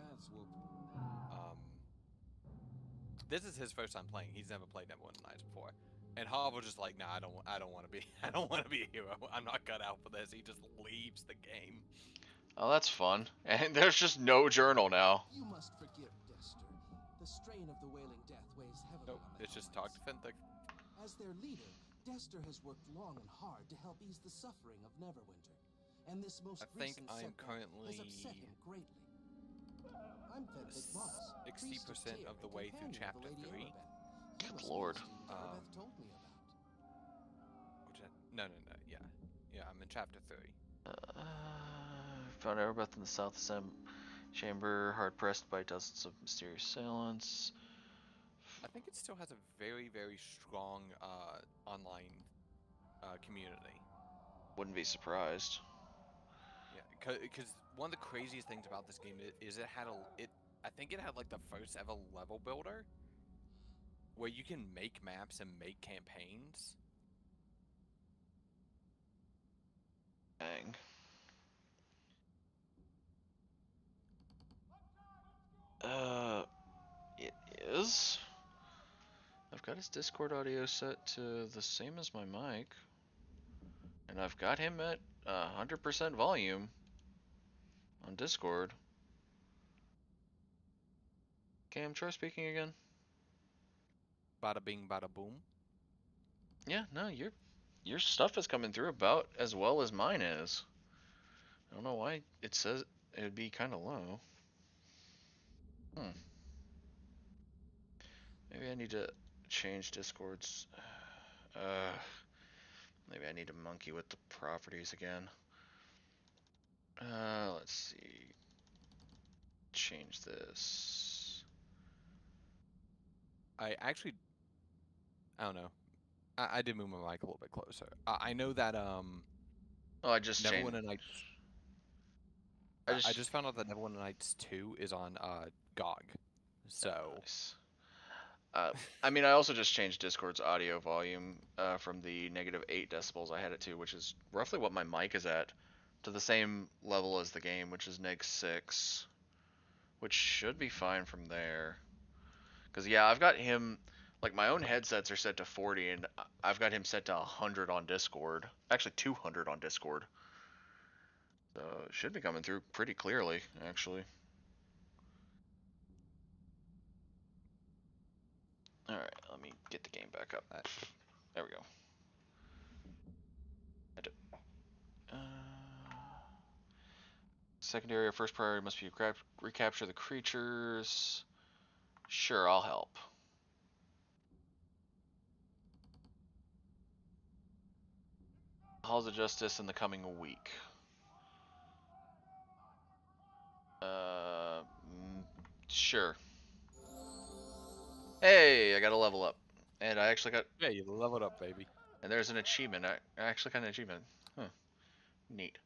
This is his first time playing. He's never played Neverwinter Nights before, and Harv was just like, "Nah, I don't want to be. I don't want to be a hero. I'm not cut out for this." He just leaves the game. Oh, that's fun. And there's just no journal now. You must forgive Dester. The strain of the Wailing Death weighs heavily on It's just talk to Finthik. As their leader, Dester has worked long and hard to help ease the suffering of Neverwinter, and this most recent setback has upset him greatly. I'm Finthik Moss, 60% of the way through Chapter 3. Good lord. Told me about. No, yeah, I'm in Chapter 3. Found Erebeth in the South Chamber, hard pressed by dozens of mysterious assailants. I think it still has a very, very strong online community. Wouldn't be surprised. Yeah, because one of the craziest things about this game is it had I think it had like the first ever level builder, where you can make maps and make campaigns. Dang. It is. I've got his Discord audio set to the same as my mic. And I've got him at 100% volume on Discord. Cam, try speaking again. Bada bing, bada boom. Yeah, no, your stuff is coming through about as well as mine is. I don't know why it says it would be kind of low. Maybe I need to change Discord's. Maybe I need to monkey with the properties again. Let's see. Change this. I don't know. I did move my mic a little bit closer. I know that Oh, I just changed. Neverwinter Nights. I just found out that Neverwinter Nights 2 is on GOG. So. Nice. I mean, I also just changed Discord's audio volume from the -8 decibels I had it to, which is roughly what my mic is at, to the same level as the game, which is -6, which should be fine from there. Because, yeah, I've got him, like, my own headsets are set to 40, and I've got him set to 100 on Discord. Actually, 200 on Discord. So, it should be coming through pretty clearly, actually. Alright, let me get the game back up. There we go. Secondary or first priority must be recapture the creatures. Sure, I'll help. Halls of Justice in the coming week. Sure. Hey, I got a level up. And I actually got... Yeah, you leveled up, baby. And there's an achievement. I actually got an achievement. Huh. Neat.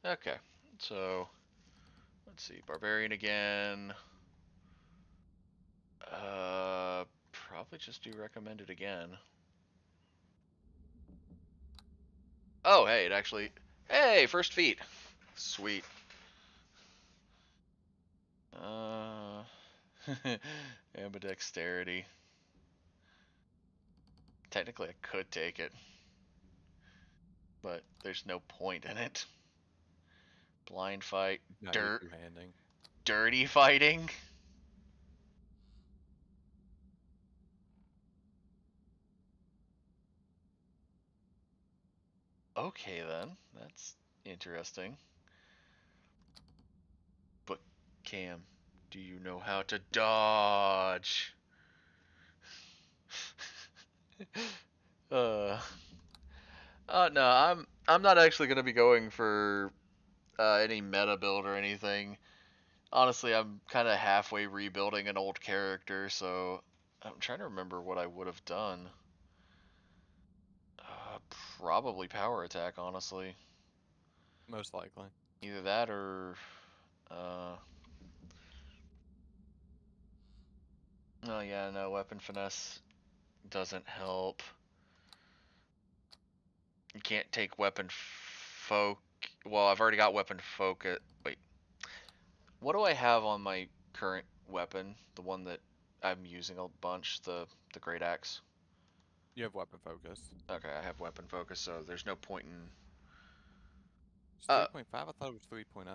Okay. So, let's see. Barbarian again. Probably just do recommended again. Oh, hey, it actually... Hey, first feat. Sweet. Ambidexterity. Technically, I could take it. But there's no point in it. Blind fight. No, Dirt. two-handing. dirty fighting. Okay then, that's interesting. But Cam, do you know how to dodge? No, I'm not actually gonna be going for any meta build or anything. Honestly, I'm kind of halfway rebuilding an old character, so I'm trying to remember what I would have done. Probably power attack, honestly. Most likely. Either that or oh yeah, no, weapon finesse doesn't help. You can't take weapon well, I've already got weapon focus. Wait. What do I have on my current weapon? The one that I'm using a bunch, the great axe. You have weapon focus. Okay, I have weapon focus, so there's no point in. It's 3.5. I thought it was 3.0.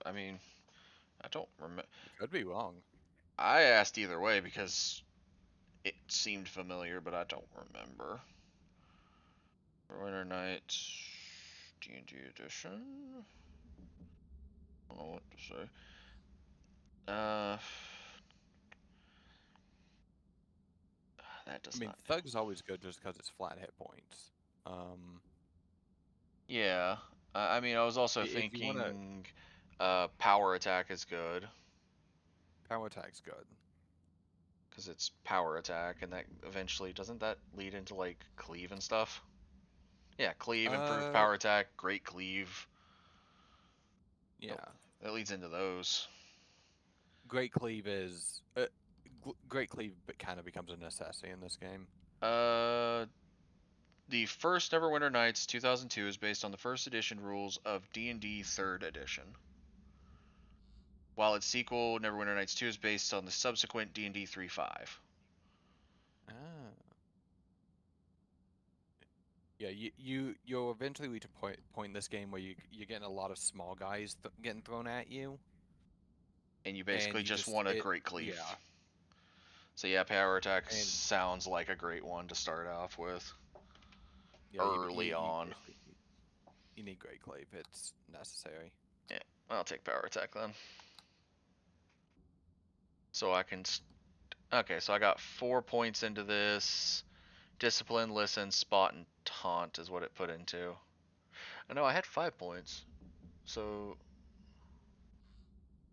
I mean, I don't remember. Could be wrong. I asked either way because it seemed familiar, but I don't remember. Winter Nights D&D edition. I don't know what to say. That does not. Thug's always good just because it's flat hit points. Yeah. I mean, I was also thinking power attack is good. Power attack's good. Because it's power attack, and that eventually, doesn't that lead into, like, cleave and stuff? Yeah, cleave, improved power attack, great cleave. Yeah. That leads into those. Great cleave is... great cleave kind of becomes a necessity in this game. The first Neverwinter Nights 2002 is based on the first edition rules of D&D 3rd edition. While its sequel, Neverwinter Nights 2, is based on the subsequent D&D 3.5. Ah. Yeah, you'll eventually reach a point in this game where you're getting a lot of small guys getting thrown at you. And you basically just want a great cleave. Yeah. So yeah, power attack sounds like a great one to start off with. Yeah, early on. You need great cleave. It's necessary. Yeah, I'll take power attack then. So I can... Okay, so I got 4 points into this. Discipline, listen, spot, and taunt is what it put into. I know I had 5 points. So...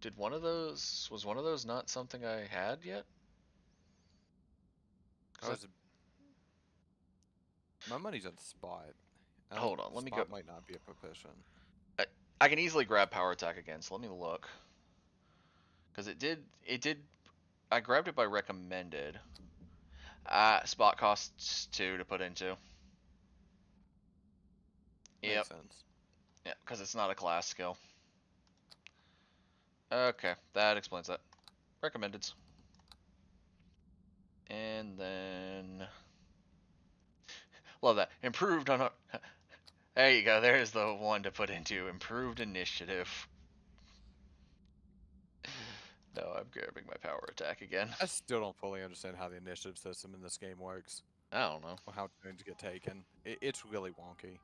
Was one of those not something I had yet? My money's on spot. Hold on, let me go. Spot might not be a proficient. I can easily grab power attack again, so let me look. Because it did, I grabbed it by recommended. Spot costs 2 to put into. Yep. Makes sense. Yeah, because it's not a class skill. Okay, that explains that. Recommendeds. And then... Love that. Improved on... There you go, there's the one to put into. Improved initiative. No, I'm grabbing my power attack again. I still don't fully understand how the initiative system in this game works. I don't know. Or how turns get taken. It's really wonky.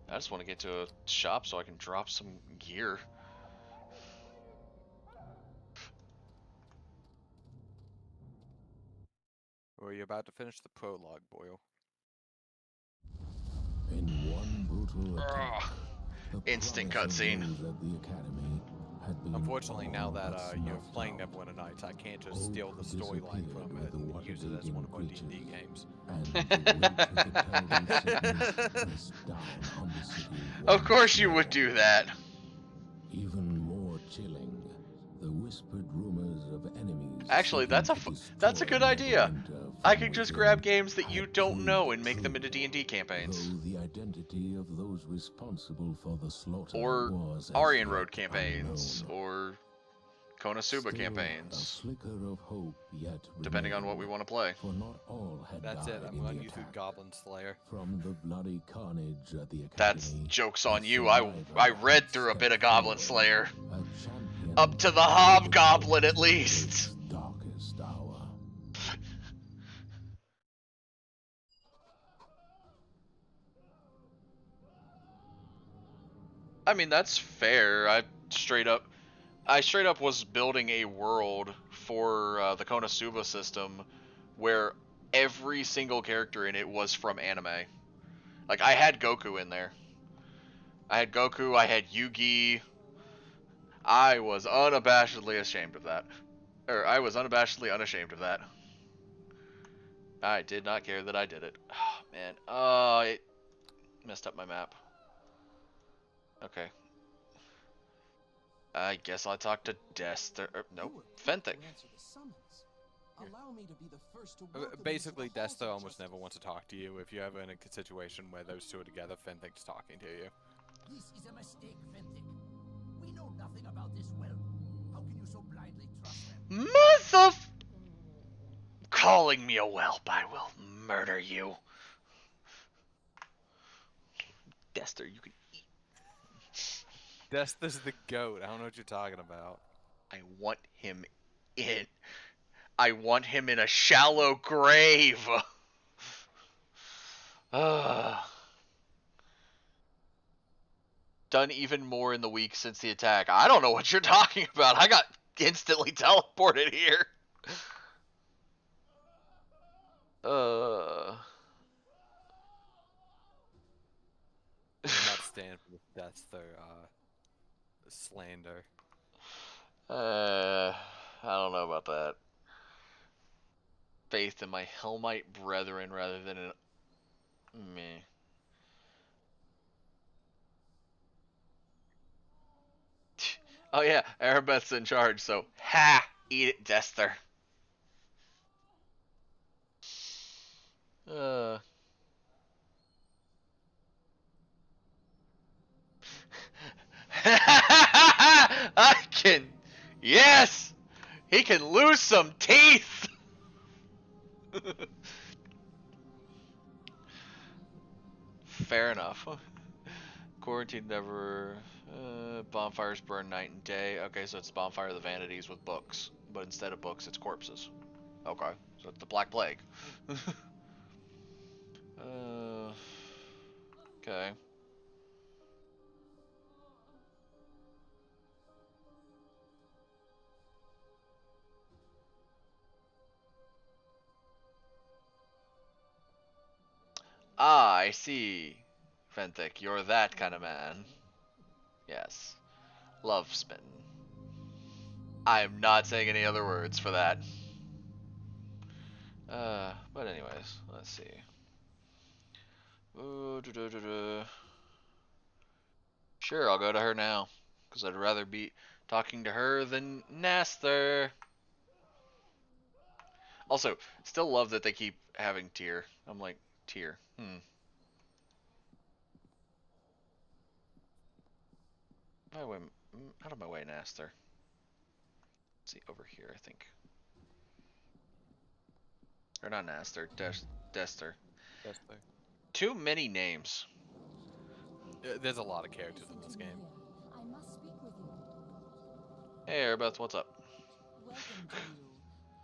I just want to get to a shop so I can drop some gear. Were you about to finish the prologue, Boyle? In one brutal attack, instant cutscene. Unfortunately, now that you're playing Neverwinter Nights, I can't just steal the storyline from it and use it as one of our D&D games. Of course you would do that. Even more chilling, the whispered rumors of enemies. Actually, that's a good idea. I could just grab games that you don't know and make them into D&D campaigns. The identity of those responsible for the slaughter or Aryan Road campaigns, or Konosuba Still, campaigns. a flicker of hope yet depending on what we want to play. For not all had That's it. died I'm in going the to use the attack. Goblin Slayer. From the bloody carnage at the academy. That's joke's on a you. I survivor read had through a bit of stepped Goblin forward, Slayer. a champion Up to the who Hobgoblin at fought least. Earth's darkest hour. I mean, that's fair. I straight up was building a world for the Konosuba system where every single character in it was from anime. Like, I had Goku in there. I had Goku, I had Yugi. I was unabashedly ashamed of that. I was unabashedly unashamed of that. I did not care that I did it. Oh, man. I messed up my map. Okay. I guess I'll talk to Dester. Nope. Fenthic. Basically, Dester almost never wants to talk to you. If you're ever in a situation where those two are together, Fenthic's talking to you. This is a mistake, Fenthic. We know nothing about this well. How can you so blindly trust them? Mother... Calling me a whelp, I will murder you. Dester, you can eat. Dester's the goat. I don't know what you're talking about. I want him in. I want him in a shallow grave. Done even more in the week since the attack. I don't know what you're talking about. I got instantly teleported here. I'm not standing for the Dester slander. I don't know about that. Faith in my Helmite brethren rather than in me. Oh yeah, Arabeth's in charge, so ha! Eat it, Dester. I can... Yes! He can lose some teeth! Fair enough. Quarantine never... bonfires burn night and day. Okay, so it's Bonfire of the Vanities with books. But instead of books, it's corpses. Okay, so it's the Black Plague. Okay. Ah, I see. Fenthic, you're that kind of man. Yes. Love smitten. I am not saying any other words for that. But anyways, let's see. Sure, I'll go to her now. Because I'd rather be talking to her than Naster. Also, still love that they keep having Tyr. I'm like, Tyr. Out of my way, Naster. Let's see, over here, I think. Or not Naster, Dester. Too many names. There's a lot of characters in this game. I must speak with you. Hey, Arabeth, what's up? Welcome to you.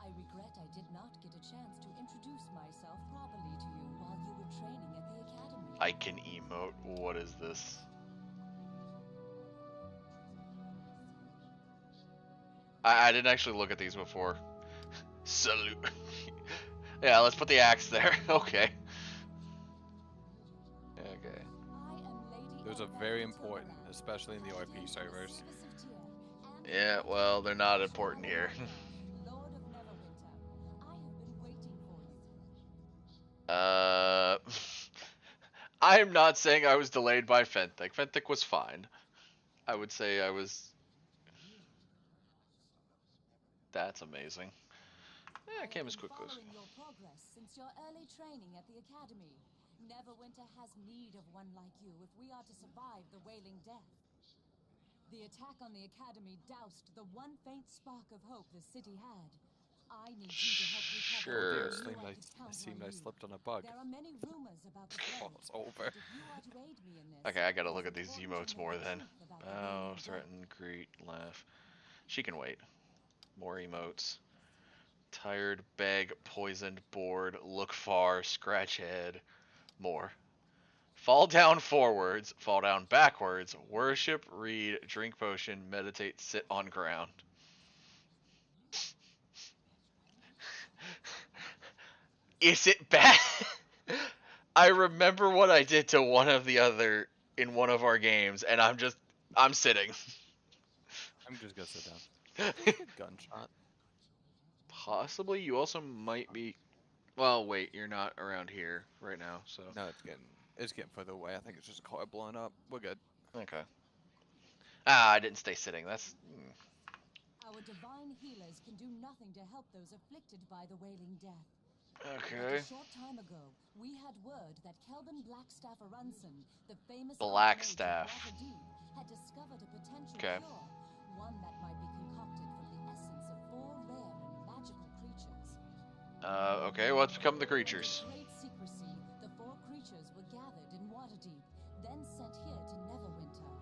I regret I did not get a chance to introduce myself properly to you while you were training at the academy. I can emote. What is this? I didn't actually look at these before. Salute. Yeah, let's put the axe there. Okay. Okay. Those are very important, especially in the RP servers. Yeah, well, they're not important here. I'm not saying I was delayed by Fenthic. Fenthic was fine. I would say I was... That's amazing. Yeah, it came as quickly as... Your progress since your early training at the academy. Neverwinter has need of one like you if we are to survive the Wailing Death. The attack on the Academy doused the one faint spark of hope the city had. I need you to help recover. Sure. It seemed I slipped on a bug. There are many rumors about the Oh, plague, it's over. but if you are to aid me in this, Okay, I gotta look at it's these important emotes to know more the then. truth about the Bow, Wailing Death. threaten, greet, laugh. She can wait. More emotes. Tired, beg, poisoned, bored, look far, scratch head. More. Fall down forwards, fall down backwards, worship, read, drink potion, meditate, sit on ground. Is it bad? I remember what I did to one of the other in one of our games, and I'm sitting. I'm just gonna sit down. Good gunshot. Possibly, you also might be. Well, wait, you're not around here right now, so. No, it's getting further away. I think it's just a car blowing up. We're good. Okay. Ah, I didn't stay sitting. That's. Our divine healers can do nothing to help those afflicted by the Wailing Death. Okay. But a short time ago, we had word that Kelvin Blackstaff Arunson, the famous Blackstaff. had discovered a potential Okay. cure, one that might be concocted from the essence of 4 rare and magical creatures. Okay, what's become of the creatures? With great secrecy, the 4 creatures were gathered in Waterdeep, then sent here to Neverwinter.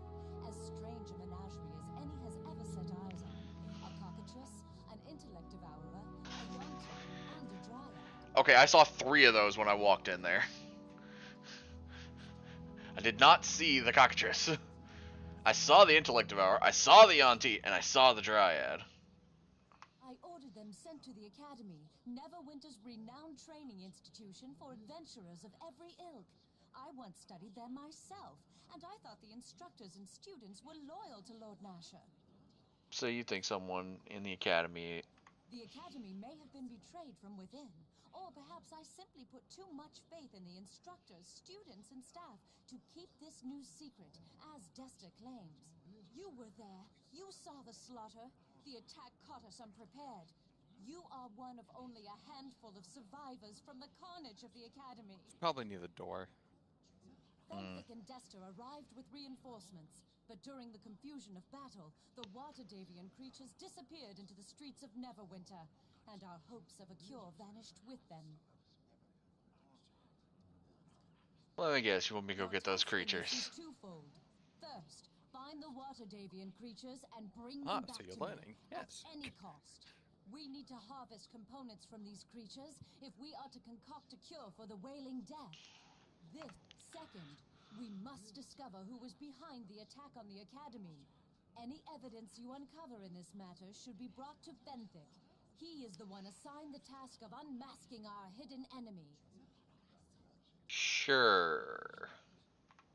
As strange a menagerie as any has ever set eyes on. A cockatrice, an intellect devourer, a yonti, and a dryad. Okay, I saw 3 of those when I walked in there. I did not see the cockatrice. I saw the intellect devourer, I saw the yonti, and I saw the dryad. I ordered them sent to the Academy, Neverwinter's renowned training institution for adventurers of every ilk. I once studied there myself, and I thought the instructors and students were loyal to Lord Nasher. So you think someone in the academy... The Academy may have been betrayed from within, or perhaps I simply put too much faith in the instructors, students, and staff to keep this news secret, as Desta claims. You were there. You saw the slaughter. The attack caught us unprepared. You are one of only a handful of survivors from the carnage of the Academy. Probably near the door. Fenwick and Desta arrived with reinforcements, but during the confusion of battle, the Waterdavian creatures disappeared into the streets of Neverwinter, and our hopes of a cure vanished with them. Let me guess, you want me to go get those Our task in this creatures. is twofold. First, find the Waterdavian creatures and bring Ah, them back so you're to learning. me, Yes. at any cost. We need to harvest components from these creatures if we are to concoct a cure for the Wailing Death. This, second, we must discover who was behind the attack on the Academy. Any evidence you uncover in this matter should be brought to Fenwick. He is the one assigned the task of unmasking our hidden enemy. Sure.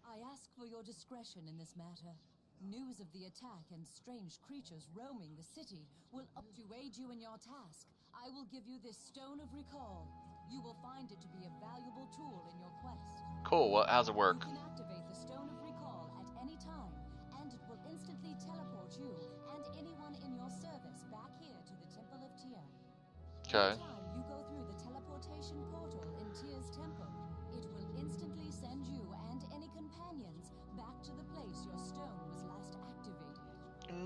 I ask for your discretion in this matter. News of the attack and strange creatures roaming the city will to aid you in your task. I will give you this Stone of Recall. You will find it to be a valuable tool in your quest. Cool, well, how's it work? You can activate the Stone of Recall at any time, and it will instantly teleport you and anyone in your service back here to the Temple of Tyr. Okay. Anytime you go through the teleportation portal in Tyr's temple, it will instantly send you and any companions back to the place your stone was last activated.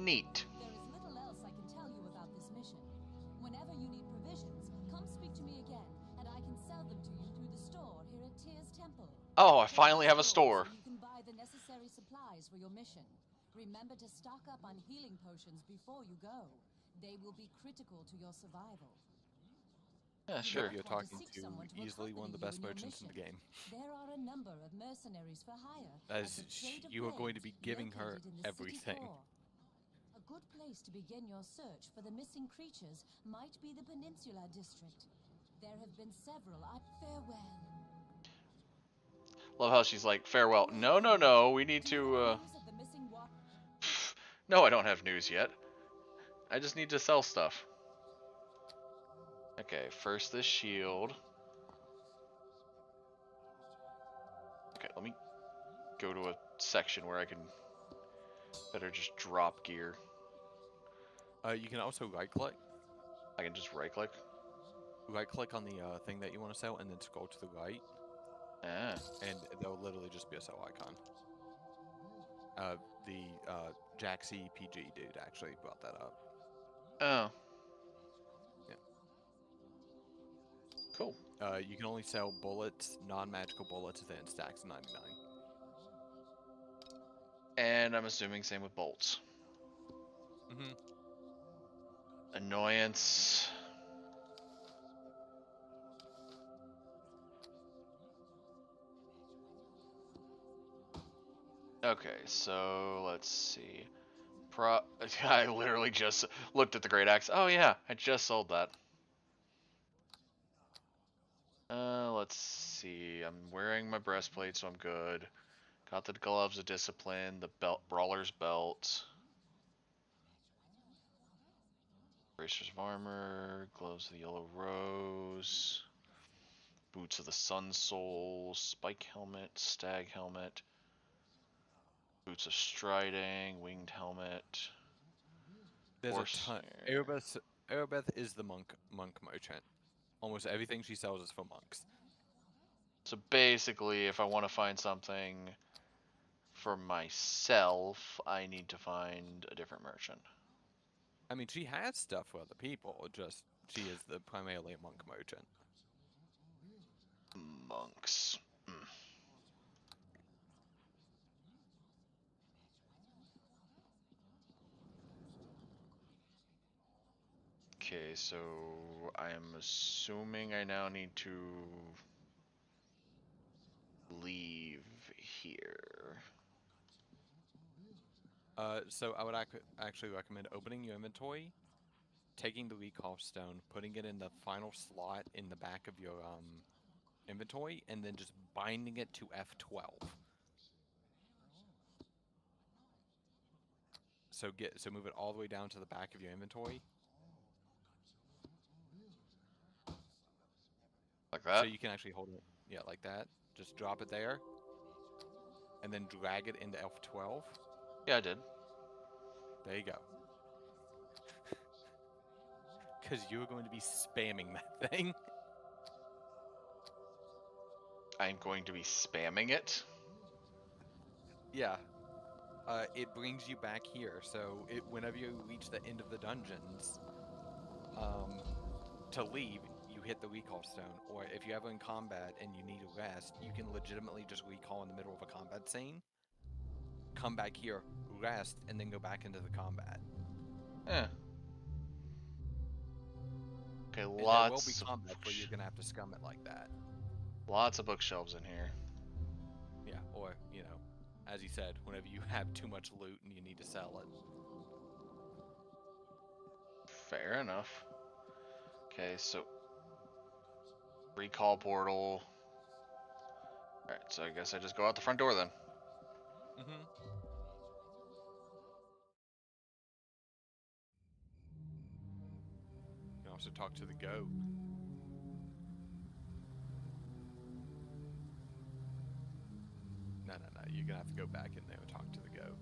Neat. There is little else I can tell you about this mission. Whenever you need provisions, come speak to me again, and I can sell them to you through the store here at Tyr's temple. Oh, I finally have a store. So you can buy the necessary supplies for your mission. Remember to stock up on healing potions before you go. They will be critical to your survival. Yeah, sure. You're talking to easily one of the best merchants in the game. There are a number of mercenaries for hire. As at the Trade of you are going to Blades be giving her located in the city everything. core. A good place to begin your search for the missing creatures might be the Peninsula District. There have been several. Farewell. Love how she's like, farewell. No, no, no, we need Do you to, have news of the missing No, I don't have news yet. I just need to sell stuff. Okay, first this shield. Okay, let me go to a section where I can better just drop gear. You can also right-click. I can just right-click. Right-click on the thing that you want to sell, and then scroll to the right. Ah. And there'll literally just be a sell icon. The Jack CPG dude actually brought that up. Oh. Yeah. Cool. You can only sell bullets, non-magical bullets, within stacks of 99. And I'm assuming same with bolts. Mm-hmm. Annoyance. Okay, so let's see. I literally just looked at the Great Axe. Oh yeah, I just sold that. Let's see. I'm wearing my breastplate, so I'm good. Got the gloves of discipline, the belt, brawler's belt, bracers of armor, gloves of the yellow rose, boots of the sun soul, spike helmet, stag helmet, boots of striding, winged helmet. There's a ton. Erebeth is the monk merchant. Almost everything she sells is for monks. So basically, if I want to find something for myself, I need to find a different merchant. I mean, she has stuff for other people, just she is primarily a monk merchant. Monks. Okay, so I am assuming I now need to leave here. So I would actually recommend opening your inventory, taking the recall stone, putting it in the final slot in the back of your inventory, and then just binding it to F12. So move it all the way down to the back of your inventory. Like that? So you can actually hold it, yeah, like that. Just drop it there, and then drag it into F12. Yeah, I did. There you go. Because you're going to be spamming that thing. I'm going to be spamming it? Yeah. It brings you back here, so whenever you reach the end of the dungeons, to leave, you hit the recall stone. Or if you're ever in combat and you need a rest, you can legitimately just recall in the middle of a combat scene, come back here, rest, and then go back into the combat. Yeah. Okay, and lots there will be combat where you're gonna have to scum it like that. Lots of bookshelves in here. Yeah, or, you know, as you said, whenever you have too much loot and you need to sell it. Fair enough. Okay, so recall portal. Alright, so I guess I just go out the front door then. Mm-hmm. You can also talk to the goat. No, you're gonna have to go back in there and talk to the goat.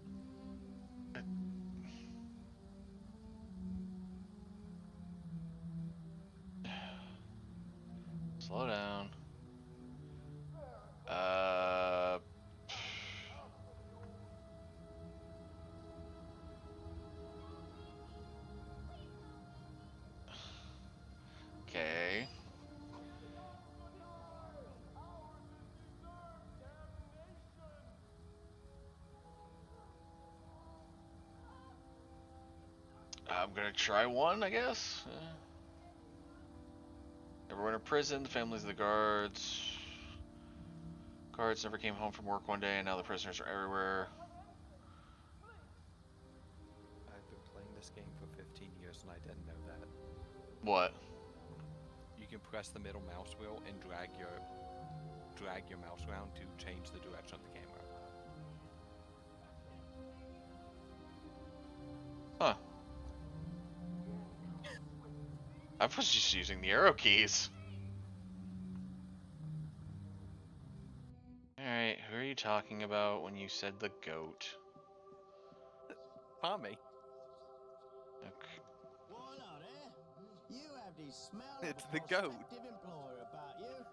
Slow down. Okay. I'm gonna try one, I guess. Everyone in prison, the families of the guards. Guards never came home from work one day, and now the prisoners are everywhere. I've been playing this game for 15 years and I didn't know that. What? You can press the middle mouse wheel and drag your mouse around to change the direction of the camera. Huh. I was just using the arrow keys. Alright, who are you talking about when you said the goat? Tommy. Okay. Why not, eh? You have the smell It's of the a goat. prospective employer about you.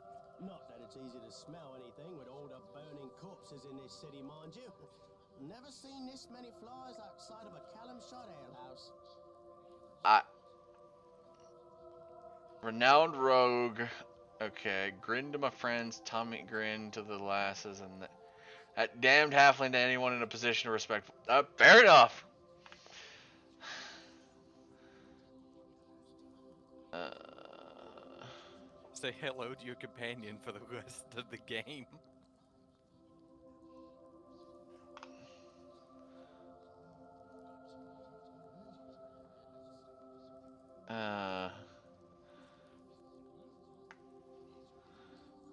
Not that it's easy to smell anything with all the burning corpses in this city, mind you. Never seen this many flies outside of a Callum Shot alehouse. Renowned rogue. Okay, grin to my friends, Tommy grin to the lasses, and that damned halfling to anyone in a position of respect. Fair enough. Say hello to your companion for the rest of the game.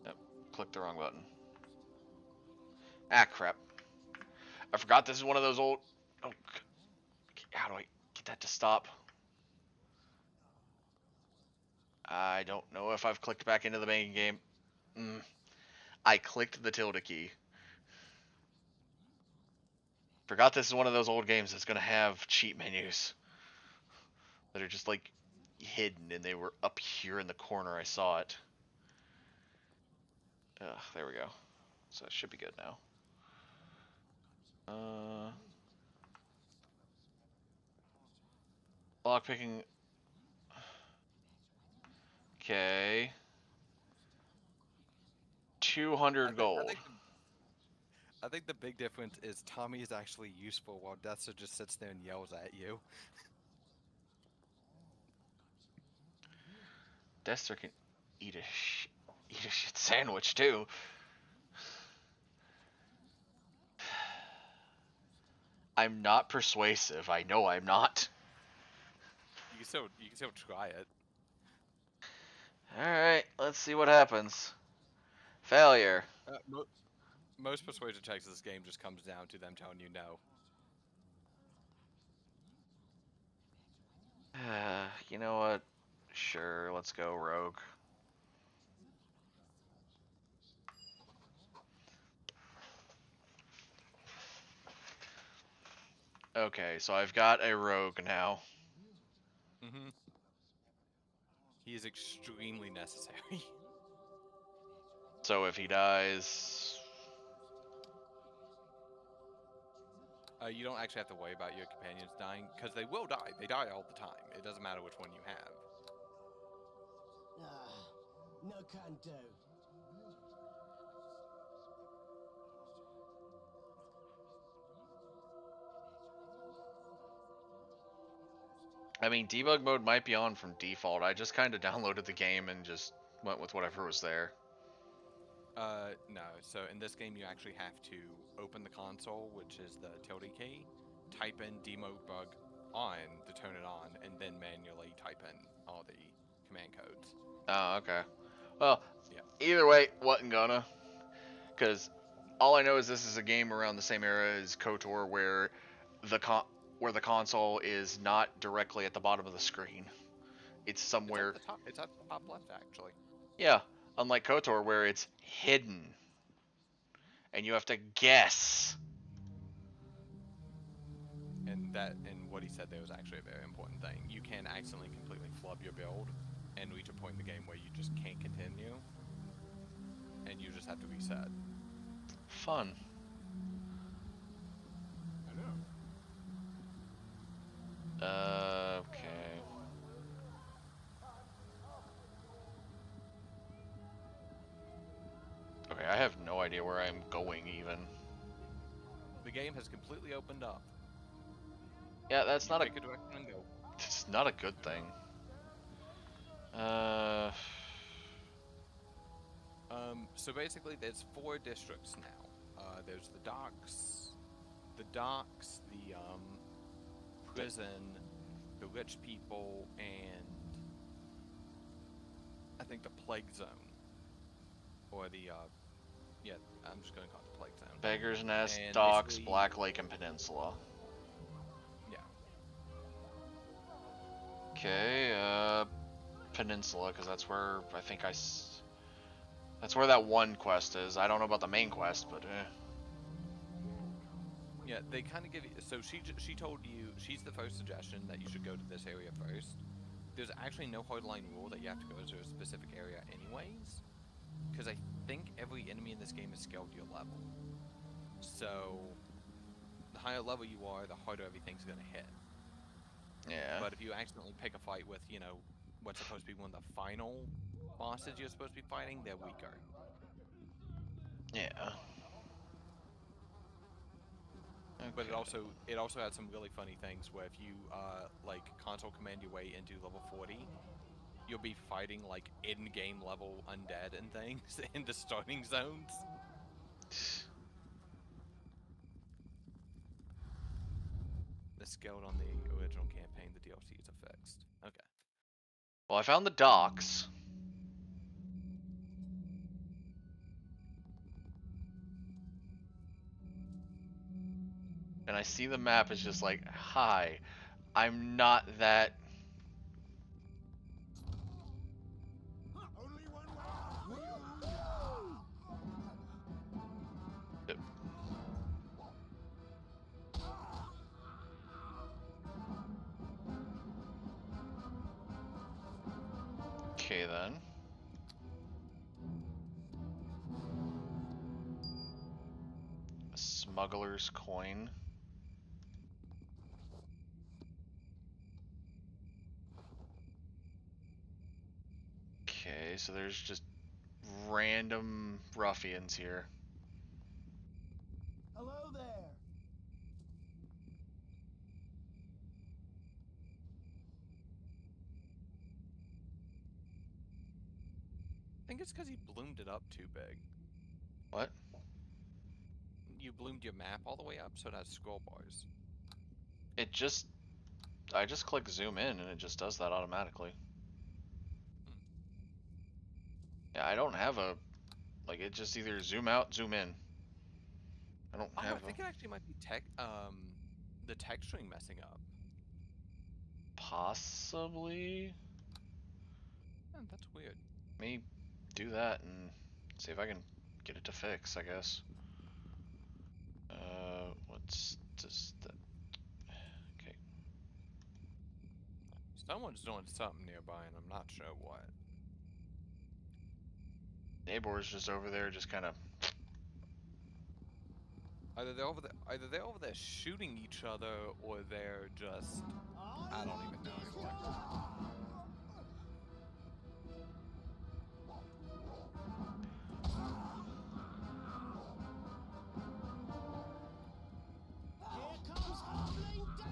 Yep, clicked the wrong button. Ah, crap. I forgot this is one of those old... Oh, how do I get that to stop? I don't know if I've clicked back into the main game. I clicked the tilde key. Forgot this is one of those old games that's going to have cheat menus that are just like hidden, and they were up here in the corner. I saw it. There we go. So it should be good now. Lockpicking. Okay. 200 gold. I think the big difference is Tommy is actually useful while Dessa just sits there and yells at you. Dessa can eat a shit sandwich too. I'm not persuasive. I know I'm not. You can still try it. All right, let's see what happens. Failure. Most persuasion checks in this game just comes down to them telling you no. You know what? Sure, let's go rogue. Okay, so I've got a rogue now. Mm-hmm. He is extremely necessary. So if he dies... you don't actually have to worry about your companions dying, because they will die. They die all the time. It doesn't matter which one you have. No can do. I mean, debug mode might be on from default. I just kind of downloaded the game and just went with whatever was there. No. So in this game, you actually have to open the console, which is the tilde key, type in debug on to turn it on, and then manually type in all the command codes. Oh, okay. Well, yeah. Either way, wasn't gonna. Because all I know is this is a game around the same era as KOTOR, where the console is not directly at the bottom of the screen. It's somewhere... It's at the top left, actually. Yeah, unlike KOTOR, where it's hidden. And you have to guess. And what he said there was actually a very important thing. You can accidentally completely flub your build and reach a point in the game where you just can't continue. And you just have to reset. Fun. Okay. Okay, I have no idea where I'm going even. The game has completely opened up. Yeah, that's not pick a direction and go. It's not a good thing. So basically, there's 4 districts now. There's the docks, the prison, the rich people, and I think the plague zone, or the yeah, I'm just gonna call it the plague zone. Beggar's Nest, and Docks, Black Lake, and Peninsula. Yeah. Okay, Peninsula, because that's where I think that's where that one quest is. I don't know about the main quest, but Yeah, they kind of give you... So she told you... She's the first suggestion that you should go to this area first. There's actually no hardline rule that you have to go to a specific area anyways. Because I think every enemy in this game is scaled to your level. So... higher level you are, the harder everything's gonna hit. Yeah. But if you accidentally pick a fight with, you know, what's supposed to be one of the final bosses you're supposed to be fighting, they're weaker. Yeah. Okay. But it also had some really funny things where if you like console command your way into level 40, you'll be fighting like in-game level undead and things in the starting zones. The skilled on the original campaign, the DLCs are fixed. Okay. Well, I found the docks. And I see the map is just like, hi, I'm not that. Only one way out for you. Okay then. A smuggler's coin. Okay, so there's just random ruffians here. Hello there. I think it's because you bloomed it up too big. What? You bloomed your map all the way up so it has scroll bars. It just, I just click zoom in and it just does that automatically. Yeah, I don't have a, like, it just either zoom out, zoom in. I don't have I think it actually might be the texturing messing up. Possibly. That's weird. Let me do that and see if I can get it to fix, I guess. What's this? Okay. Someone's doing something nearby and I'm not sure what. Neighbor's just over there, just kind of. Either they're over there shooting each other, or they're just, I don't even know anymore. Here comes humbling death.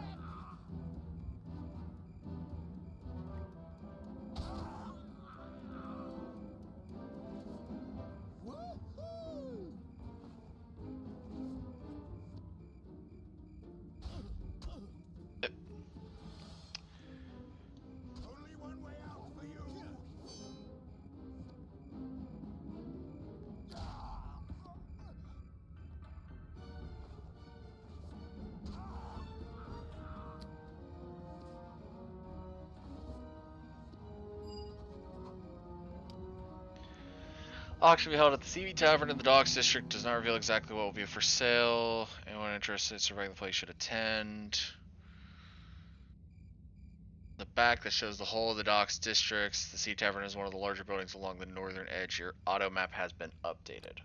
Woohoo! Only one way out for you. Auction will be held at the CV Tavern in the Docks District. Does not reveal exactly what will be for sale. Anyone interested in surveying the place should attend. The back that shows the whole of the Docks Districts. The Sea Tavern is one of the larger buildings along the northern edge. Your auto map has been updated.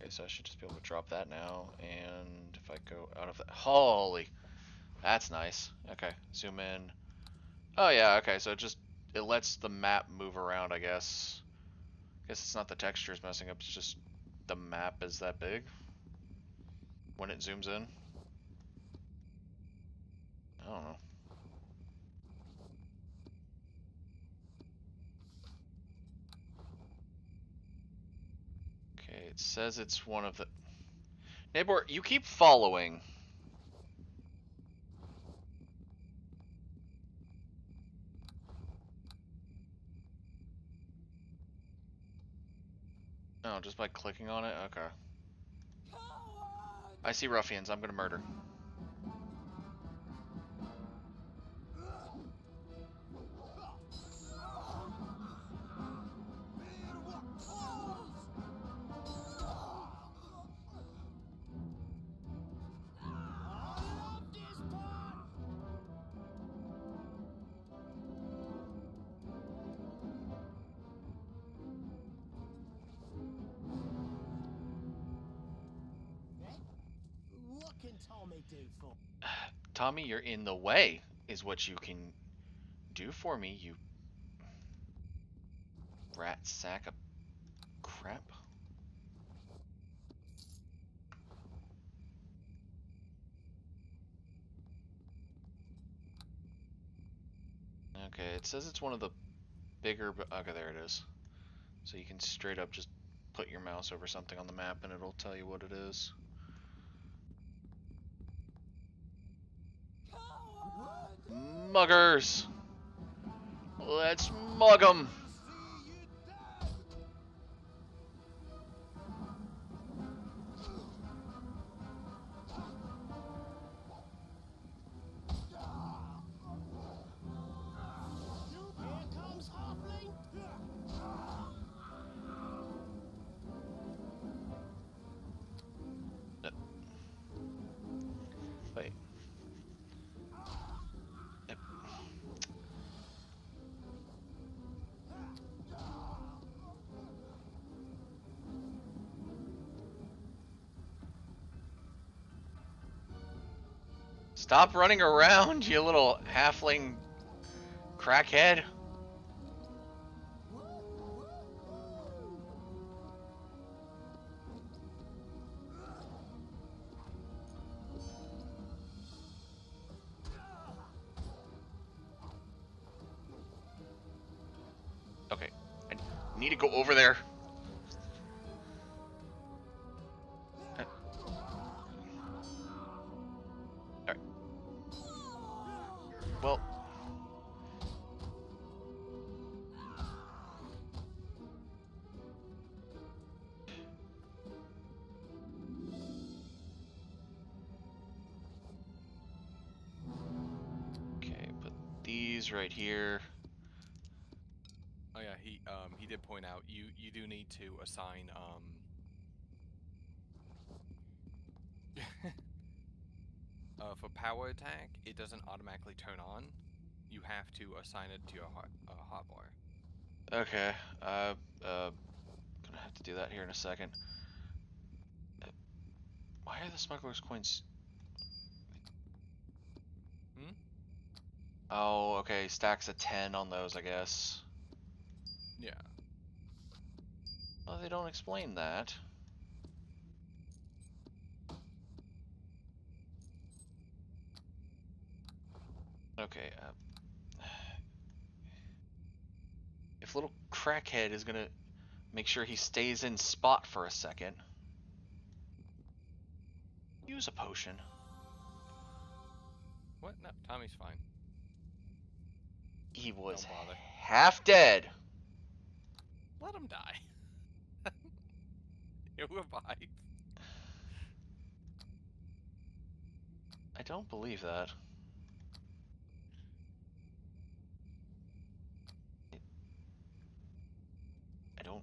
Okay, so I should just be able to drop that now. And if I go out of that, holy, that's nice. Okay, zoom in. Oh yeah, okay, so it lets the map move around, I guess. Guess it's not the textures messing up, it's just the map is that big when it zooms in. I don't know. Okay, it says it's one of the... Neighbor, you keep following. Oh, just by clicking on it? Okay. I see ruffians. I'm gonna murder. What can Tommy do for? Tommy, you're in the way, is what you can do for me, you rat sack of crap. Okay, it says it's one of the bigger, okay, there it is. So you can straight up just put your mouse over something on the map and it'll tell you what it is. Muggers! Let's mug 'em! Wait. Stop running around, you little halfling crackhead. Okay, I need to go over there. Alright. Well. Okay, put these right here. Oh yeah, he did point out you do need to assign for power attack, it doesn't automatically turn on. You have to assign it to your hotbar. Okay, gonna have to do that here in a second. Why are the smuggler's coins? Hmm? Oh, okay, stacks of 10 on those, I guess. Yeah. Well, they don't explain that. Okay, if little crackhead is gonna make sure he stays in spot for a second, use a potion. What? No, Tommy's fine. He was Don't bother. half dead. Let him die. He'll revive. I don't believe that. I don't.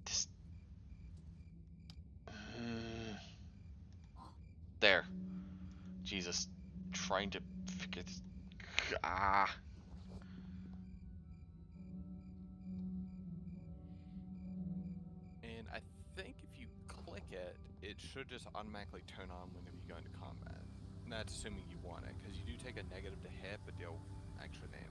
Just. There. Jesus. Trying to figure this. Ah. And I think if you click it, it should just automatically turn on whenever you go into combat. And that's assuming you want it, because you do take a negative to hit, but deal extra damage.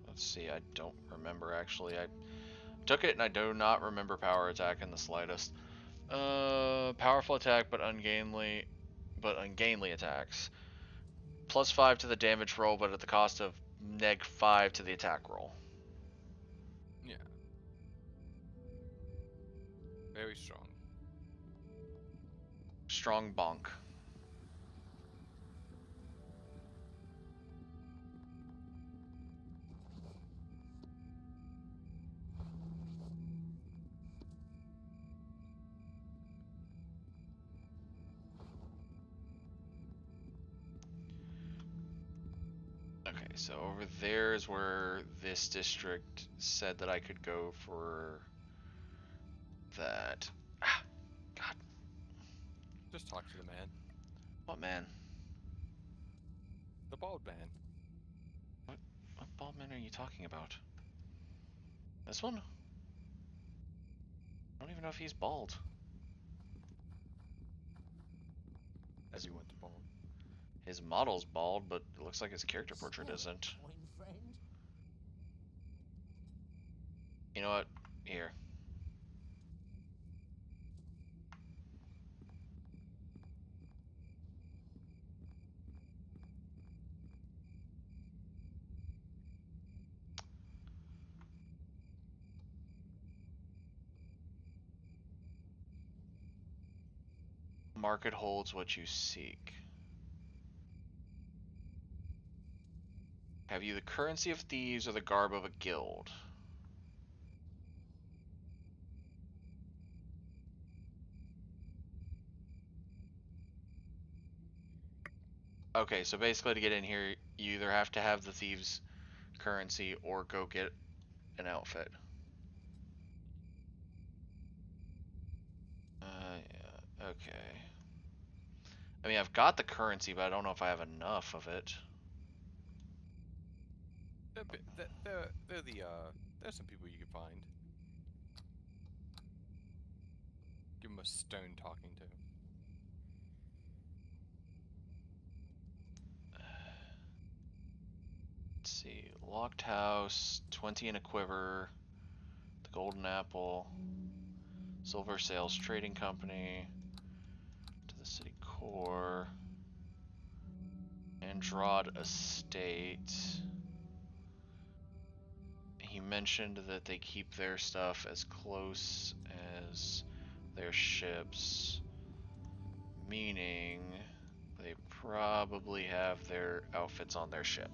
Let's see, I don't remember actually. I took it and I do not remember power attack in the slightest. Powerful attack but ungainly attacks. +5 to the damage roll, but at the cost of -5 to the attack roll. Yeah. Very strong. Strong bonk. Okay, so over there is where this district said that I could go for that. Ah, God. Just talk to the man. What man? bald man. What bald man are you talking about? This one? I don't even know if he's bald. Everyone's bald. His model's bald, but it looks like his character portrait isn't. You know what? Here. Market holds what you seek. Have you the currency of thieves or the garb of a guild? Okay, so basically to get in here, you either have to have the thieves' currency or go get an outfit. Yeah, okay. I mean, I've got the currency, but I don't know if I have enough of it. There's some people you can find. Give them a stone talking to. Let's see, Locked House, 20 in a quiver, the Golden Apple, Silver Sales Trading Company, to the City Core, Andrade Estate. He mentioned that they keep their stuff as close as their ships, meaning they probably have their outfits on their ship.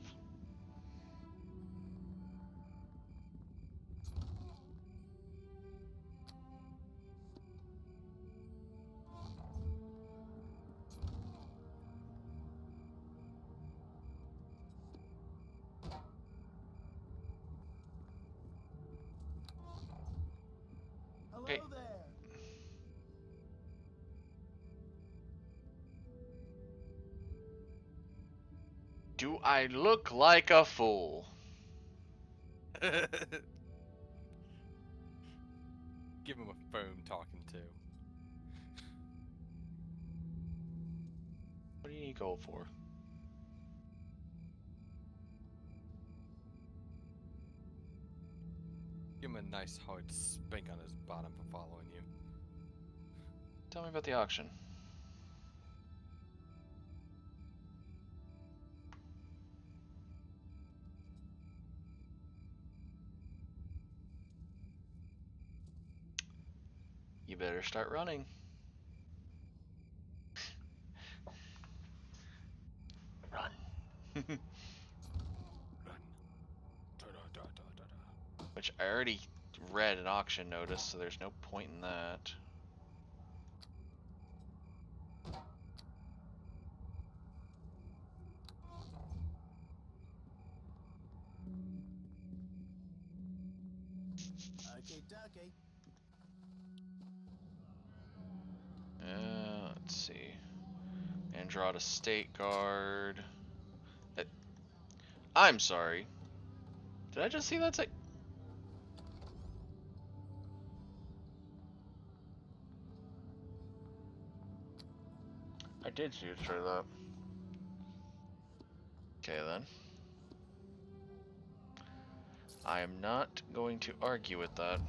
Hello there. Do I look like a fool? Give him a phone talking to. What do you need gold for? Give him a nice hard spank on his bottom for following you. Tell me about the auction. You better start running. Run. Run. Which I already read an auction notice, so there's no point in that. Okay, dokie. Let's see. Andrade Estate Guard. I'm sorry. Did I just see that say? I did see it straight up. Okay then. I am not going to argue with that.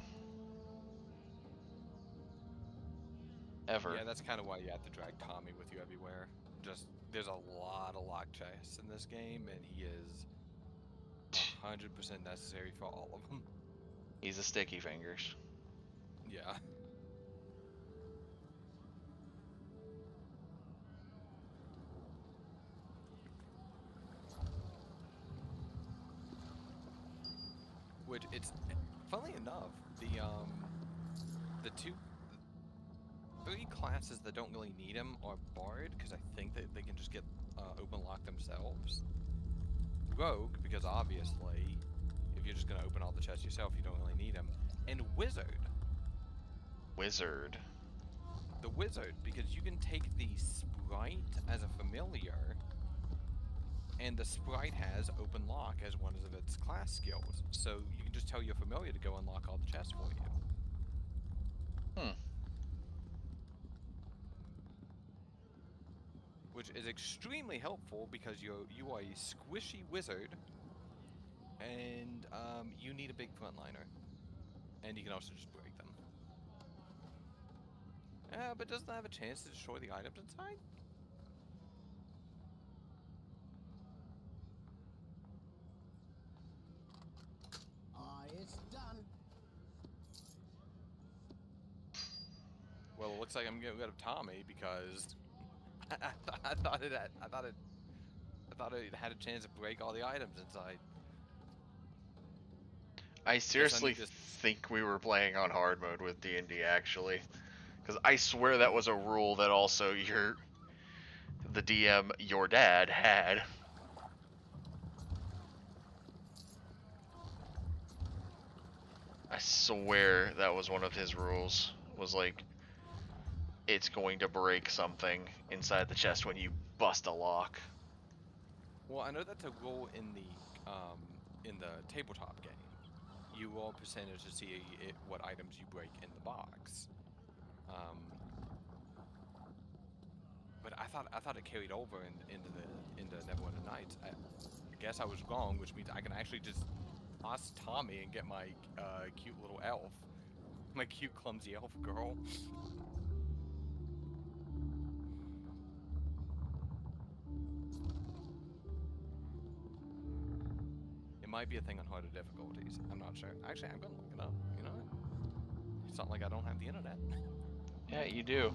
Ever. Yeah, that's kind of why you have to drag Tommy with you everywhere. Just, there's a lot of lock chests in this game, and he is 100% necessary for all of them. He's a sticky fingers. Yeah. Which, it's, funnily enough, the three classes that don't really need him are Bard, because I think that they can just get open lock themselves. Rogue, because obviously, if you're just going to open all the chests yourself, you don't really need him. And Wizard. Wizard. The Wizard, because you can take the Sprite as a familiar, And the sprite has open lock as one of its class skills, so you can just tell your familiar to go unlock all the chests for you. Which is extremely helpful because you are a squishy wizard, and you need a big frontliner, and you can also just break them. But doesn't that have a chance to destroy the items inside? It's done. Well, it looks like I'm getting rid of Tommy because I thought it had a chance to break all the items inside. I seriously think we were playing on hard mode with D&D actually, because I swear that was a rule that also the DM, your dad, had. I swear that was one of his rules. Was like, it's going to break something inside the chest when you bust a lock. Well, I know that's a rule in the tabletop game. You roll a percentage to see what items you break in the box. But I thought it carried over into Neverwinter Nights. I guess I was wrong, which means I can actually just ask Tommy and get my cute little elf, my cute clumsy elf girl. It might be a thing on harder difficulties. I'm not sure. Actually, I'm gonna look it up. You know, it's not like I don't have the internet. Yeah, you do.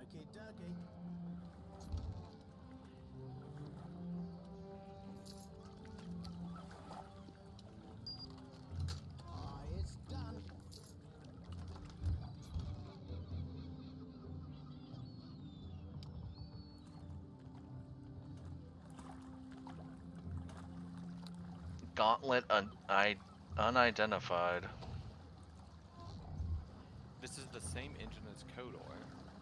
Okay, dokie. It's done. Gauntlet unidentified. This is the same engine as KOTOR.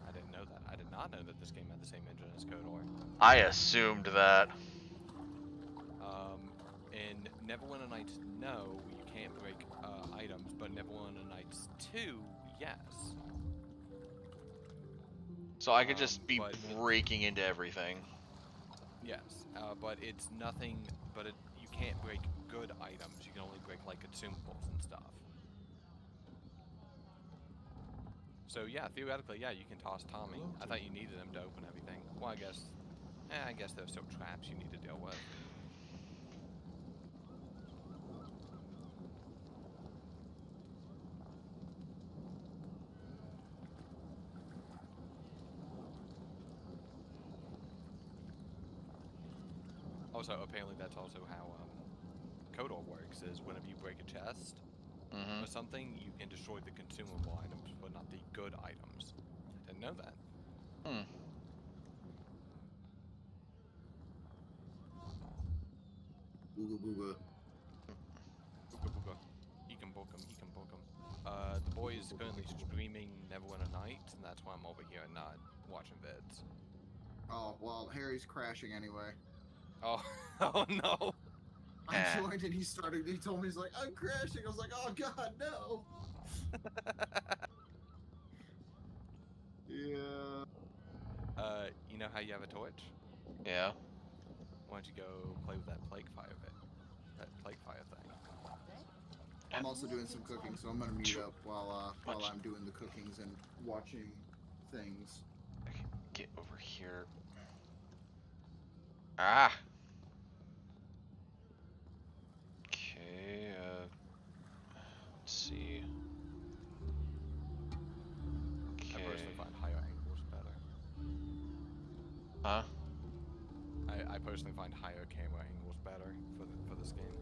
I didn't know that. I did not know that this game had the same engine as KOTOR. I assumed that. In Neverwinter Nights, no, you can't break items, but Neverwinter Nights 2, yes. So I could just be breaking into everything. Yes, but it's nothing, you can't break good items, you can only break like consumables and stuff. So yeah, theoretically, yeah, you can toss Tommy. I thought you needed him to open everything. Well, I guess there's still traps you need to deal with. Also, apparently that's also how KOTOR works, is whenever you break a chest or something, you can destroy the consumable items, but not the good items. I didn't know that. Booga booga. Booga booga. You can book him, the boy is currently streaming Neverwinter Nights, and that's why I'm over here and not watching vids. Oh, well, Harry's crashing anyway. Oh, oh no! I joined and he told me, he's like, I'm crashing. I was like, oh god, no! Yeah. You know how you have a torch? Yeah. Why don't you go play with that plague fire thing? I'm also doing some cooking, so I'm gonna mute up while I'm doing the cookings and watching things. Okay, get over here. Ah! Okay, let's see. Okay. I personally find higher angles better. Huh? I personally find higher camera angles better for this game.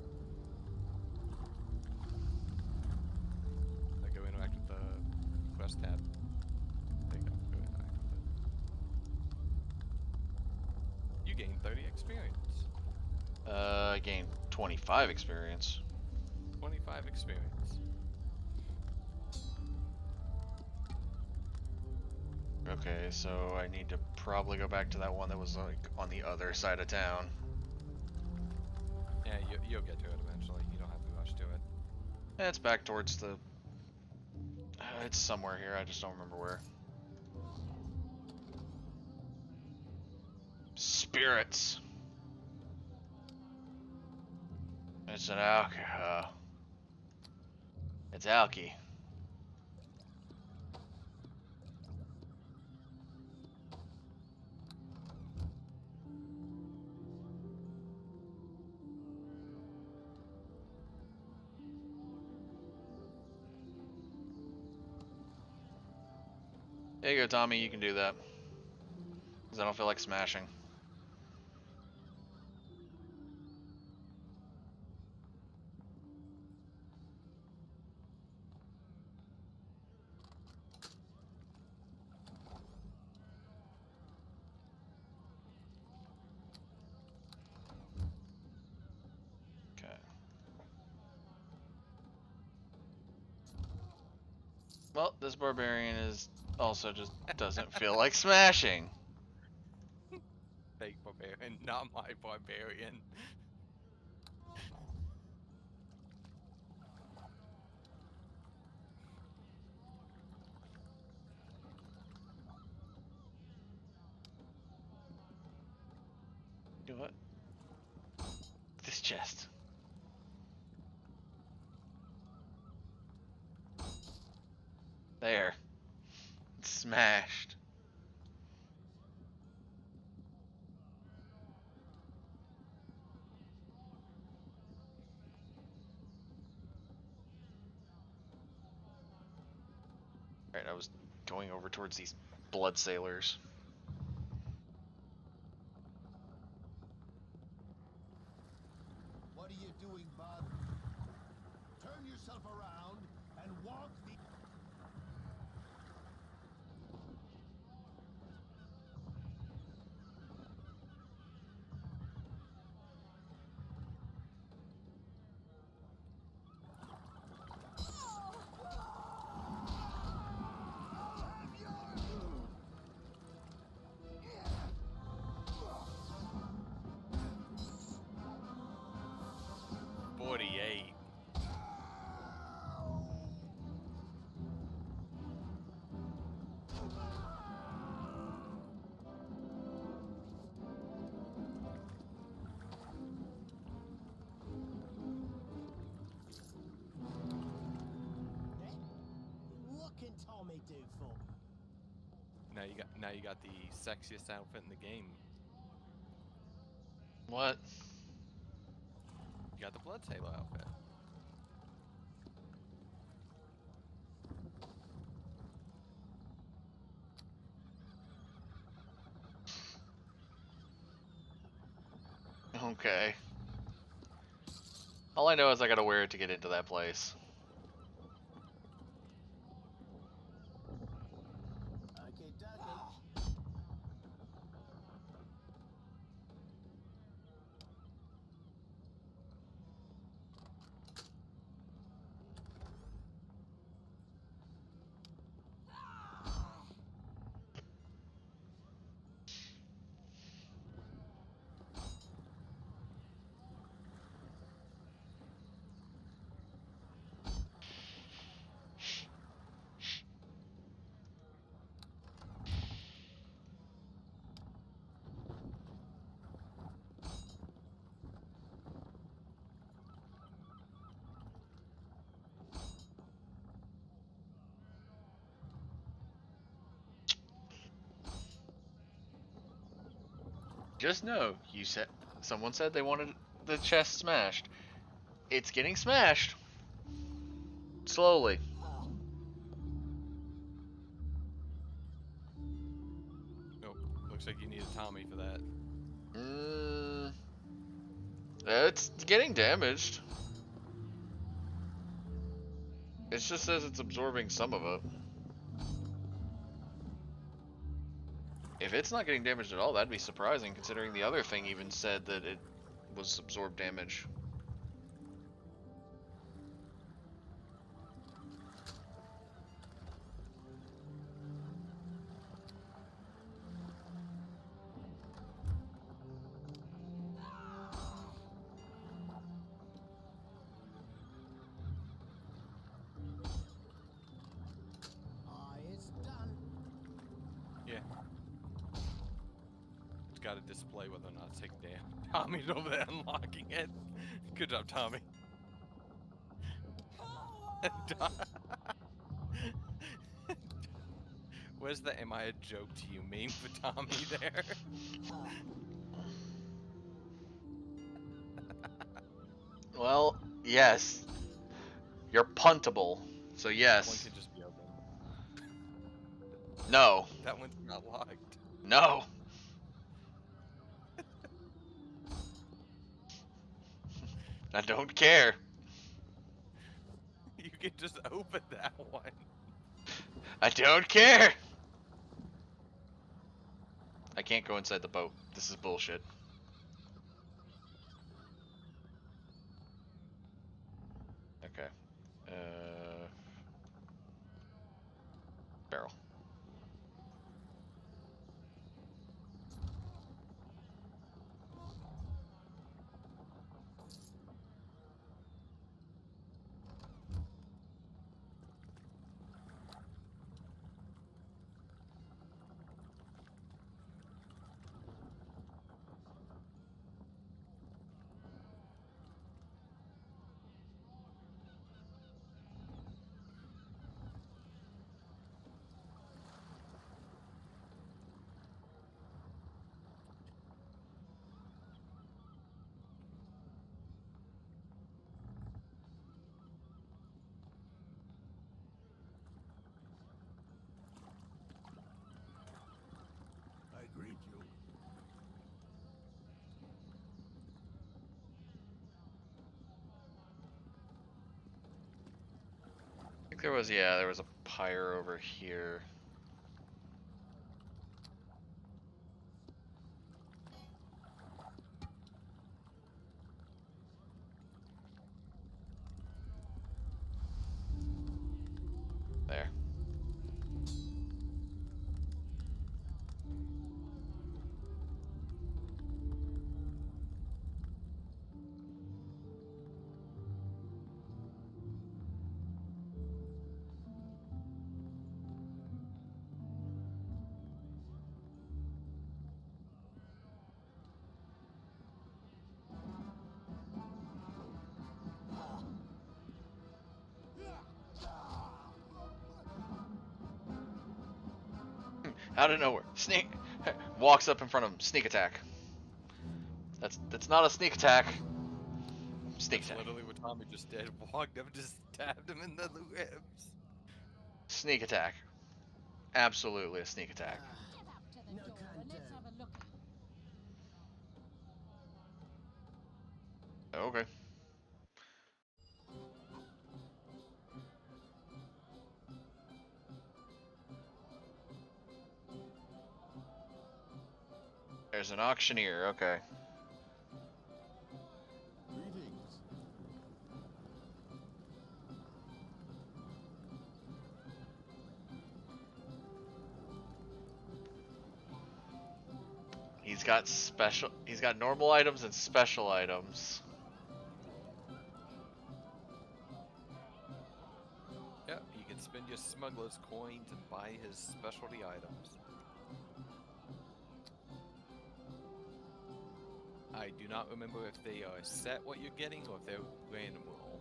Like, go interact with the quest tab. There you go. Go interact with it. gain 30 experience. I gained 25 experience. 25 experience. Okay, so I need to probably go back to that one that was like on the other side of town. Yeah, you'll get to it eventually. You don't have to rush to it. It's back towards the... it's somewhere here, I just don't remember where. Spirits. It's an alky. It's alky. There you go, Tommy, you can do that. Because I don't feel like smashing. Okay. Well, this barbarian is also just doesn't feel like smashing. Fake barbarian, not my barbarian. Do what? This chest. There. It's smashed. Right, I was going over towards these blood sailors. What are you doing, bud? Turn yourself around and walk the... Tommy do for? Now you got the sexiest outfit in the game. What? You got the Blood Sailor outfit. Okay. All I know is I gotta wear it to get into that place. Okay, Dougie. Just know, someone said they wanted the chest smashed. It's getting smashed. Slowly. Nope. Looks like you need a Tommy for that. It's getting damaged. It just says it's absorbing some of it. If it's not getting damaged at all, that'd be surprising, considering the other thing even said that it was absorbed damage. It's done. Yeah. It's got to display whether or not it's taking damage. Tommy's over there unlocking it. Good job, Tommy. Where's the "am I a joke to you" meme for Tommy there? Well, yes. You're puntable, so yes. One can just be open. No. That one's not locked. No. I don't care. You can just open that one. I don't care. I can't go inside the boat. This is bullshit. Okay. Barrel. I greet you. I think there was, yeah, there was a pyre over here. There. Out of nowhere, sneak walks up in front of him. Sneak attack. That's not a sneak attack. Sneak That's attack. literally what Tommy just did. Walked up and just stabbed him in the ribs. Sneak attack. Absolutely a sneak attack. Get up to the door and let's have a look. Okay. There's an auctioneer, okay. Greetings. He's got normal items and special items. Yep, you can spend your smuggler's coin to buy his specialty items. I do not remember if they are set what you're getting or if they're random roll.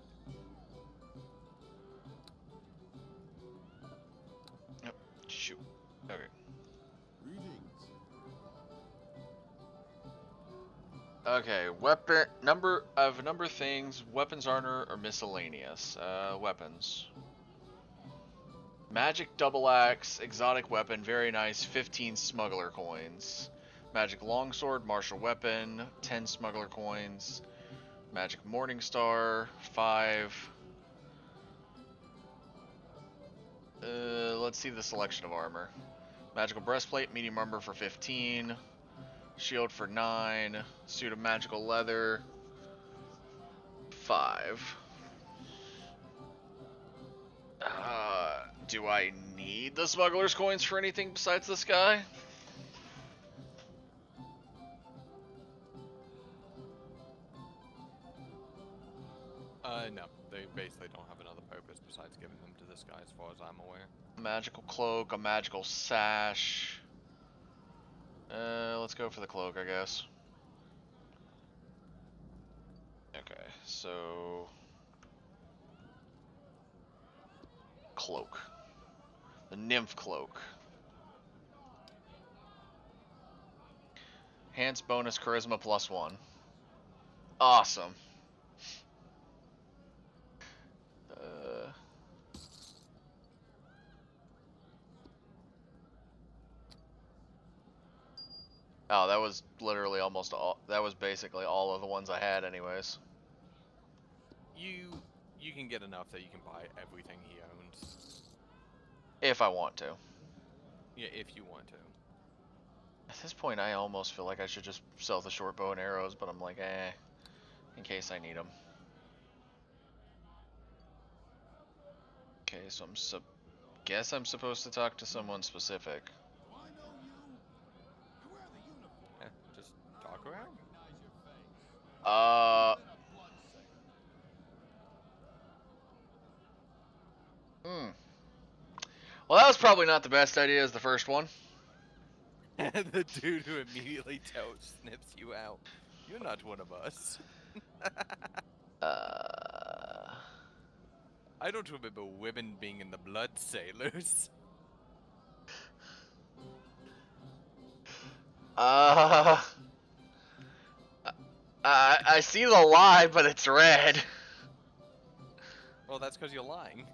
Yep. Shoot. Okay. Greetings. Okay, weapon number of things, weapons, armor, or miscellaneous. Weapons. Magic double axe, exotic weapon, very nice, 15 smuggler coins. Magic longsword, martial weapon, 10 smuggler coins. Magic morning star, 5. Let's see the selection of armor. Magical breastplate, medium armor for 15. Shield for 9. Suit of magical leather, 5. Do I need the smuggler's coins for anything besides this guy? No. They basically don't have another purpose besides giving them to this guy as far as I'm aware. Magical cloak, a magical sash. Let's go for the cloak, I guess. Okay, so... Cloak. The nymph cloak. Enhanced bonus charisma +1. Awesome. Oh, that was literally almost all. That was basically all of the ones I had, anyways. You can get enough that you can buy everything he owns. If I want to. Yeah, if you want to. At this point, I almost feel like I should just sell the short bow and arrows, but I'm like, in case I need them. Okay, so guess I'm supposed to talk to someone specific. Yeah, just talk around. Well, that was probably not the best idea as the first one. The dude who immediately snips you out. You're not one of us. I don't remember women being in the Blood Sailors. I see the lie, but it's red. Well, that's because you're lying.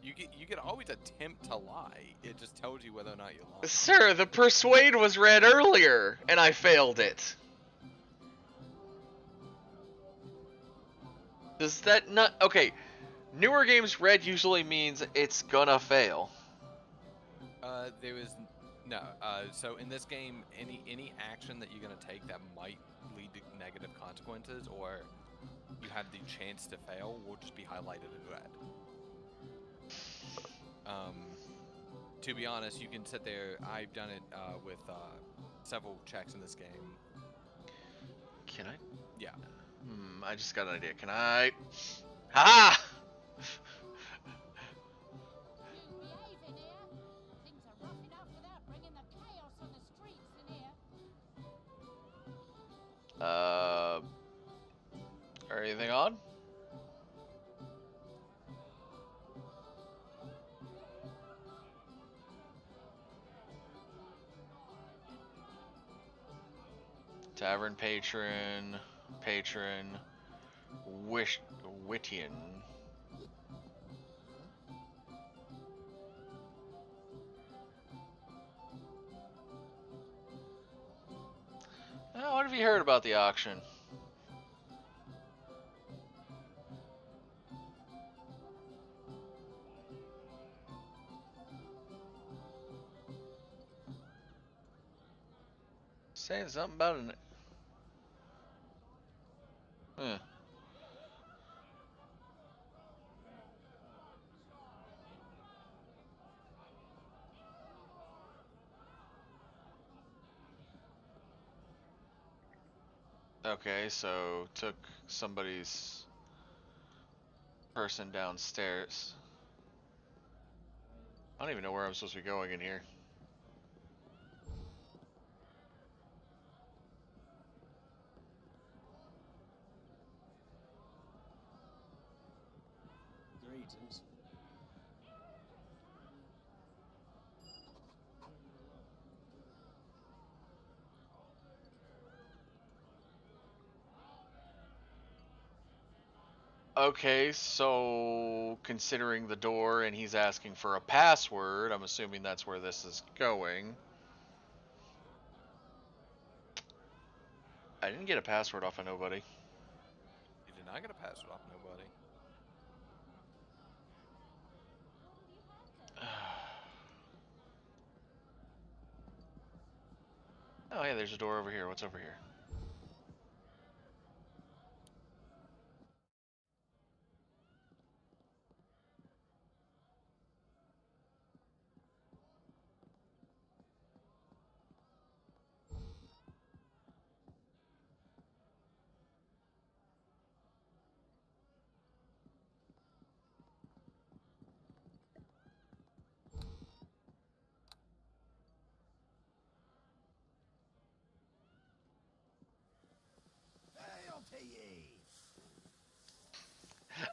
You can always attempt to lie. It just tells you whether or not you're lying. Sir, the persuade was red earlier, and I failed it. Does that not... Okay, newer games red usually means it's gonna fail. There is... No, so in this game, any action that you're gonna take that might lead to negative consequences, or you have the chance to fail, will just be highlighted in red. To be honest, you can sit there. I've done it with several checks in this game. Can I? Yeah. I just got an idea. Can I? Ha! Anything on? Tavern patron, Wittian. Oh, what have you heard about the auction? Saying something about it. Huh. Okay, so took somebody's person downstairs. I don't even know where I'm supposed to be going in here. Greetings. Okay, so considering the door and he's asking for a password, I'm assuming that's where this is going. I didn't get a password off of nobody. You did not get a password off nobody. Oh, yeah, there's a door over here. What's over here?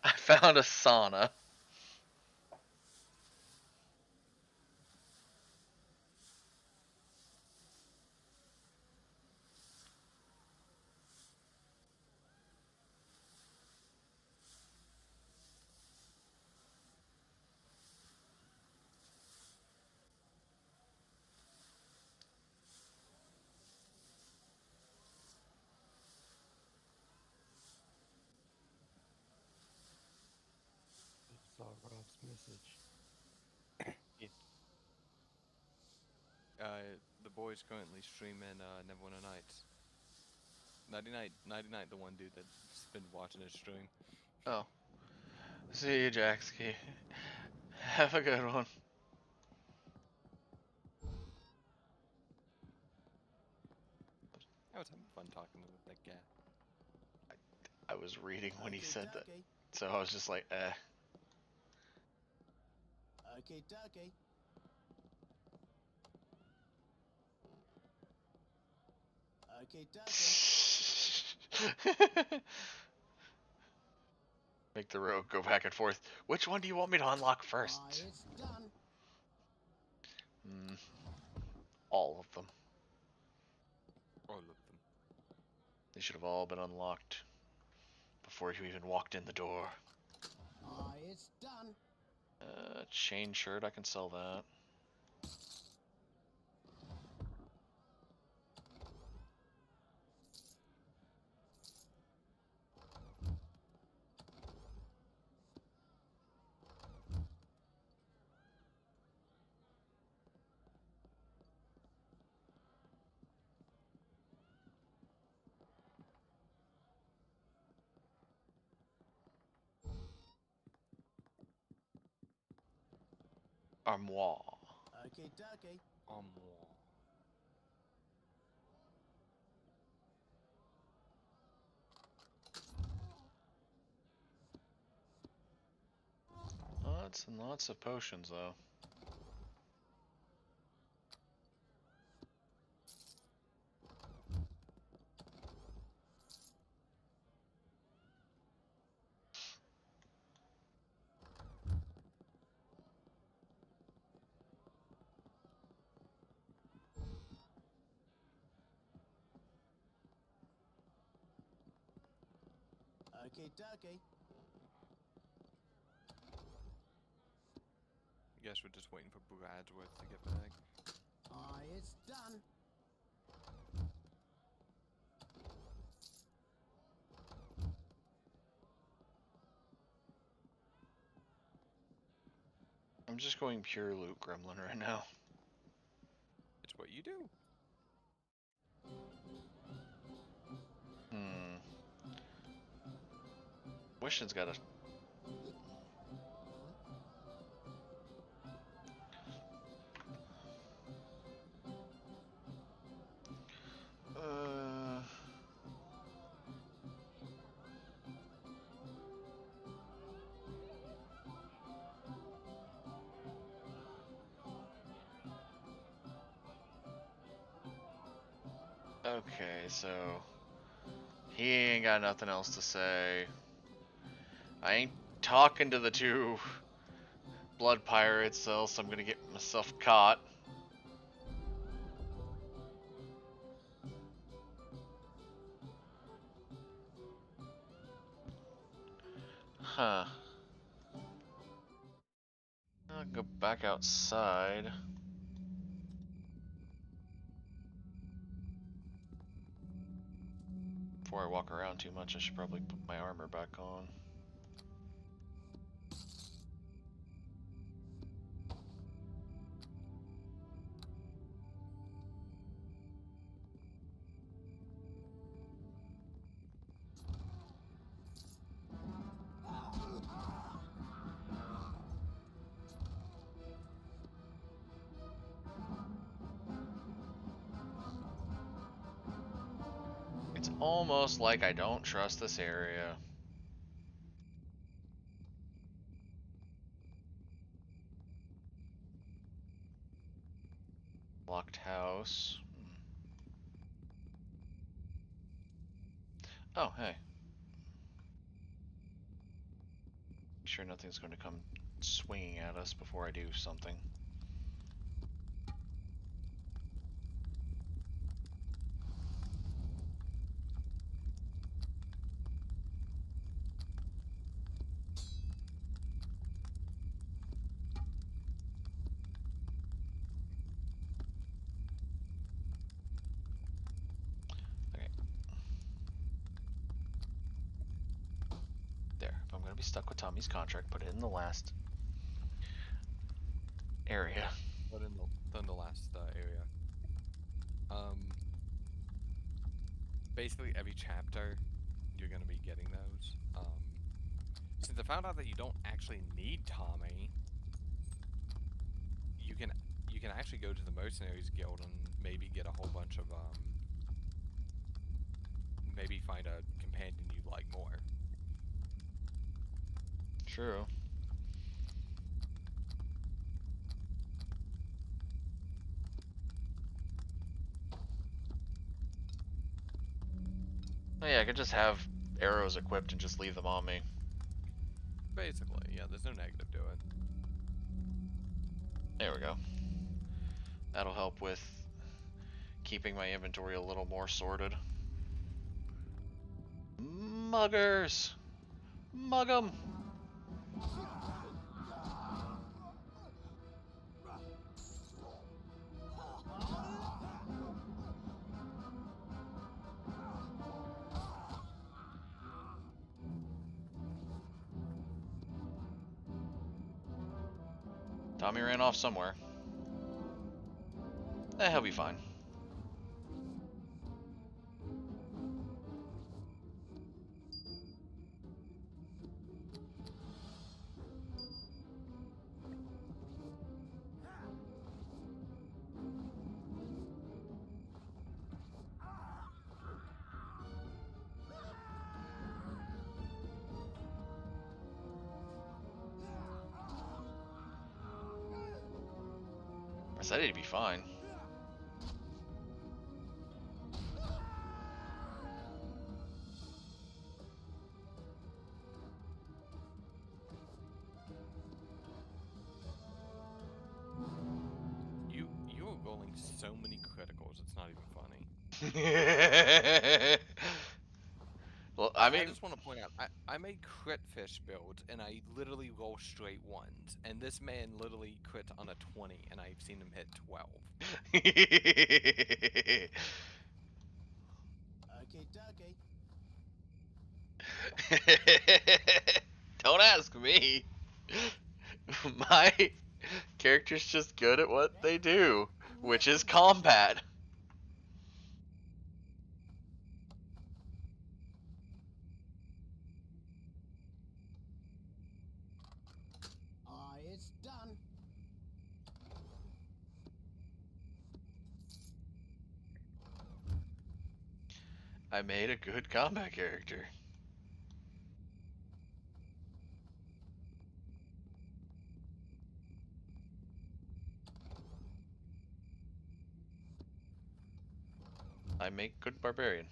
I found a sauna. Saw Rob's message. The boy's currently streaming Neverwinter Nights. 99, the one dude that's been watching his stream. Oh. See you, Jaxky. Have a good one. I was having fun talking with that guy. I was reading when he said that, so I was just like, eh. Okay, dokie. Okay, dokie. Make the road go back and forth. Which one do you want me to unlock first? It's done. All of them. All of them. They should have all been unlocked before you even walked in the door. It's done. Chain shirt, I can sell that. Armoire. Okay, dokie. Armoire. Lots and lots of potions, though. Okay, dokie. I guess we're just waiting for Bradsworth to get back. It's done. I'm just going pure loot gremlin right now. It's what you do. Wishing's got a... Okay, so he ain't got nothing else to say. I ain't talking to the two blood pirates, else I'm gonna get myself caught. Huh. I'll go back outside. Before I walk around too much, I should probably put my armor back on. almost like I don't trust this area. Locked house. Oh, hey. Make sure nothing's going to come swinging at us before I do something. Be stuck with Tommy's contract, put it in the last area. Put in the last area. Basically every chapter you're gonna be getting those. Since I found out that you don't actually need Tommy, you can actually go to the Mercenaries Guild and maybe get a whole bunch of maybe find a companion you like more. True. Oh yeah, I could just have arrows equipped and just leave them on me. Basically, yeah, there's no negative to it. There we go. That'll help with keeping my inventory a little more sorted. Muggers! Mug 'em! Tommy ran off somewhere. He'll be fine. I said he'd be fine. You are rolling so many criticals, it's not even funny. Well, I mean, I just want to point out, I made crit fish builds, and I literally roll straight ones, and this man literally crit on a 20, and I've seen him hit 12. Don't ask me. My character's just good at what they do, which is combat. It's done. I made a good combat character. I make good barbarian.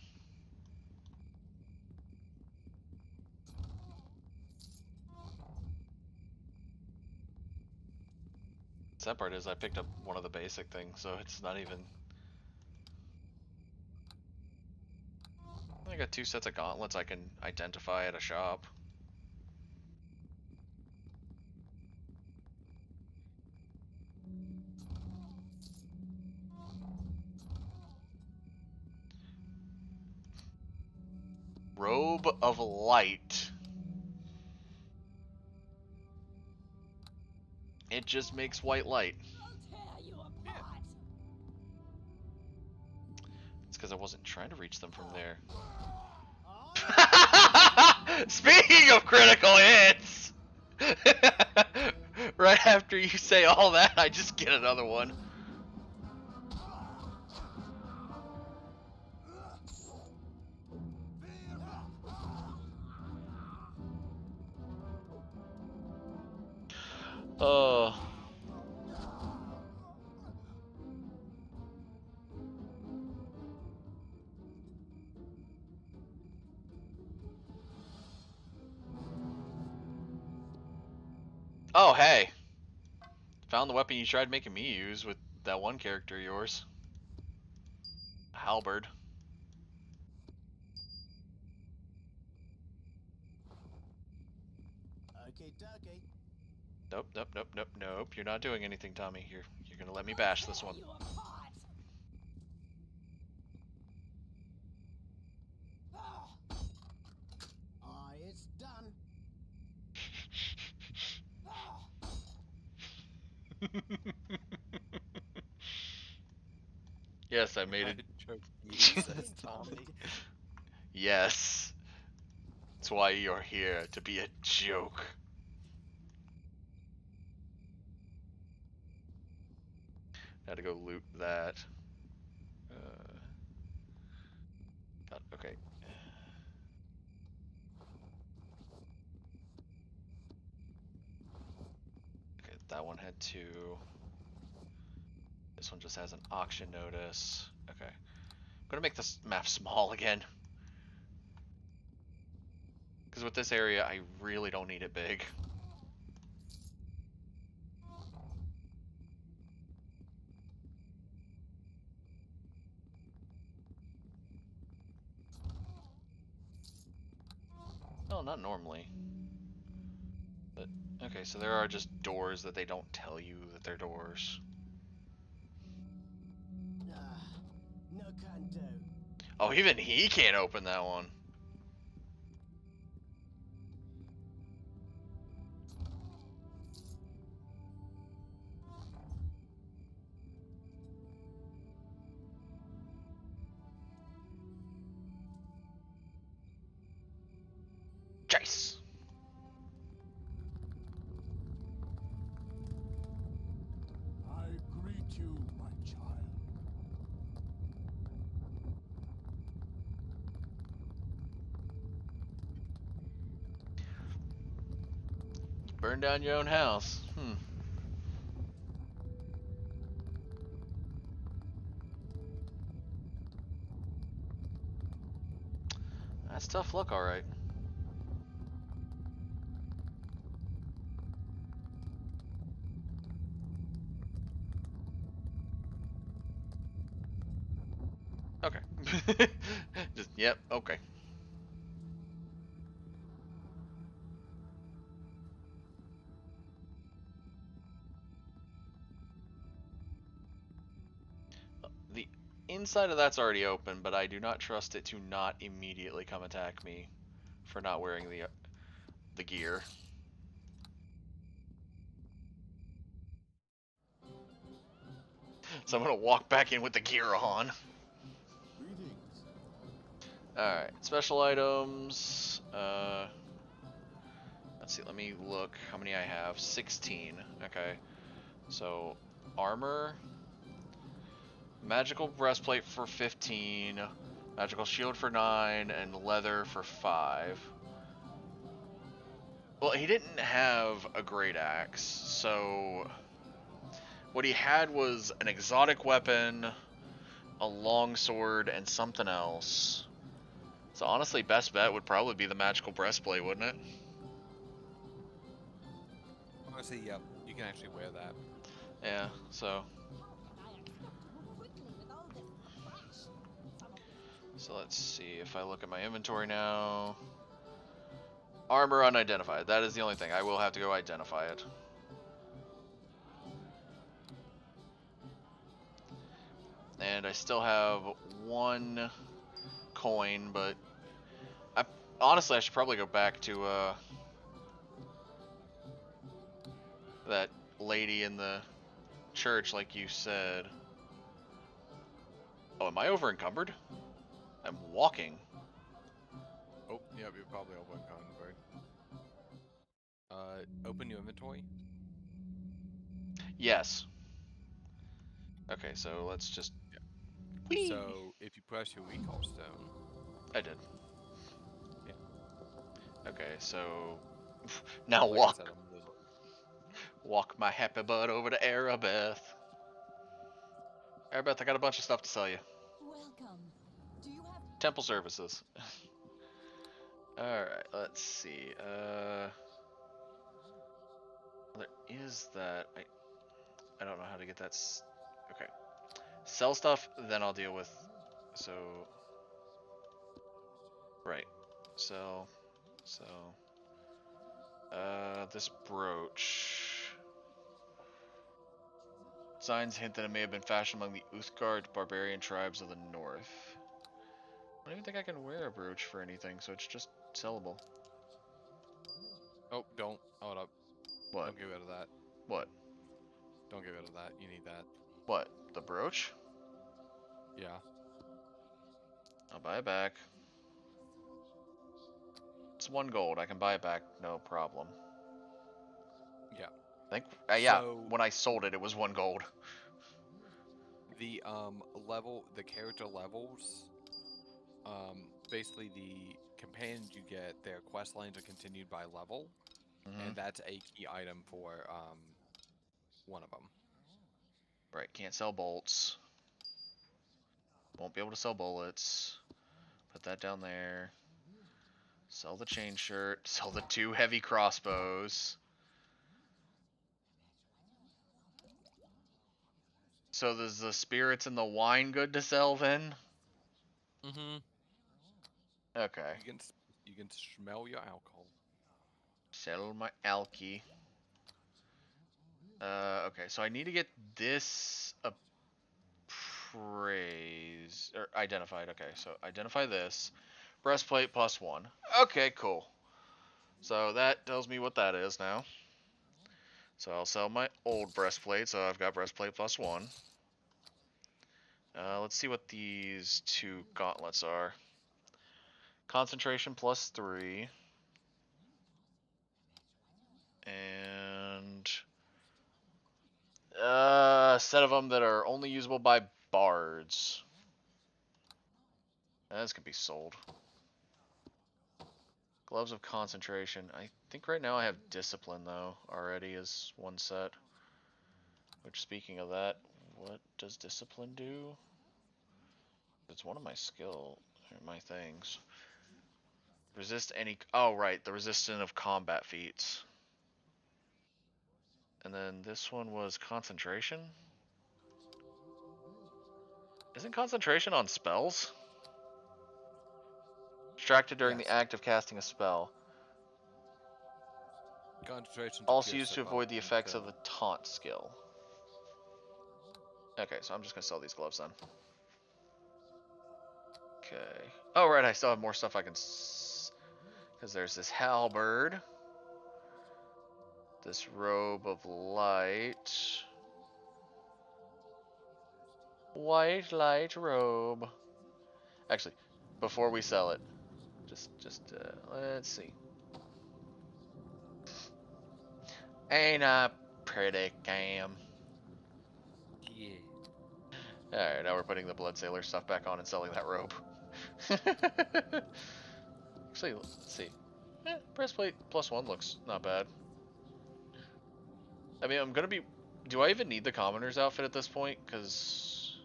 Sad part is I picked up one of the basic things, so it's not even... I got 2 sets of gauntlets I can identify at a shop. Robe of Light. It just makes white light. It's because I wasn't trying to reach them from there. Speaking of critical hits! Right after you say all that, I just get another one. Oh, hey. Found the weapon you tried making me use with that one character of yours. Halberd. Okay, dokie. Nope, nope, nope, nope, nope. You're not doing anything, Tommy. You're gonna let me bash this one. It's done. Yes, I made it. Says Tommy. Yes. That's why you're here, to be a joke. Had to go loot that. Okay. Okay, that one had 2. This one just has an auction notice. Okay. I'm gonna make this map small again. Because with this area, I really don't need it big. No, not normally. But, okay, so there are just doors that they don't tell you that they're doors. No can do. Oh, even he can't open that one. Jace. I greet you, my child. Burn down your own house. That's tough luck, alright. Okay. Just, yep, okay. The inside of that's already open, but I do not trust it to not immediately come attack me for not wearing the gear. So I'm gonna walk back in with the gear on. Alright, special items. Let's see, let me look how many I have. 16. Okay. So, armor. Magical breastplate for 15. Magical shield for 9. And leather for 5. Well, he didn't have a great axe, so what he had was an exotic weapon, a longsword, and something else. So honestly, best bet would probably be the magical breastplate, wouldn't it? Honestly, yep. You can actually wear that. Yeah, so. So let's see, if I look at my inventory now. Armor unidentified. That is the only thing. I will have to go identify it. And I still have 1 coin, but honestly I should probably go back to that lady in the church like you said. Oh, am I over encumbered? I'm walking. Oh, yep, you're probably over encumbered. Open your inventory. Yes. Okay, so let's just. Yeah. So if you press your recall stone. I did. Yeah. Okay, so now like walk. I said, Walk my happy butt over to Arabeth. Arabeth, I got a bunch of stuff to sell you. Welcome. Do you have Temple services. Alright, let's see. There is that. I don't know how to get that. Okay. Sell stuff, then I'll deal with. So. Right. Sell. This brooch. Signs hint that it may have been fashioned among the Uthgard barbarian tribes of the north. I don't even think I can wear a brooch for anything, so it's just sellable. Oh, don't. Hold up. What? Don't get rid of that. What? Don't get rid of that. You need that. What? The brooch? Yeah. I'll buy it back. It's 1 gold. I can buy it back, no problem. Yeah. I think, yeah, So, when I sold it, it was 1 gold. The the character levels, basically the companions you get, their quest lines are continued by level, and that's a key item for one of them. Right, can't sell bolts. Won't be able to sell bullets. Put that down there. Sell the chain shirt. Sell the 2 heavy crossbows. So there's the spirits and the wine good to sell then? Mm-hmm. Okay. You can smell your alcohol. Sell my alky. Okay, so I need to get this appraised or identified. Okay, so identify this. Breastplate +1. Okay, cool. So that tells me what that is now. So I'll sell my old breastplate, so I've got breastplate +1. Let's see what these 2 gauntlets are. Concentration +3. And a set of them that are only usable by bards. This could be sold. Gloves of concentration. I think right now I have discipline though already as 1 set. Which, speaking of that, what does discipline do? It's one of my my things. Resist any. Oh right, the resistance of combat feats. And then this one was concentration. Isn't concentration on spells? Distracted during the act of casting a spell. Concentration. Also used to avoid the effects of the taunt skill. Okay, so I'm just gonna sell these gloves then. Okay. Oh right, I still have more stuff I can. Because there's this halberd. This robe of light. White light robe. Actually, before we sell it, let's see. Ain't I pretty, Cam? Yeah. Alright, now we're putting the Blood Sailor stuff back on and selling that robe. Actually, let's see. Breastplate +1 looks not bad. I mean, I'm gonna be... Do I even need the commoner's outfit at this point? Because...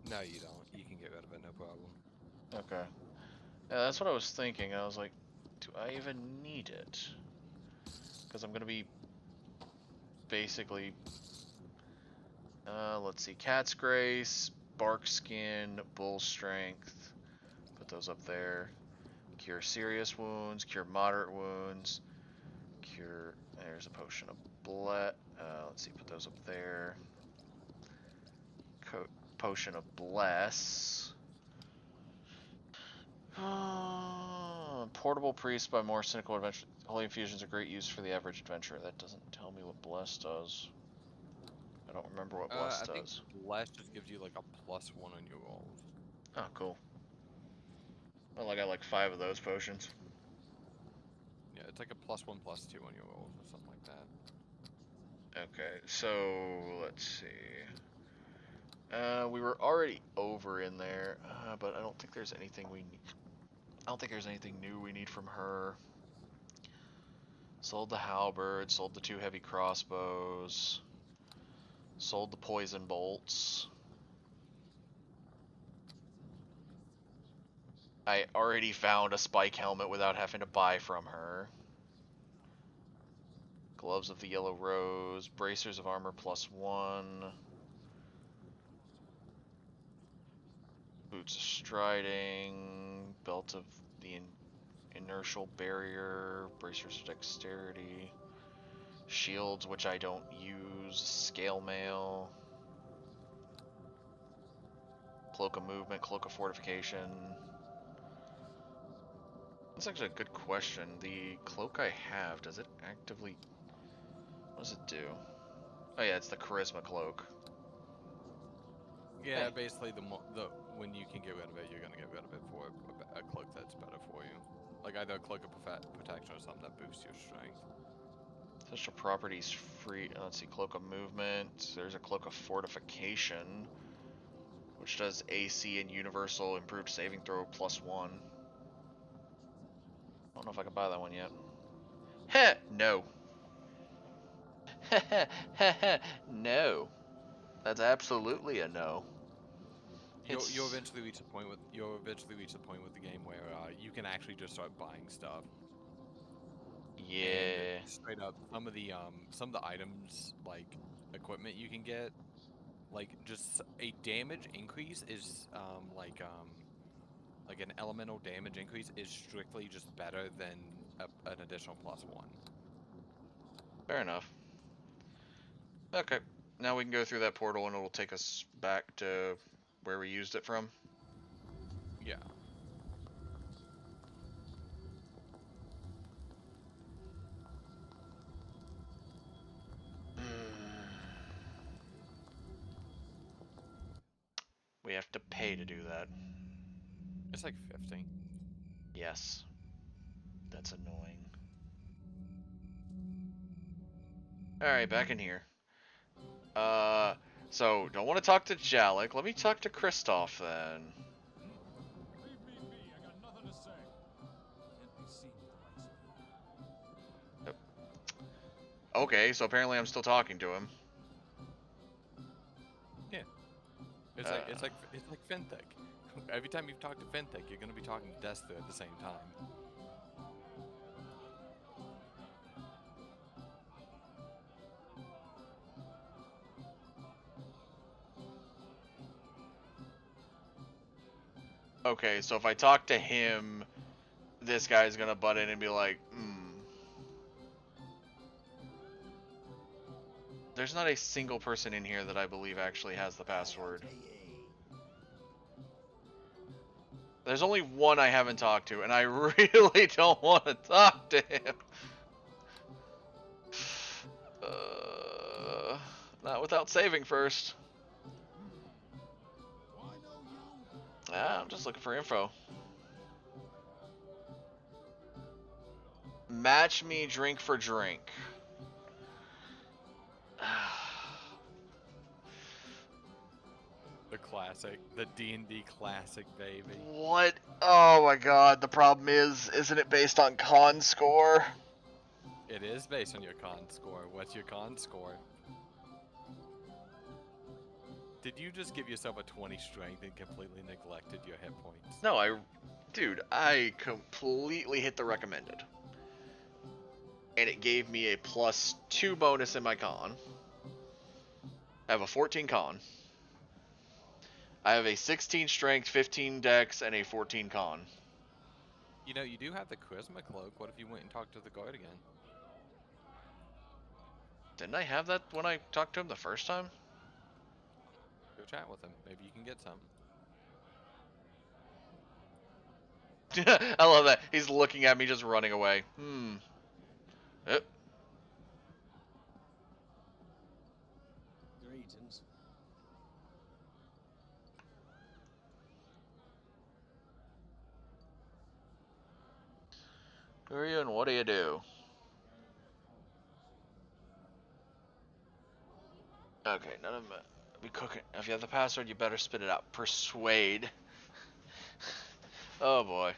No, you don't. You can get rid of it, no problem. Okay. Yeah, that's what I was thinking. I was like, do I even need it? Because I'm gonna be... basically... let's see. Cat's Grace, Bark Skin, Bull Strength. Put those up there. Cure serious wounds, cure moderate wounds, cure... There's a potion of let's see, put those up there. Potion of bless. Portable priest by more cynical adventure. Holy infusions are great use for the average adventurer. That doesn't tell me what bless does. I don't remember what bless I does. think bless just gives you like a +1 on your rolls. Oh, cool. Well, I got like 5 of those potions. Yeah, it's like a +1/+2 on your rolls or something like that. Okay, so let's see. We were already over in there, but I don't think there's anything we need. I don't think there's anything new we need from her. Sold the halberd, sold the 2 heavy crossbows, sold the poison bolts. I already found a spike helmet without having to buy from her. Gloves of the Yellow Rose, bracers of armor +1. Boots of striding, belt of the inertial barrier, bracers of dexterity, shields which I don't use, scale mail, cloak of movement, cloak of fortification. That's actually a good question. The cloak I have, does it actively... What does it do? Oh yeah, it's the charisma cloak. Yeah, basically when you can get rid of it, you're gonna get rid of it for a cloak that's better for you. Like either a cloak of protection or something that boosts your strength. Special properties free. Let's see, cloak of movement. There's a cloak of fortification, which does AC and universal improved saving throw +1. I don't know if I can buy that one yet. Heh, no. No. That's absolutely a no. You'll eventually reach a point with the game where you can actually just start buying stuff. Yeah. And straight up, some of the items like equipment you can get, like just a damage increase is like an elemental damage increase is strictly just better than an additional +1. Fair enough. Okay, now we can go through that portal and it'll take us back to where we used it from. Yeah. We have to pay to do that. It's like 50. Yes. That's annoying. Alright, back in here. So, don't want to talk to Jalek. Let me talk to Kristoff then. Leave me be, I got nothing to say. Can't be seen with the lights. Okay, so apparently I'm still talking to him. Yeah. It's like Fintech. Every time you talk to Fintech, you're gonna be talking to Destha at the same time. Okay, so if I talk to him, this guy's gonna butt in and be like, There's not a single person in here that I believe actually has the password. There's only one I haven't talked to, and I really don't want to talk to him. Not without saving first. I'm just looking for info. Match me drink for drink. The classic, the D&D classic, baby. What? Oh my god, the problem is, isn't it based on con score? It is based on your con score. What's your con score? Did you just give yourself a 20 strength and completely neglected your hit points? No, dude, I completely hit the recommended. And it gave me a +2 bonus in my con. I have a 14 con. I have a 16 strength, 15 dex, and a 14 con. You know, you do have the charisma cloak. What if you went and talked to the guard again? Didn't I have that when I talked to him the first time? Go chat with him. Maybe you can get some. I love that. He's looking at me just running away. Yep. Greetings. Who are you and what do you do? Okay, none of them. Be cooking. If you have the password, you better spit it out. Persuade. Oh boy.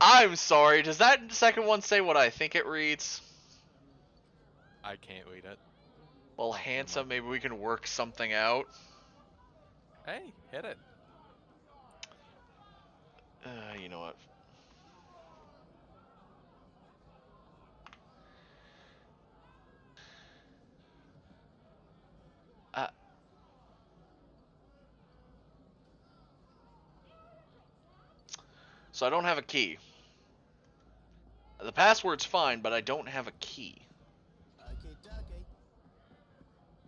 I'm sorry, does that second one say what I think it reads? I can't read it. Well, handsome, maybe we can work something out. Hey, hit it. You know what? So I don't have a key. The password's fine, but I don't have a key.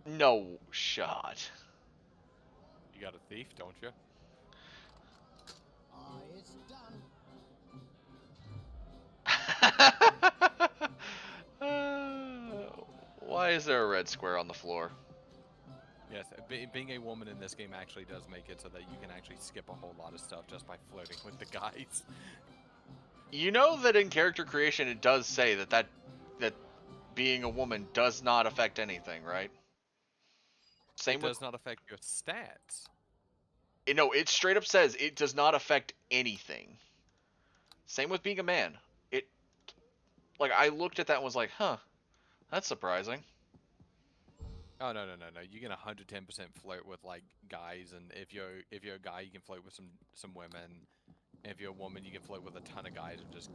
No shot. You got a thief, don't you? It's done. Why is there a red square on the floor? Yes, being a woman in this game actually does make it so that you can actually skip a whole lot of stuff just by flirting with the guys. You know that in character creation it does say that being a woman does not affect anything, right? Same does not affect your stats. No, it straight up says it does not affect anything. Same with being a man. Like, I looked at that and was like, huh, that's surprising. Oh, no. You can 110% flirt with, like, guys, and if you're a guy, you can flirt with some women. And if you're a woman, you can flirt with a ton of guys and just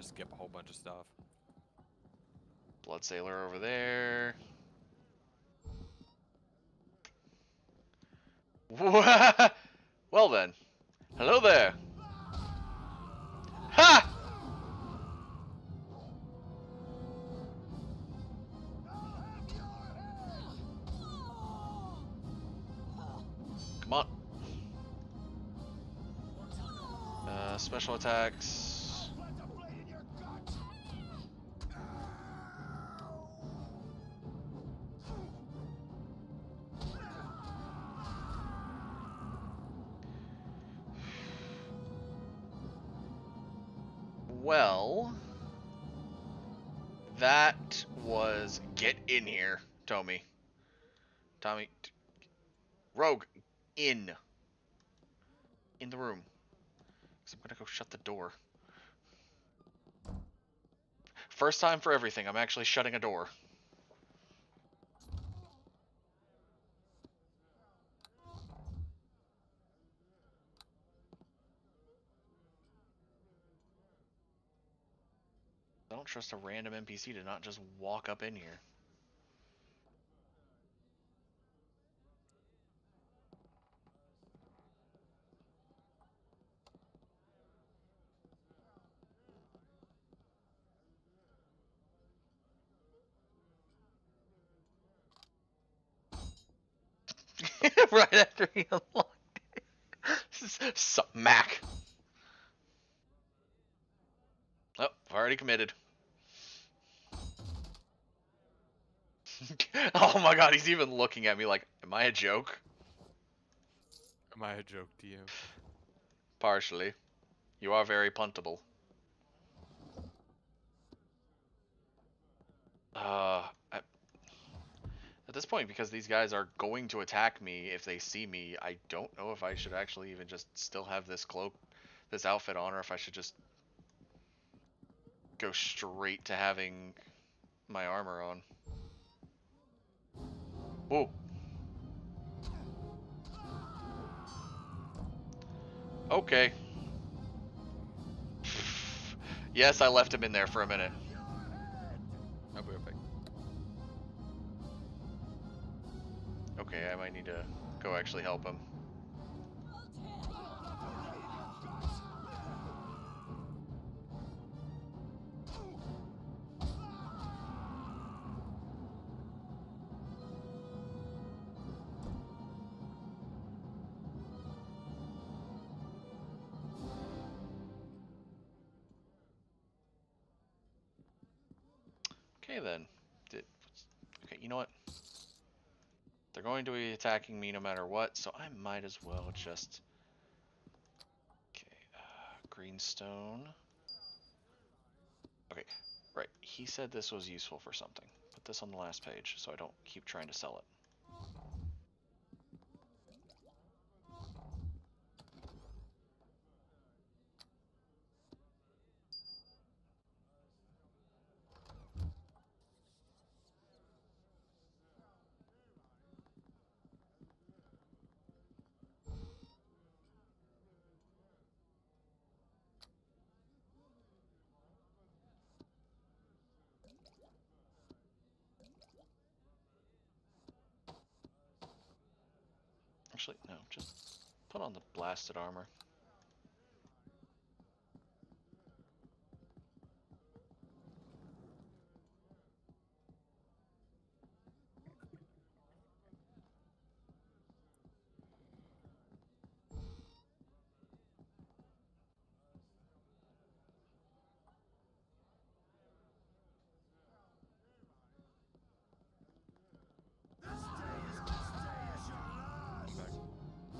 skip a whole bunch of stuff. Blood Sailor over there. Well then. Hello there. Ha! Come on. Special attacks. Well, that was get in here, Tommy. Rogue, in the room. So I'm gonna go shut the door. First time for everything, I'm actually shutting a door. I don't trust a random NPC to not just walk up in here. Right after he unlocked it. Mac. Oh, I've already committed. Oh my god, he's even looking at me like, am I a joke? Am I a joke to you? Partially. You are very puntable. At this point, because these guys are going to attack me if they see me, I don't know if I should actually even just still have this cloak, this outfit on, or if I should just go straight to having my armor on. Whoa. Okay. Yes, I left him in there for a minute. Oh, perfect. Okay, I might need to go actually help him. Okay then. Okay, you know what? They're going to be attacking me no matter what, so I might as well just... Okay, greenstone. Okay, right. He said this was useful for something. Put this on the last page so I don't keep trying to sell it. Actually, no, just put on the blasted armor.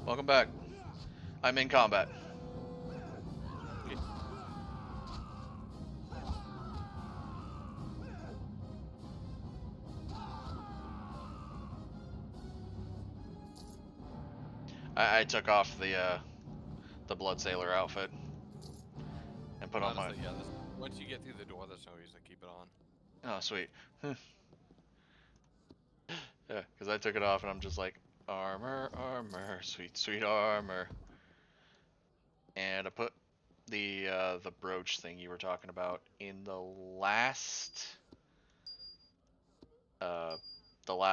Welcome back. I'm in combat. I took off the Blood Sailor outfit and put on my. Yeah, once you get through the door, there's no reason to keep it on. Oh, sweet. Yeah, because I took it off and I'm just like, armor, armor, sweet, sweet armor. And I put the brooch thing you were talking about in the last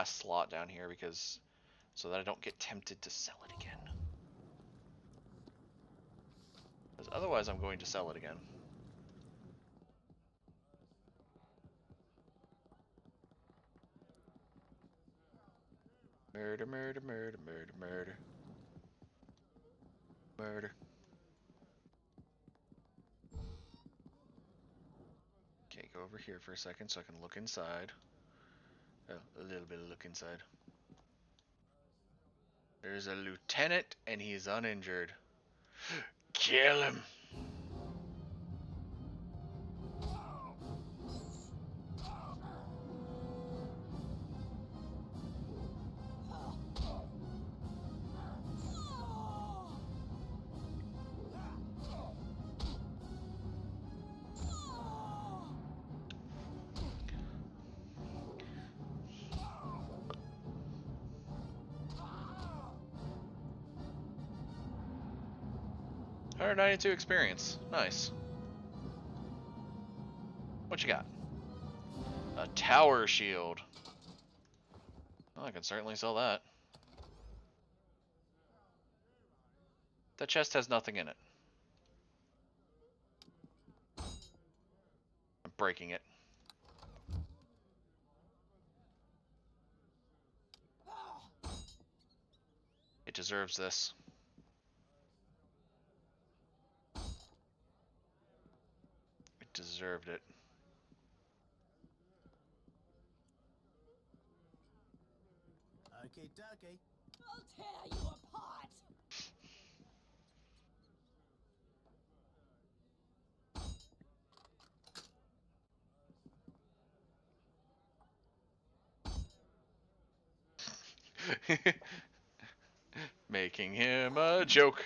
slot down here, because so that I don't get tempted to sell it again. Because otherwise I'm going to sell it again. Murder, murder, murder, murder, murder. Murder. Okay, go over here for a second so I can look inside. Oh, a little bit of look inside. There's a lieutenant and he's uninjured. Kill him! $192 experience. Nice. What you got? A tower shield. Well, I can certainly sell that. That chest has nothing in it. I'm breaking it. It deserves this. Deserved it. Okay, dokie. I'll tear you apart. Making him a joke.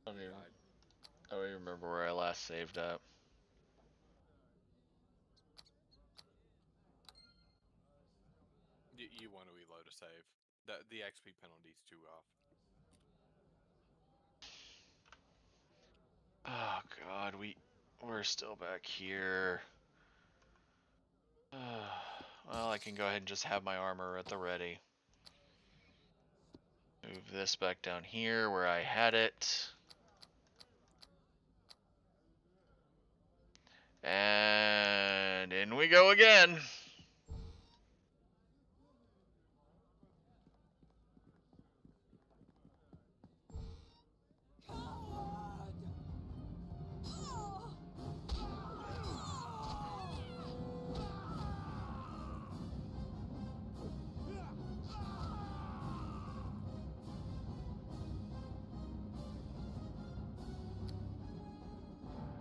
I don't even remember where I last saved up. You want to reload a save. The XP penalty's too rough. Oh god, we're still back here. Well, I can go ahead and just have my armor at the ready. Move this back down here where I had it. And in we go again.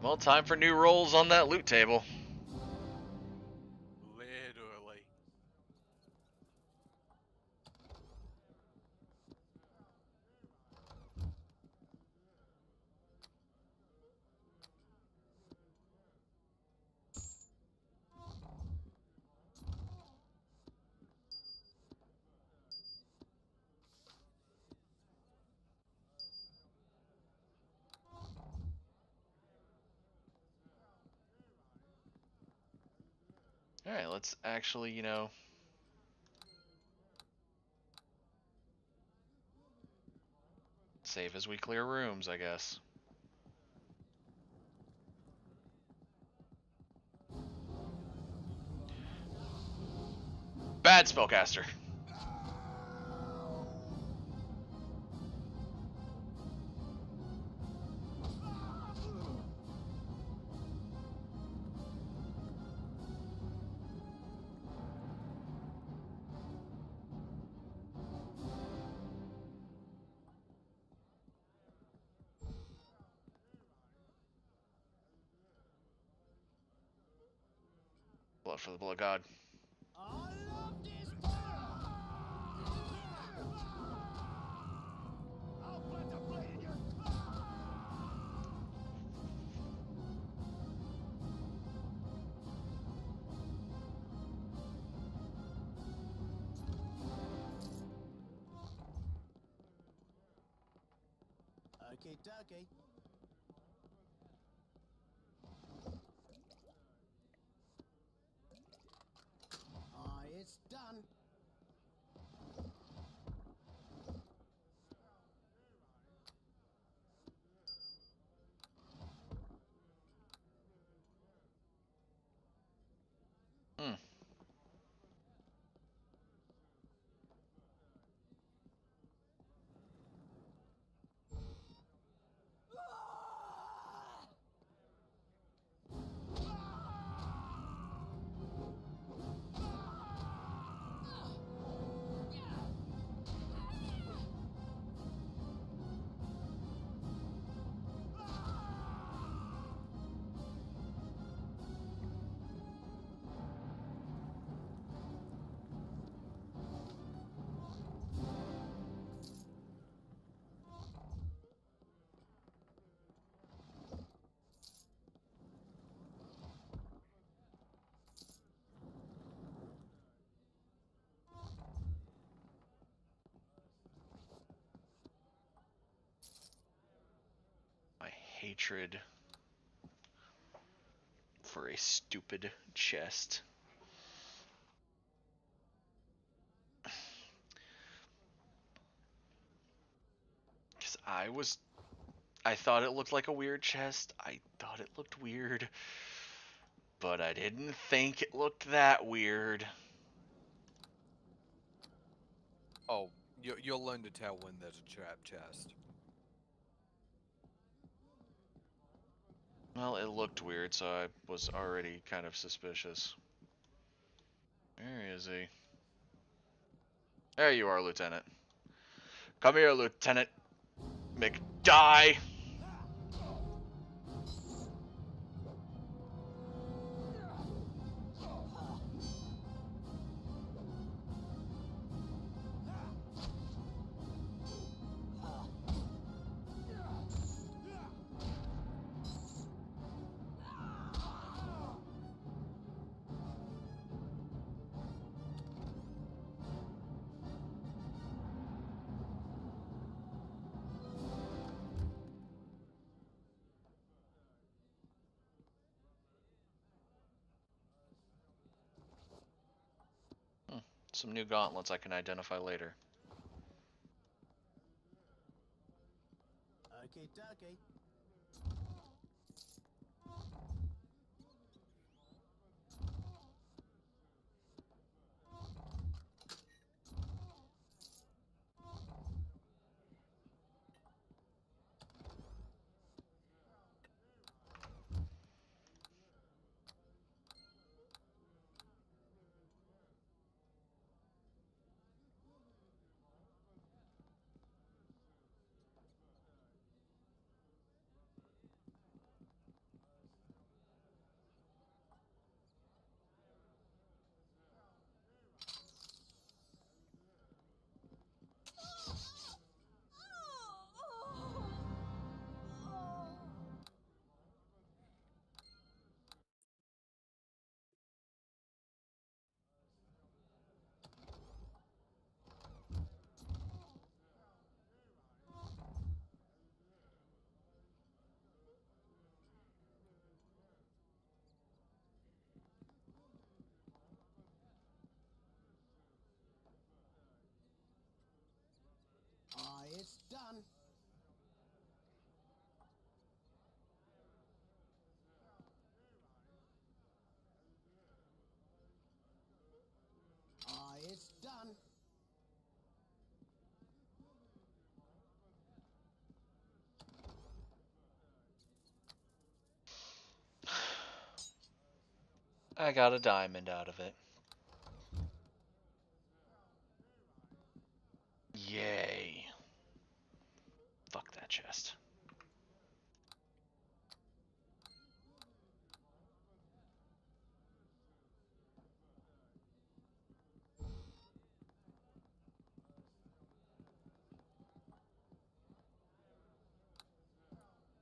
Well, time for new rolls on that loot table. Literally. Alright, let's actually, you know... save as we clear rooms, I guess. Bad spellcaster. Blood for the blood god. Okay, dokie. It's done. Hatred for a stupid chest. Because I thought it looked like a weird chest. I thought it looked weird. But I didn't think it looked that weird. Oh, you'll learn to tell when there's a trap chest. Well, it looked weird, so I was already kind of suspicious. Where is he? There you are, Lieutenant. Come here, Lieutenant McDie! Some new gauntlets I can identify later. Okay, dokie. done. I got a diamond out of it. Yay. Fuck that chest.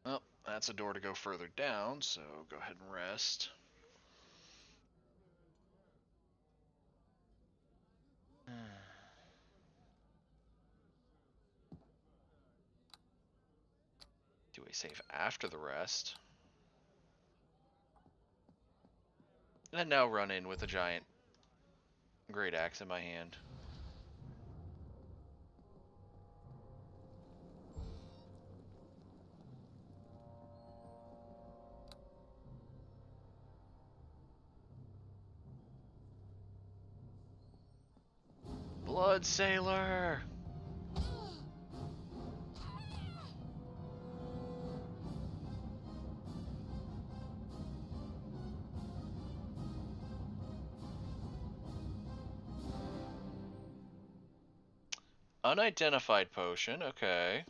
Well, that's a door to go further down, so go ahead and rest. Do a save after the rest. And now run in with a giant great axe in my hand. Blood Sailor! Unidentified potion, okay.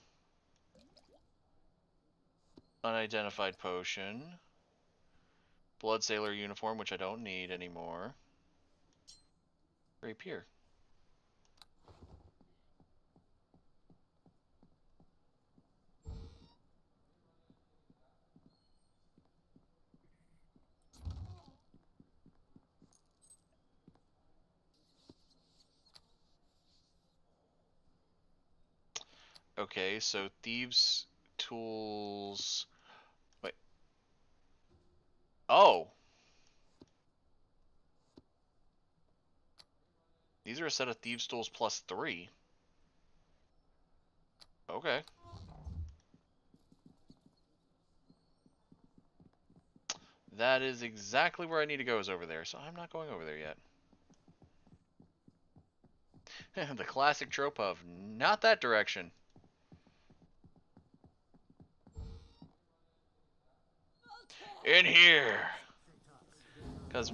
Unidentified potion. Blood Sailor uniform, which I don't need anymore. Rapier. Okay, so thieves tools. Wait. Oh. These are a set of thieves tools plus 3. Okay. That is exactly where I need to go, is over there, so I'm not going over there yet. The classic trope of not that direction. In here! Because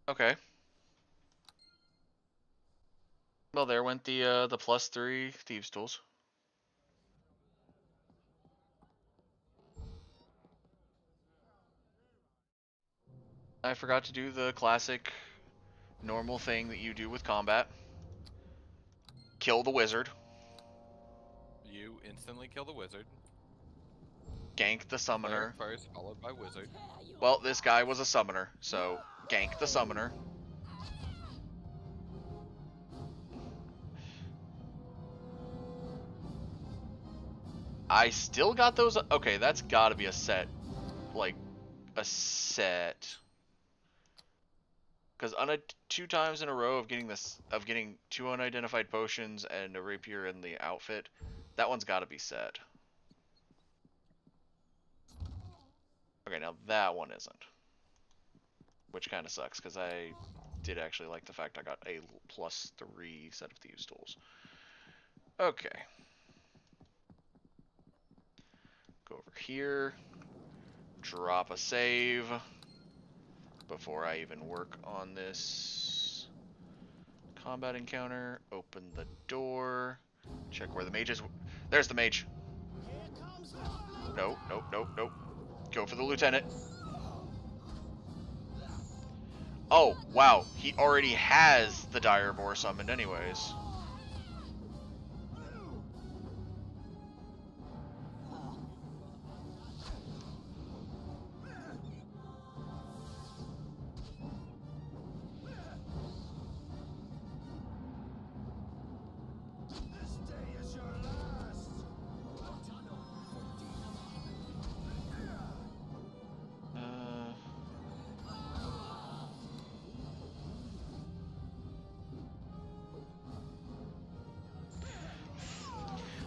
Okay. Well, there went the plus 3 thieves tools. I forgot to do the classic normal thing that you do with combat. Kill the wizard. You instantly kill the wizard. Gank the summoner. Player first, followed by wizard. Well, this guy was a summoner, so gank the summoner. I still got those. Okay, that's gotta be a set. Like, a set. Because 2 times in a row of getting 2 unidentified potions and a rapier in the outfit, that one's gotta be set. Okay, now that one isn't. Which kind of sucks, because I did actually like the fact I got a plus 3 set of thieves tools. Okay. Go over here. Drop a save. Before I even work on this combat encounter. Open the door. Check where the mage is. There's the mage. No, nope, nope, nope. Go for the lieutenant. Oh, wow. He already has the dire boar summoned anyways.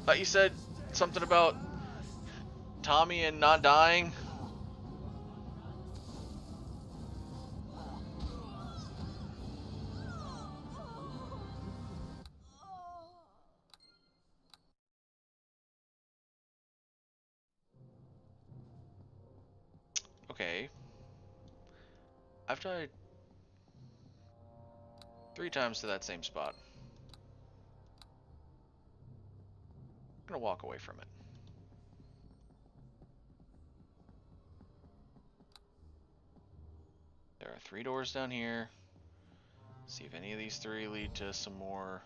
Thought you said something about Tommy and not dying. Okay. I've died 3 times to that same spot. I'm gonna walk away from it. There are 3 doors down here. See if any of these 3 lead to some more.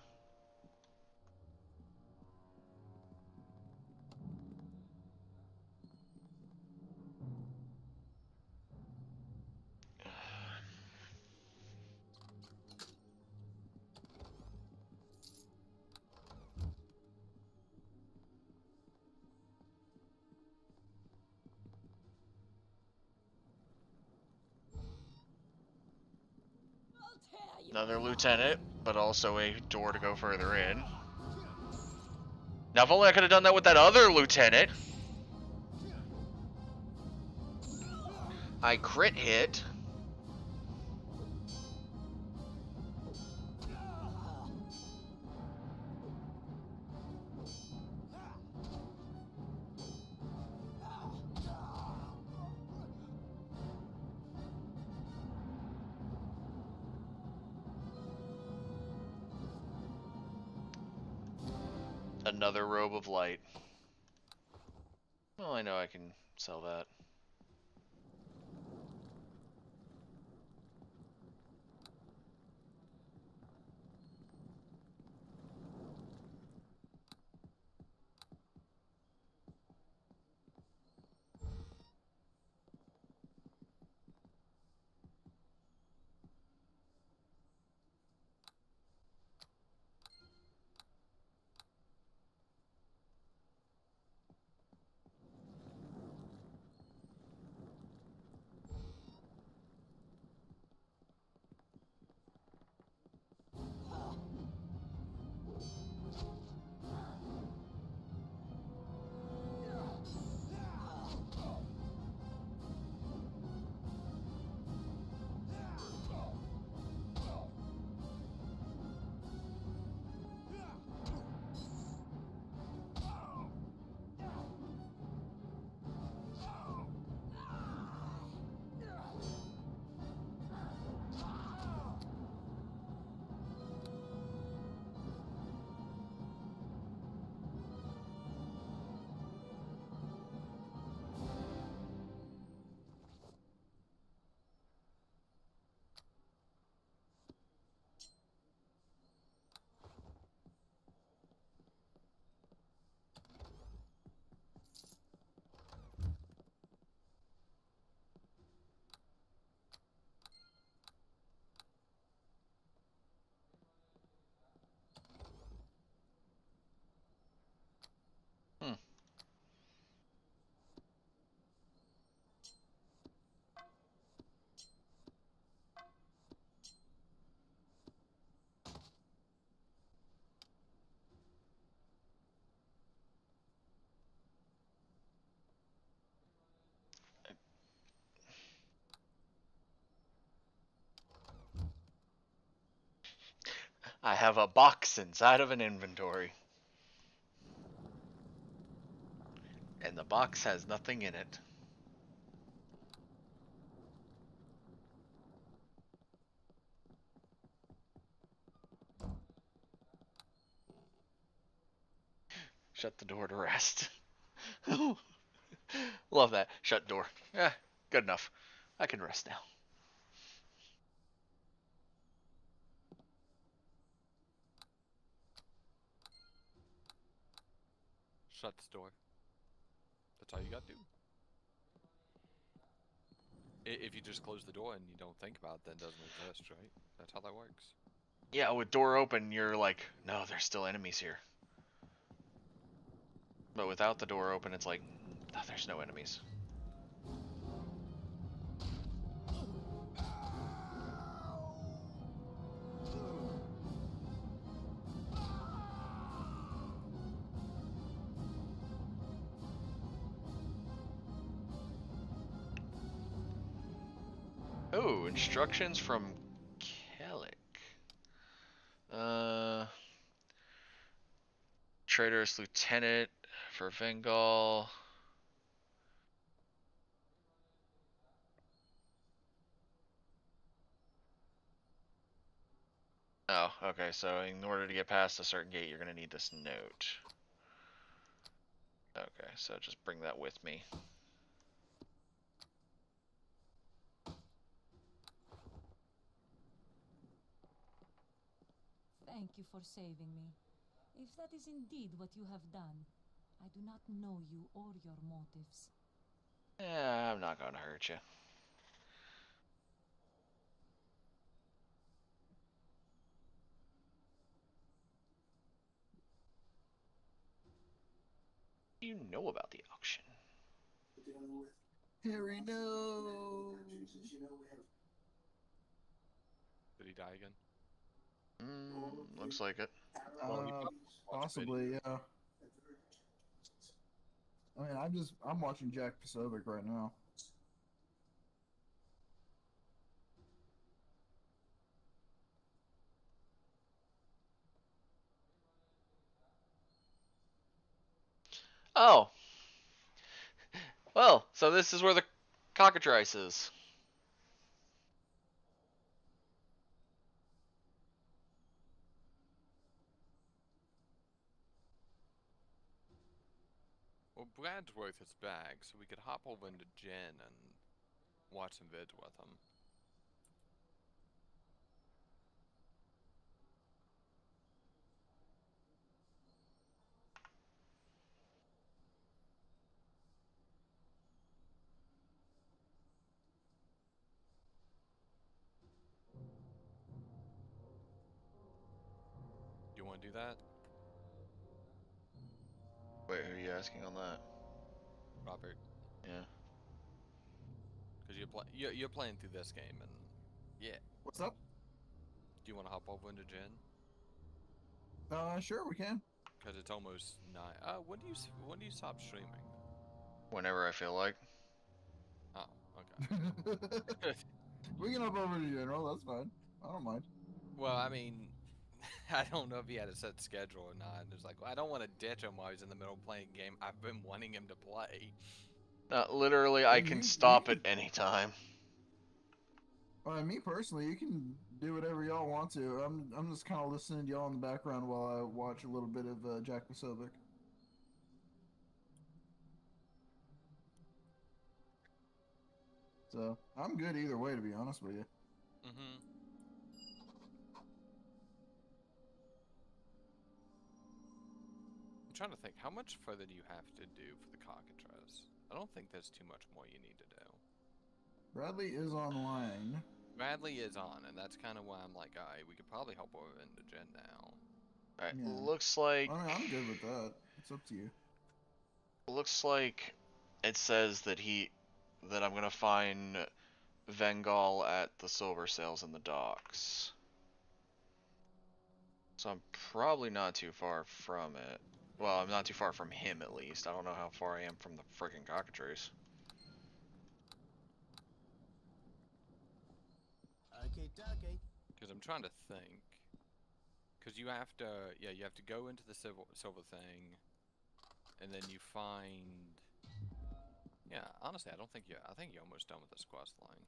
Another lieutenant, but also a door to go further in. Now, if only I could have done that with that other lieutenant. I crit hit. Another robe of light. Well, I know I can sell that. I have a box inside of an inventory. And the box has nothing in it. Shut the door to rest. Love that. Shut door. Yeah, good enough. I can rest now. Shut the door. That's all you gotta do. If you just close the door and you don't think about it, then it doesn't exist, right? That's how that works. Yeah, with door open, you're like, no, there's still enemies here. But without the door open, it's like, oh, there's no enemies. Oh, instructions from Kellic. Traitorous Lieutenant for Vengal. Oh, okay, so in order to get past a certain gate, you're going to need this note. Okay, so just bring that with me. Thank you for saving me. If that is indeed what you have done, I do not know you or your motives. Yeah, I'm not going to hurt you. You know about the auction. Harry, no. Did he die again? Looks like it. Possibly, yeah. I mean, I'm watching Jack Posobiec right now. Oh. Well, so this is where the cockatrice is. Well, Brad's worth his bag, so we could hop over into Jen and watch some vids with him. You want to do that? Wait, who are you asking on that? Robert. Yeah. Because you're playing through this game, and yeah. What's up? Do you want to hop over into Jen? Sure, we can. Because it's almost 9. When do you stop streaming? Whenever I feel like. Oh, okay. We can hop over to General, that's fine. I don't mind. Well, I mean, I don't know if he had a set schedule or not. It's like, well, I don't want to ditch him while he's in the middle of playing a game I've been wanting him to play. Literally, I can stop at any time. Well, me personally, you can do whatever y'all want to. I'm just kind of listening to y'all in the background while I watch a little bit of Jack Posobiec. So I'm good either way, to be honest with you. Mm-hmm. I'm trying to think, how much further do you have to do for the cockatrice? I don't think there's too much more you need to do. Bradley is online. Bradley is on, and that's kind of why I'm like, alright, we could probably hop over into Jen now. Alright, Yeah. looks like... I mean, I'm good with that. It's up to you. Looks like it says that I'm gonna find Vengal at the silver sales in the docks. So I'm probably not too far from it. Well, I'm not too far from him, at least. I don't know how far I am from the freaking cockatrice. Okay. Because I'm trying to think. Because you have to, you have to go into the silver thing, and then you find. Yeah, honestly, I think you're almost done with this quest line.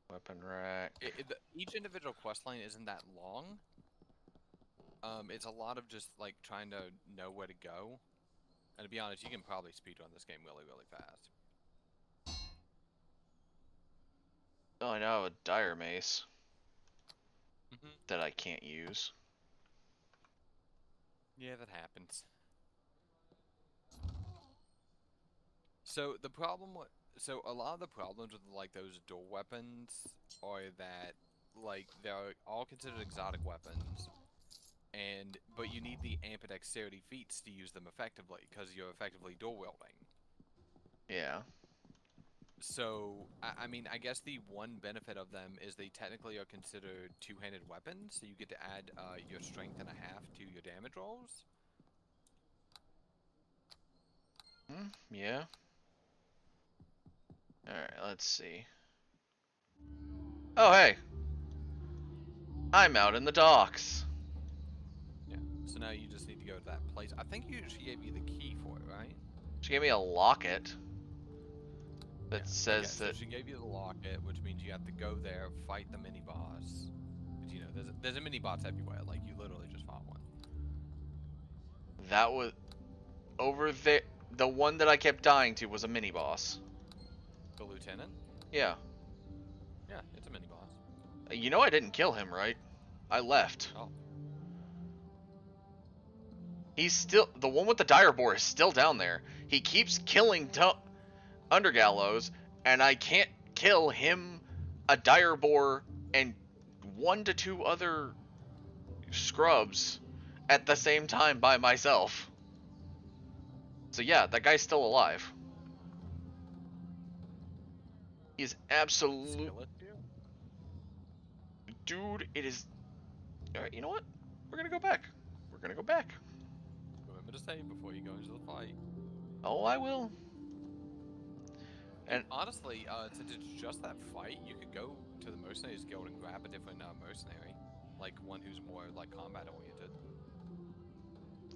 Weapon rack. Each individual quest line isn't that long. It's a lot of just like trying to know where to go. And to be honest, you can probably speedrun this game really, really fast. Oh, I now have a dire mace that I can't use. Yeah, that happens. So the problem, so a lot of the problems with like those dual weapons are that like they're all considered exotic weapons, but you need the ambidexterity feats to use them effectively because you're effectively dual wielding. Yeah. So I mean, I guess the one benefit of them is they technically are considered two-handed weapons, so you get to add your strength and a half to your damage rolls. Yeah. Alright, let's see. Oh, hey. I'm out in the docks. Yeah. So now you just need to go to that place. I think she gave you the key for it, right? She gave me a locket that says So she gave you the locket, which means you have to go there, fight the mini boss. But you know, there's a mini boss everywhere. Like you literally just fought one. that was over there. The one that I kept dying to was a mini boss. The lieutenant? Yeah. Yeah, it's a mini boss. You know I didn't kill him, right? I left. Oh. He's still... The one with the dire boar is still down there. He keeps killing Undergallows, and I can't kill him, a dire boar, and 1 to 2 other scrubs at the same time by myself. So yeah, that guy's still alive. He's absolute... Dude, it is... Alright, you know what? We're gonna go back. We're gonna go back. Remember to save before you go into the fight. Oh, I will. And honestly, since it's just that fight, you could go to the Mercenaries Guild and grab a different mercenary. Like one who's more like combat oriented.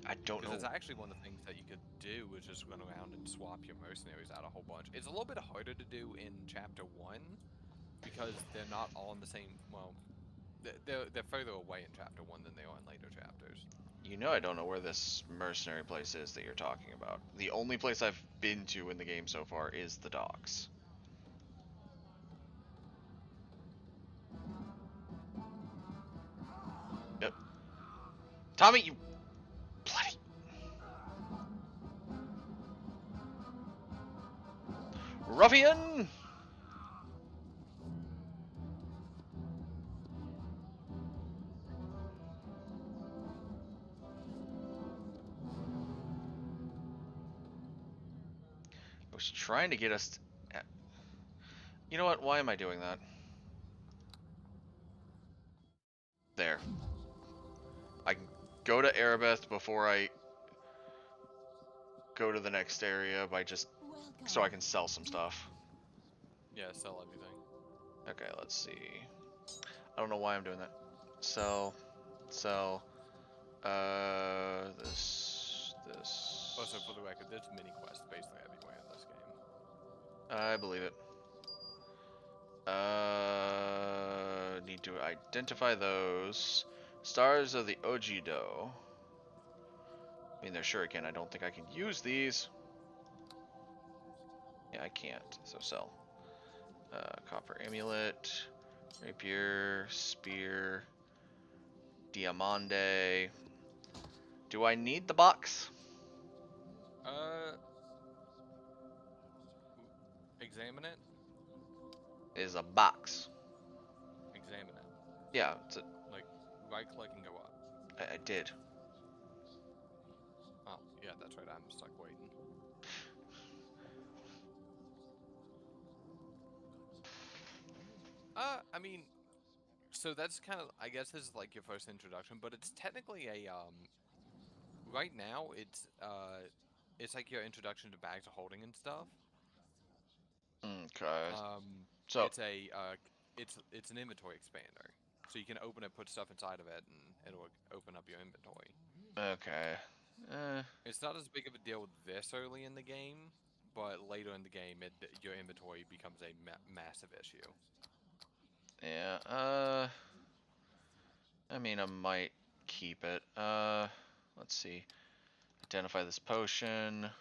I don't know. Because it's actually one of the things that you could do is just run around and swap your mercenaries out a whole bunch. It's a little bit harder to do in Chapter 1 because they're not all in the same, well, they're further away in Chapter 1 than they are in later chapters. You know I don't know where this mercenary place is that you're talking about. The only place I've been to in the game so far is the docks. Yep. Tommy, you bloody... Ruffian! I was trying to get us... You know what? Why am I doing that? There. I can go to Erebeth before I go to the next area by just... so I can sell some stuff. Yeah, sell everything. Okay, let's see. I don't know why I'm doing that. Sell. This. Also, for the record, there's mini quests basically everywhere in this game. I believe it. Need to identify those. Stars of the Ojido. I mean, they're shuriken. I don't think I can use these. Yeah, I can't. So sell. Copper amulet, rapier, spear, diamande. Do I need the box? Examine it. Is a box. Examine it. Yeah, it's a... Like, right click and go up. I did. Oh, yeah, that's right. I'm stuck waiting. I mean, so that's kind of, I guess this is like your first introduction, but it's technically a, right now, it's like your introduction to bags of holding and stuff. Okay. So it's a, it's an inventory expander. So you can open it, put stuff inside of it, and it'll open up your inventory. Okay. It's not as big of a deal this early in the game, but later in the game, your inventory becomes a massive issue. Yeah, I mean, I might keep it. Let's see. Identify this potion.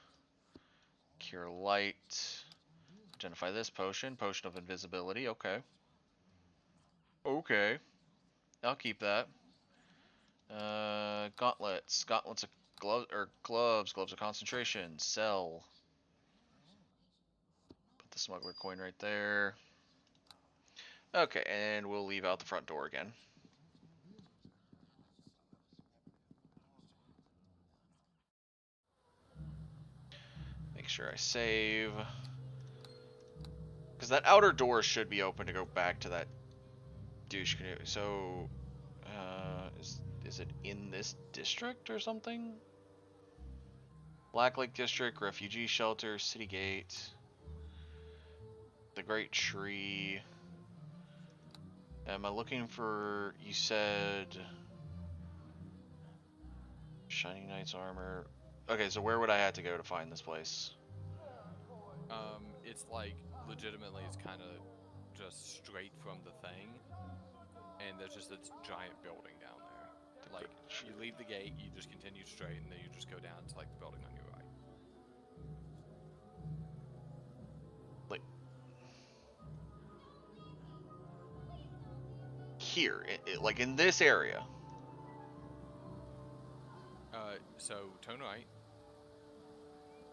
Cure light. Identify this potion. Potion of invisibility. Okay. Okay. I'll keep that. Gauntlets. Gauntlets of gloves. Gloves of concentration. Sell. Put the smuggler coin right there. Okay, and we'll leave out the front door again. Make sure I save. Because that outer door should be open to go back to that douche canoe. So, is it in this district or something? Black Lake District, Refugee Shelter, City Gate, the Great Tree. Am I looking for, you said... Shining Knight's armor. Okay, so where would I have to go to find this place? It's like, legitimately, it's kind of just straight from the thing. And there's just this giant building down there. Like, you leave the gate, you just continue straight, and then you just go down to, like, the building on your right. Like... Here, like in this area. So, turn right.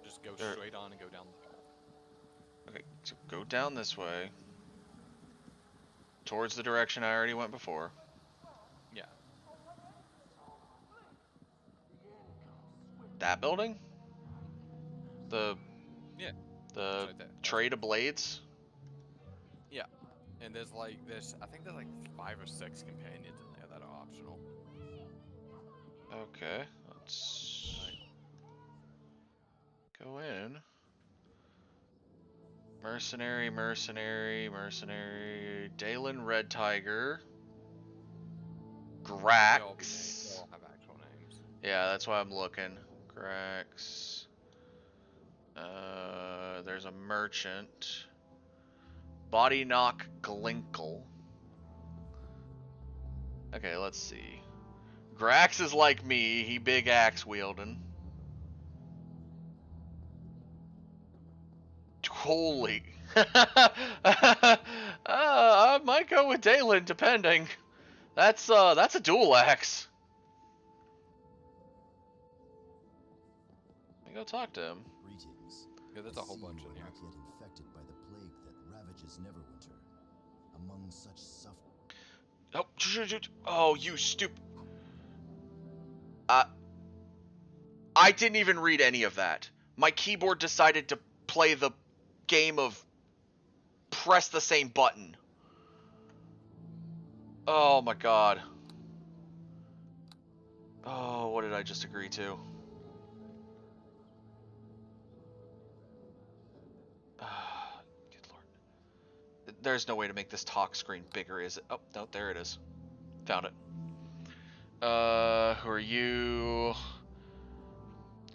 Just go straight on and go down the hall. Okay, so go down this way. Towards the direction I already went before. Yeah. That building? The... Yeah. The right Trade of Blades? Yeah. And there's like, I think there's like 5 or 6 companions in there that are optional. Okay, let's go in. Mercenary, Dalen Red Tiger, Grax. They all have actual names. Yeah, that's why I'm looking. Grax. There's a merchant. Body Knock Glinkle. Okay, let's see. Grax is like me, he big axe wielding. Holy. I might go with Dalen, depending. That's a dual axe. Let me go talk to him. Greetings. Yeah, there's a whole bunch in here. Not yet infected by the plague that ravages Neverwinter. Among such Oh, you stupid. I didn't even read any of that. My keyboard decided to play the game of press the same button. Oh my god. Oh, what did I just agree to? Good lord. There's no way to make this talk screen bigger, is it? Oh, no, there it is. Found it. Who are you?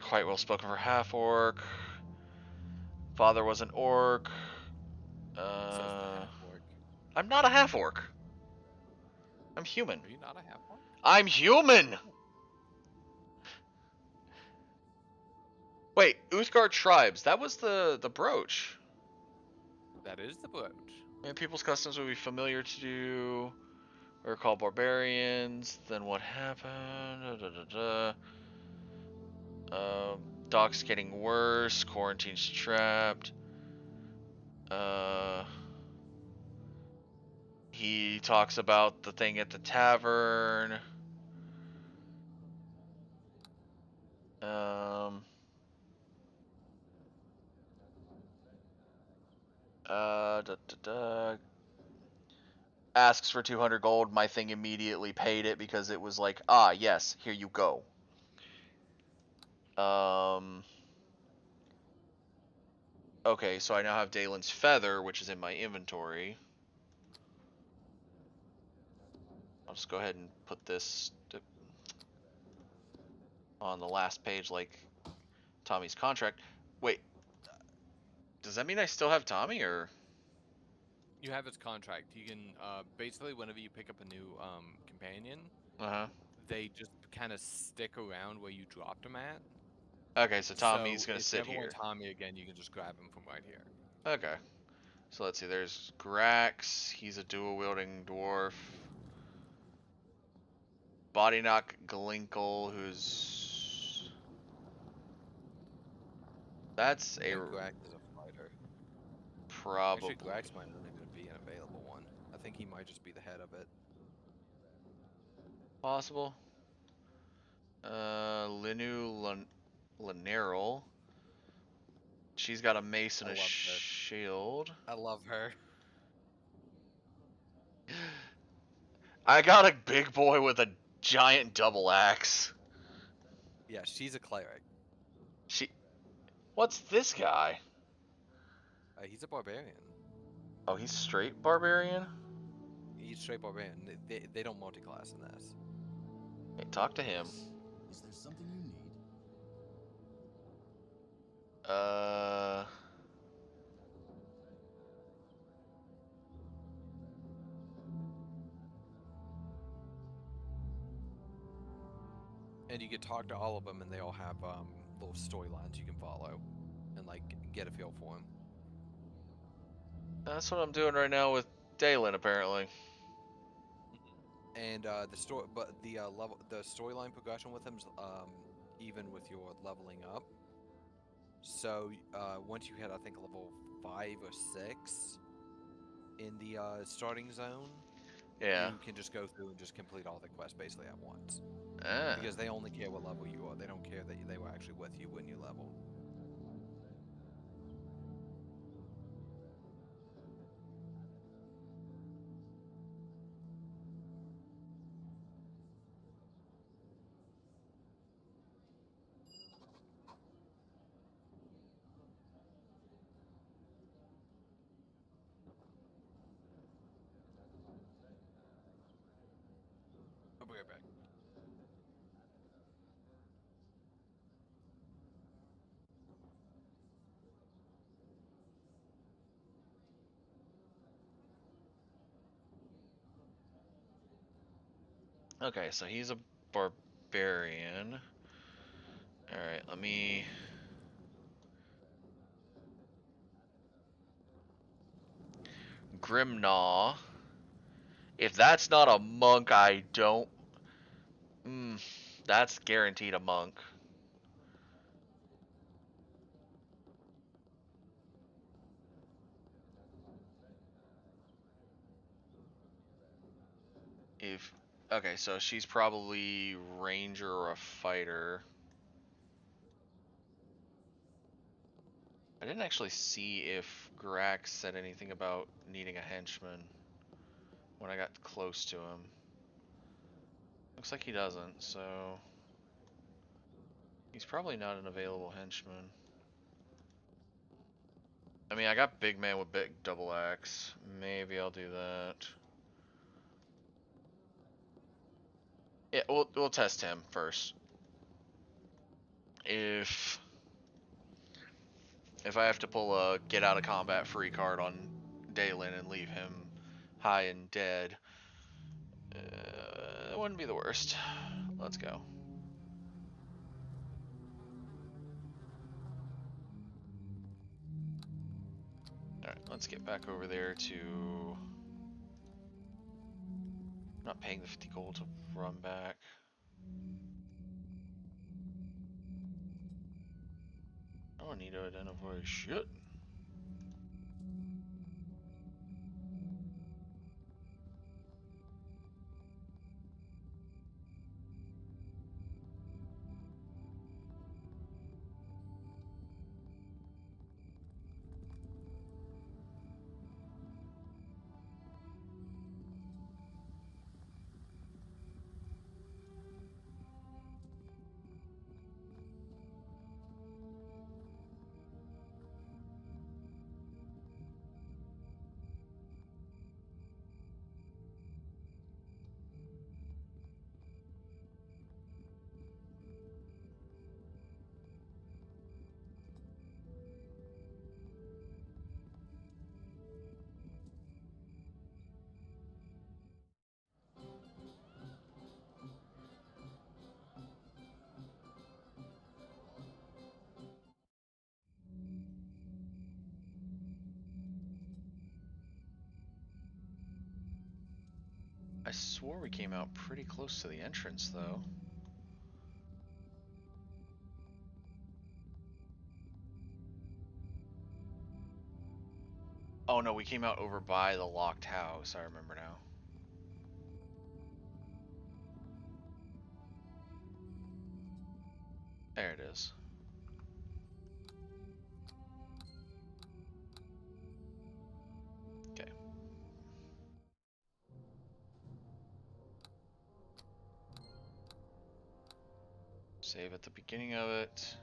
Quite well spoken for half-orc. Father was an orc. I'm not a half-orc. I'm human. Are you not a half-orc? I'm human! Wait, Uthgar tribes. That was the brooch. That is the brooch. And people's customs would be familiar to you. We're called barbarians. Then what happened? Doc's getting worse. Quarantine's trapped. He talks about the thing at the tavern. Asks for 200 gold. My thing immediately paid it because it was like, ah, yes, here you go. Okay, so I now have Dalen's feather, which is in my inventory. I'll just go ahead and put this on the last page like Tommy's contract. Wait, does that mean I still have Tommy, or? You have his contract. You can, basically, whenever you pick up a new, companion, they just kind of stick around where you dropped him at. Okay, so Tommy's gonna sit here. If you ever here. want Tommy again, you can just grab him from right here. Okay. So let's see, there's Grax, he's a dual-wielding dwarf. Body Knock Glinkle, who's... That's a... Grax is a fighter. Probably. Actually, Grax might not even be an available one. I think he might just be the head of it. Possible. Linu Lanerl. She's got a mace and a shield. I love her. I got a big boy with a giant double axe. Yeah, she's a cleric. What's this guy? He's a barbarian. Oh, he's straight barbarian? he's straight barbarian. They don't multi-class in this. Hey, talk to him. Is there something you need? And you can talk to all of them, and they all have little storylines you can follow, and like get a feel for them. That's what I'm doing right now with Dalen, apparently. And the storyline progression with him's even with your leveling up. So once you hit, I think, level 5 or 6 in the starting zone, yeah, you can just go through and just complete all the quests basically at once. Ah. Because they only care what level you are. They don't care that they were actually with you when you level. I'll be right back. Okay, so he's a barbarian. Alright, let me... Grimnaw. If that's not a monk, I don't... that's guaranteed a monk. If... Okay, so she's probably ranger or a fighter. I didn't actually see if Grax said anything about needing a henchman when I got close to him. Looks like he doesn't, so... He's probably not an available henchman. I mean, I got big man with big double axe. Maybe I'll do that. Yeah, we'll test him first. If I have to pull a get out of combat free card on Dalen and leave him high and dead, that wouldn't be the worst. Let's go. Alright, let's get back over there to... I'm not paying the 50 gold to run back. I don't need to identify shit. I swore we came out pretty close to the entrance, though. Oh no, we came out over by the locked house, I remember now. There it is. Okay. Save at the beginning of it.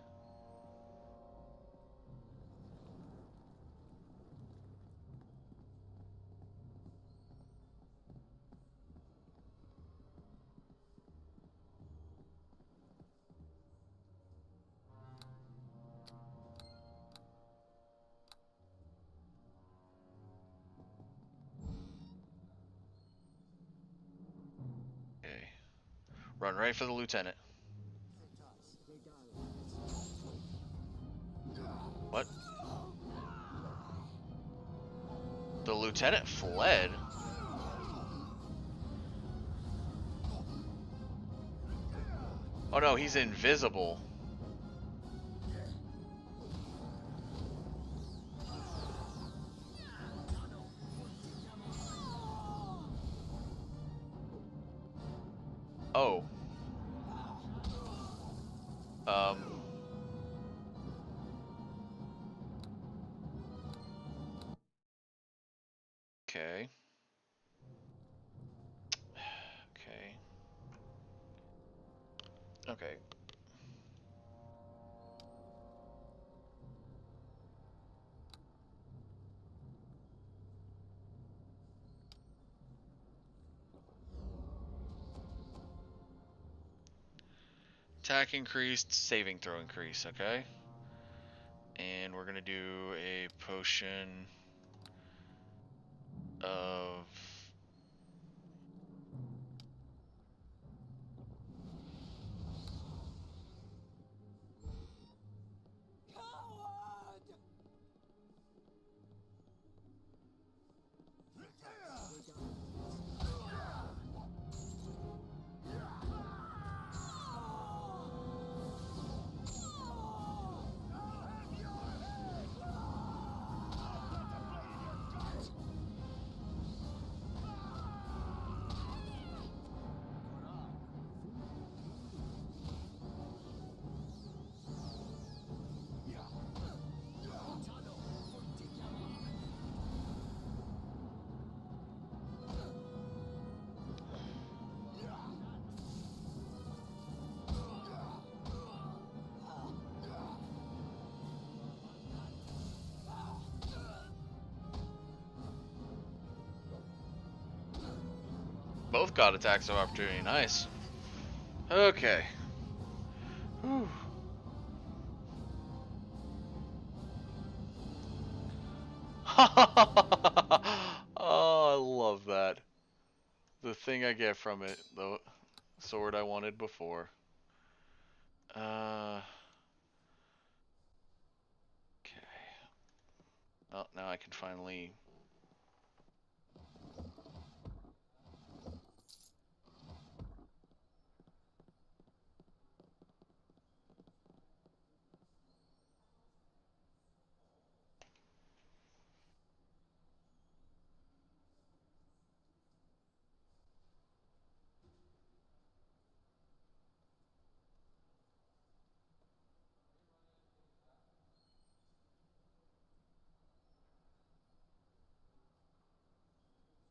Run right for the lieutenant. What? The lieutenant fled? Oh no, he's invisible. Oh. Okay. Okay. Okay. Attack increased, saving throw increase, okay? And we're gonna do a potion of... Both got attacks of opportunity. Nice. Okay. Whew. Oh, I love that. The thing I get from it, the sword I wanted before. Okay. Well, now I can finally...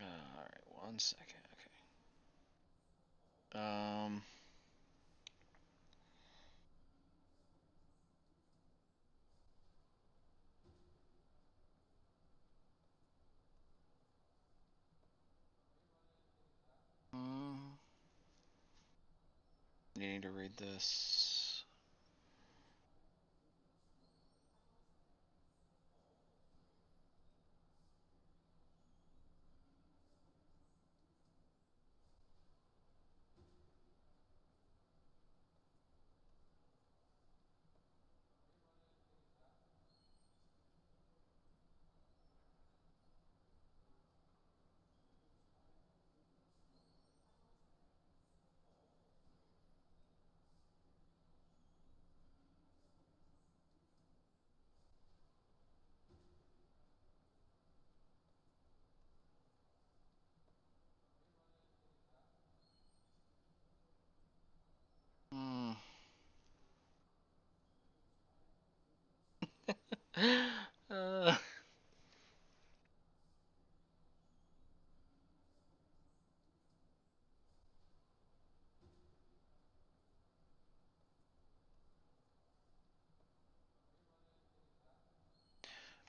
Alright, 1 second. Okay. Needing to read this.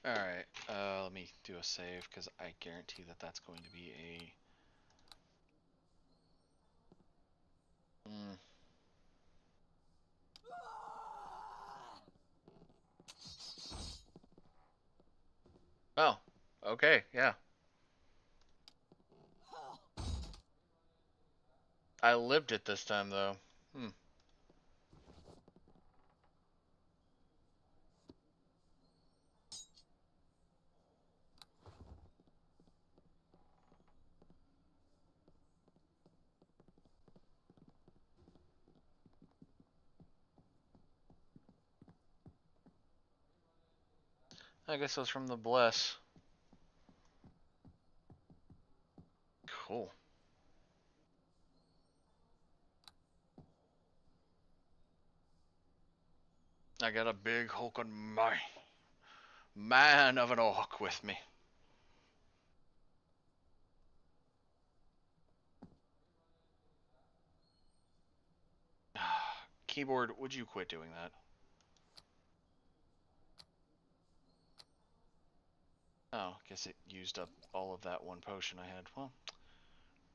Alright, let me do a save, because I guarantee that that's going to be a... Oh, okay, yeah. I lived it this time, though. I guess it was from the Bless. Cool. I got a big hulking man of an orc with me. Keyboard, would you quit doing that? Oh, guess it used up all of that one potion I had. Well,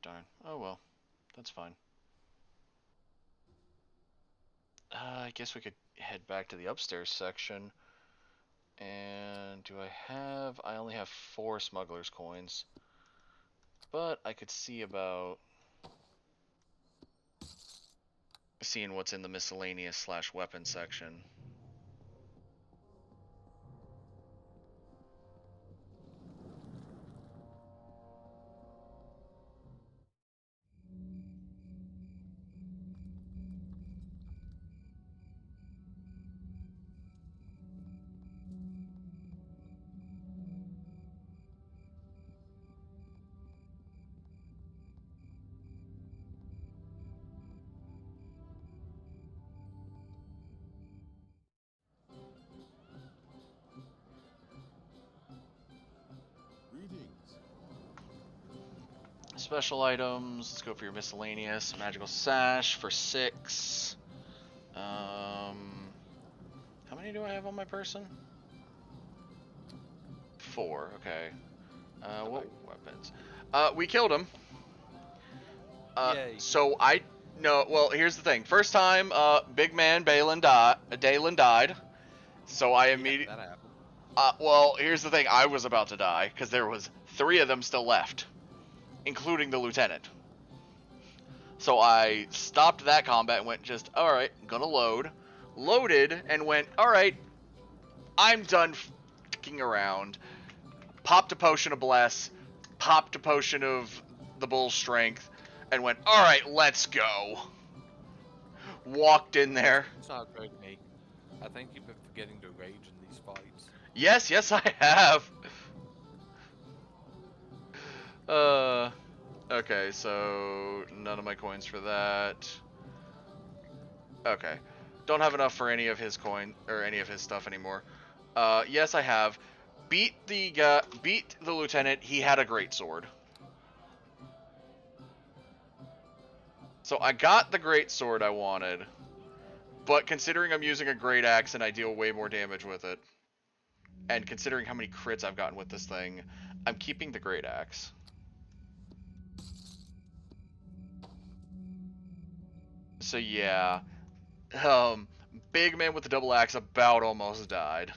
darn. Oh well, that's fine. I guess we could head back to the upstairs section. And do I have... I only have 4 smuggler's coins. But I could see about... seeing what's in the miscellaneous / weapon section. Special items, let's go for your miscellaneous. Magical sash for 6. How many do I have on my person? 4, okay. What weapons? We killed him. So no, well, here's the thing. First time, big man Dalen died. So I immediately... well, here's the thing. I was about to die, because there was 3 of them still left, including the lieutenant. So I stopped that combat and went just, alright, gonna load. Loaded, and went, alright, I'm done f***ing around. Popped a potion of Bless, popped a potion of the Bull's Strength, and went, alright, let's go. Walked in there. It's not good, mate. I think you've been forgetting to rage in these fights. Yes, I have. Okay, so none of my coins for that. Okay. Don't have enough for any of his coin or any of his stuff anymore. Yes, I have. Beat the lieutenant. He had a great sword. So I got the great sword I wanted. But considering I'm using a great axe and I deal way more damage with it, and considering how many crits I've gotten with this thing, I'm keeping the great axe. So yeah, big man with the double axe about almost died.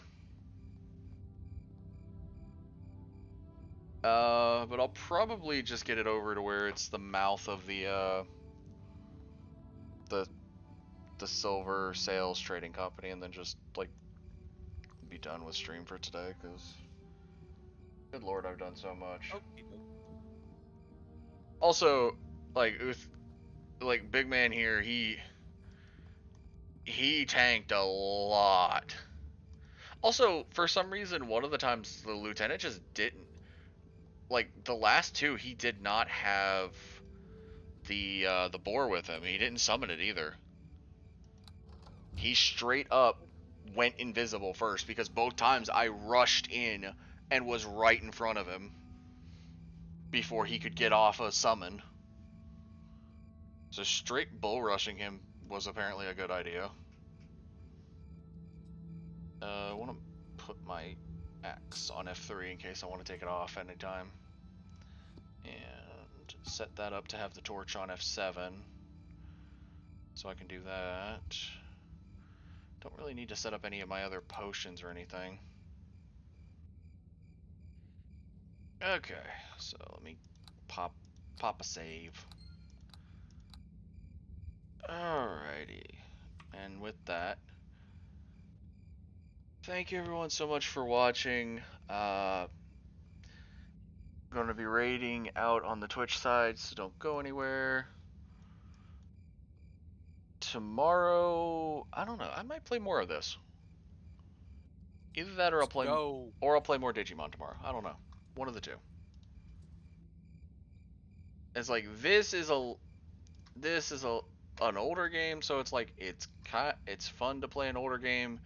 But I'll probably just get it over to where it's the mouth of the silver sales trading company, and then just like be done with stream for today, because good lord, I've done so much. Also, like big man here, he tanked a lot. Also, for some reason, one of the times the lieutenant just didn't, like the last 2, he did not have the boar with him. He didn't summon it either. He straight up went invisible first, because both times I rushed in and was right in front of him before he could get off a summon. So straight bull rushing him was apparently a good idea. I want to put my axe on F3 in case I want to take it off anytime. And set that up to have the torch on F7. So I can do that. Don't really need to set up any of my other potions or anything. Okay, so let me pop a save. thank you everyone so much for watching. Going to be raiding out on the Twitch side, so don't go anywhere. Tomorrow, I don't know. I might play more of this. Either that, or I'll play more Digimon tomorrow. I don't know. One of the two. It's like this is an older game, so it's like it's fun to play an older game,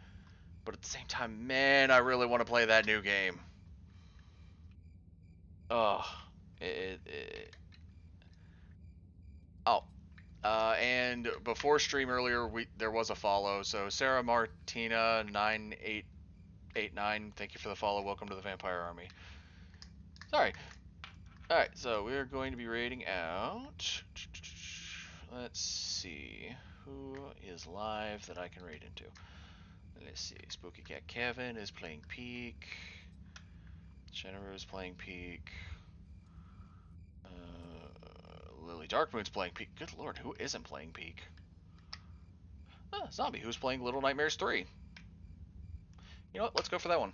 but at the same time, man, I really want to play that new game. Ugh. And before stream earlier, there was a follow. So Sarah Martina 9889, thank you for the follow. Welcome to the Vampire Army. Sorry. All right, so we're going to be raiding out. Let's see who is live that I can raid into. Let's see. Spooky Cat Kevin is playing Peak. Shenru is playing Peak. Lily Darkmoon's playing Peak. Good lord, who isn't playing Peak? Zombie, who's playing Little Nightmares 3. You know what? Let's go for that one.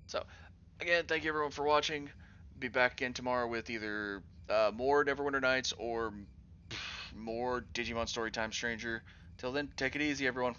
So, again, thank you everyone for watching. Be back again tomorrow with either more Neverwinter Nights or more Digimon Storytime Stranger. Till then, take it easy, everyone.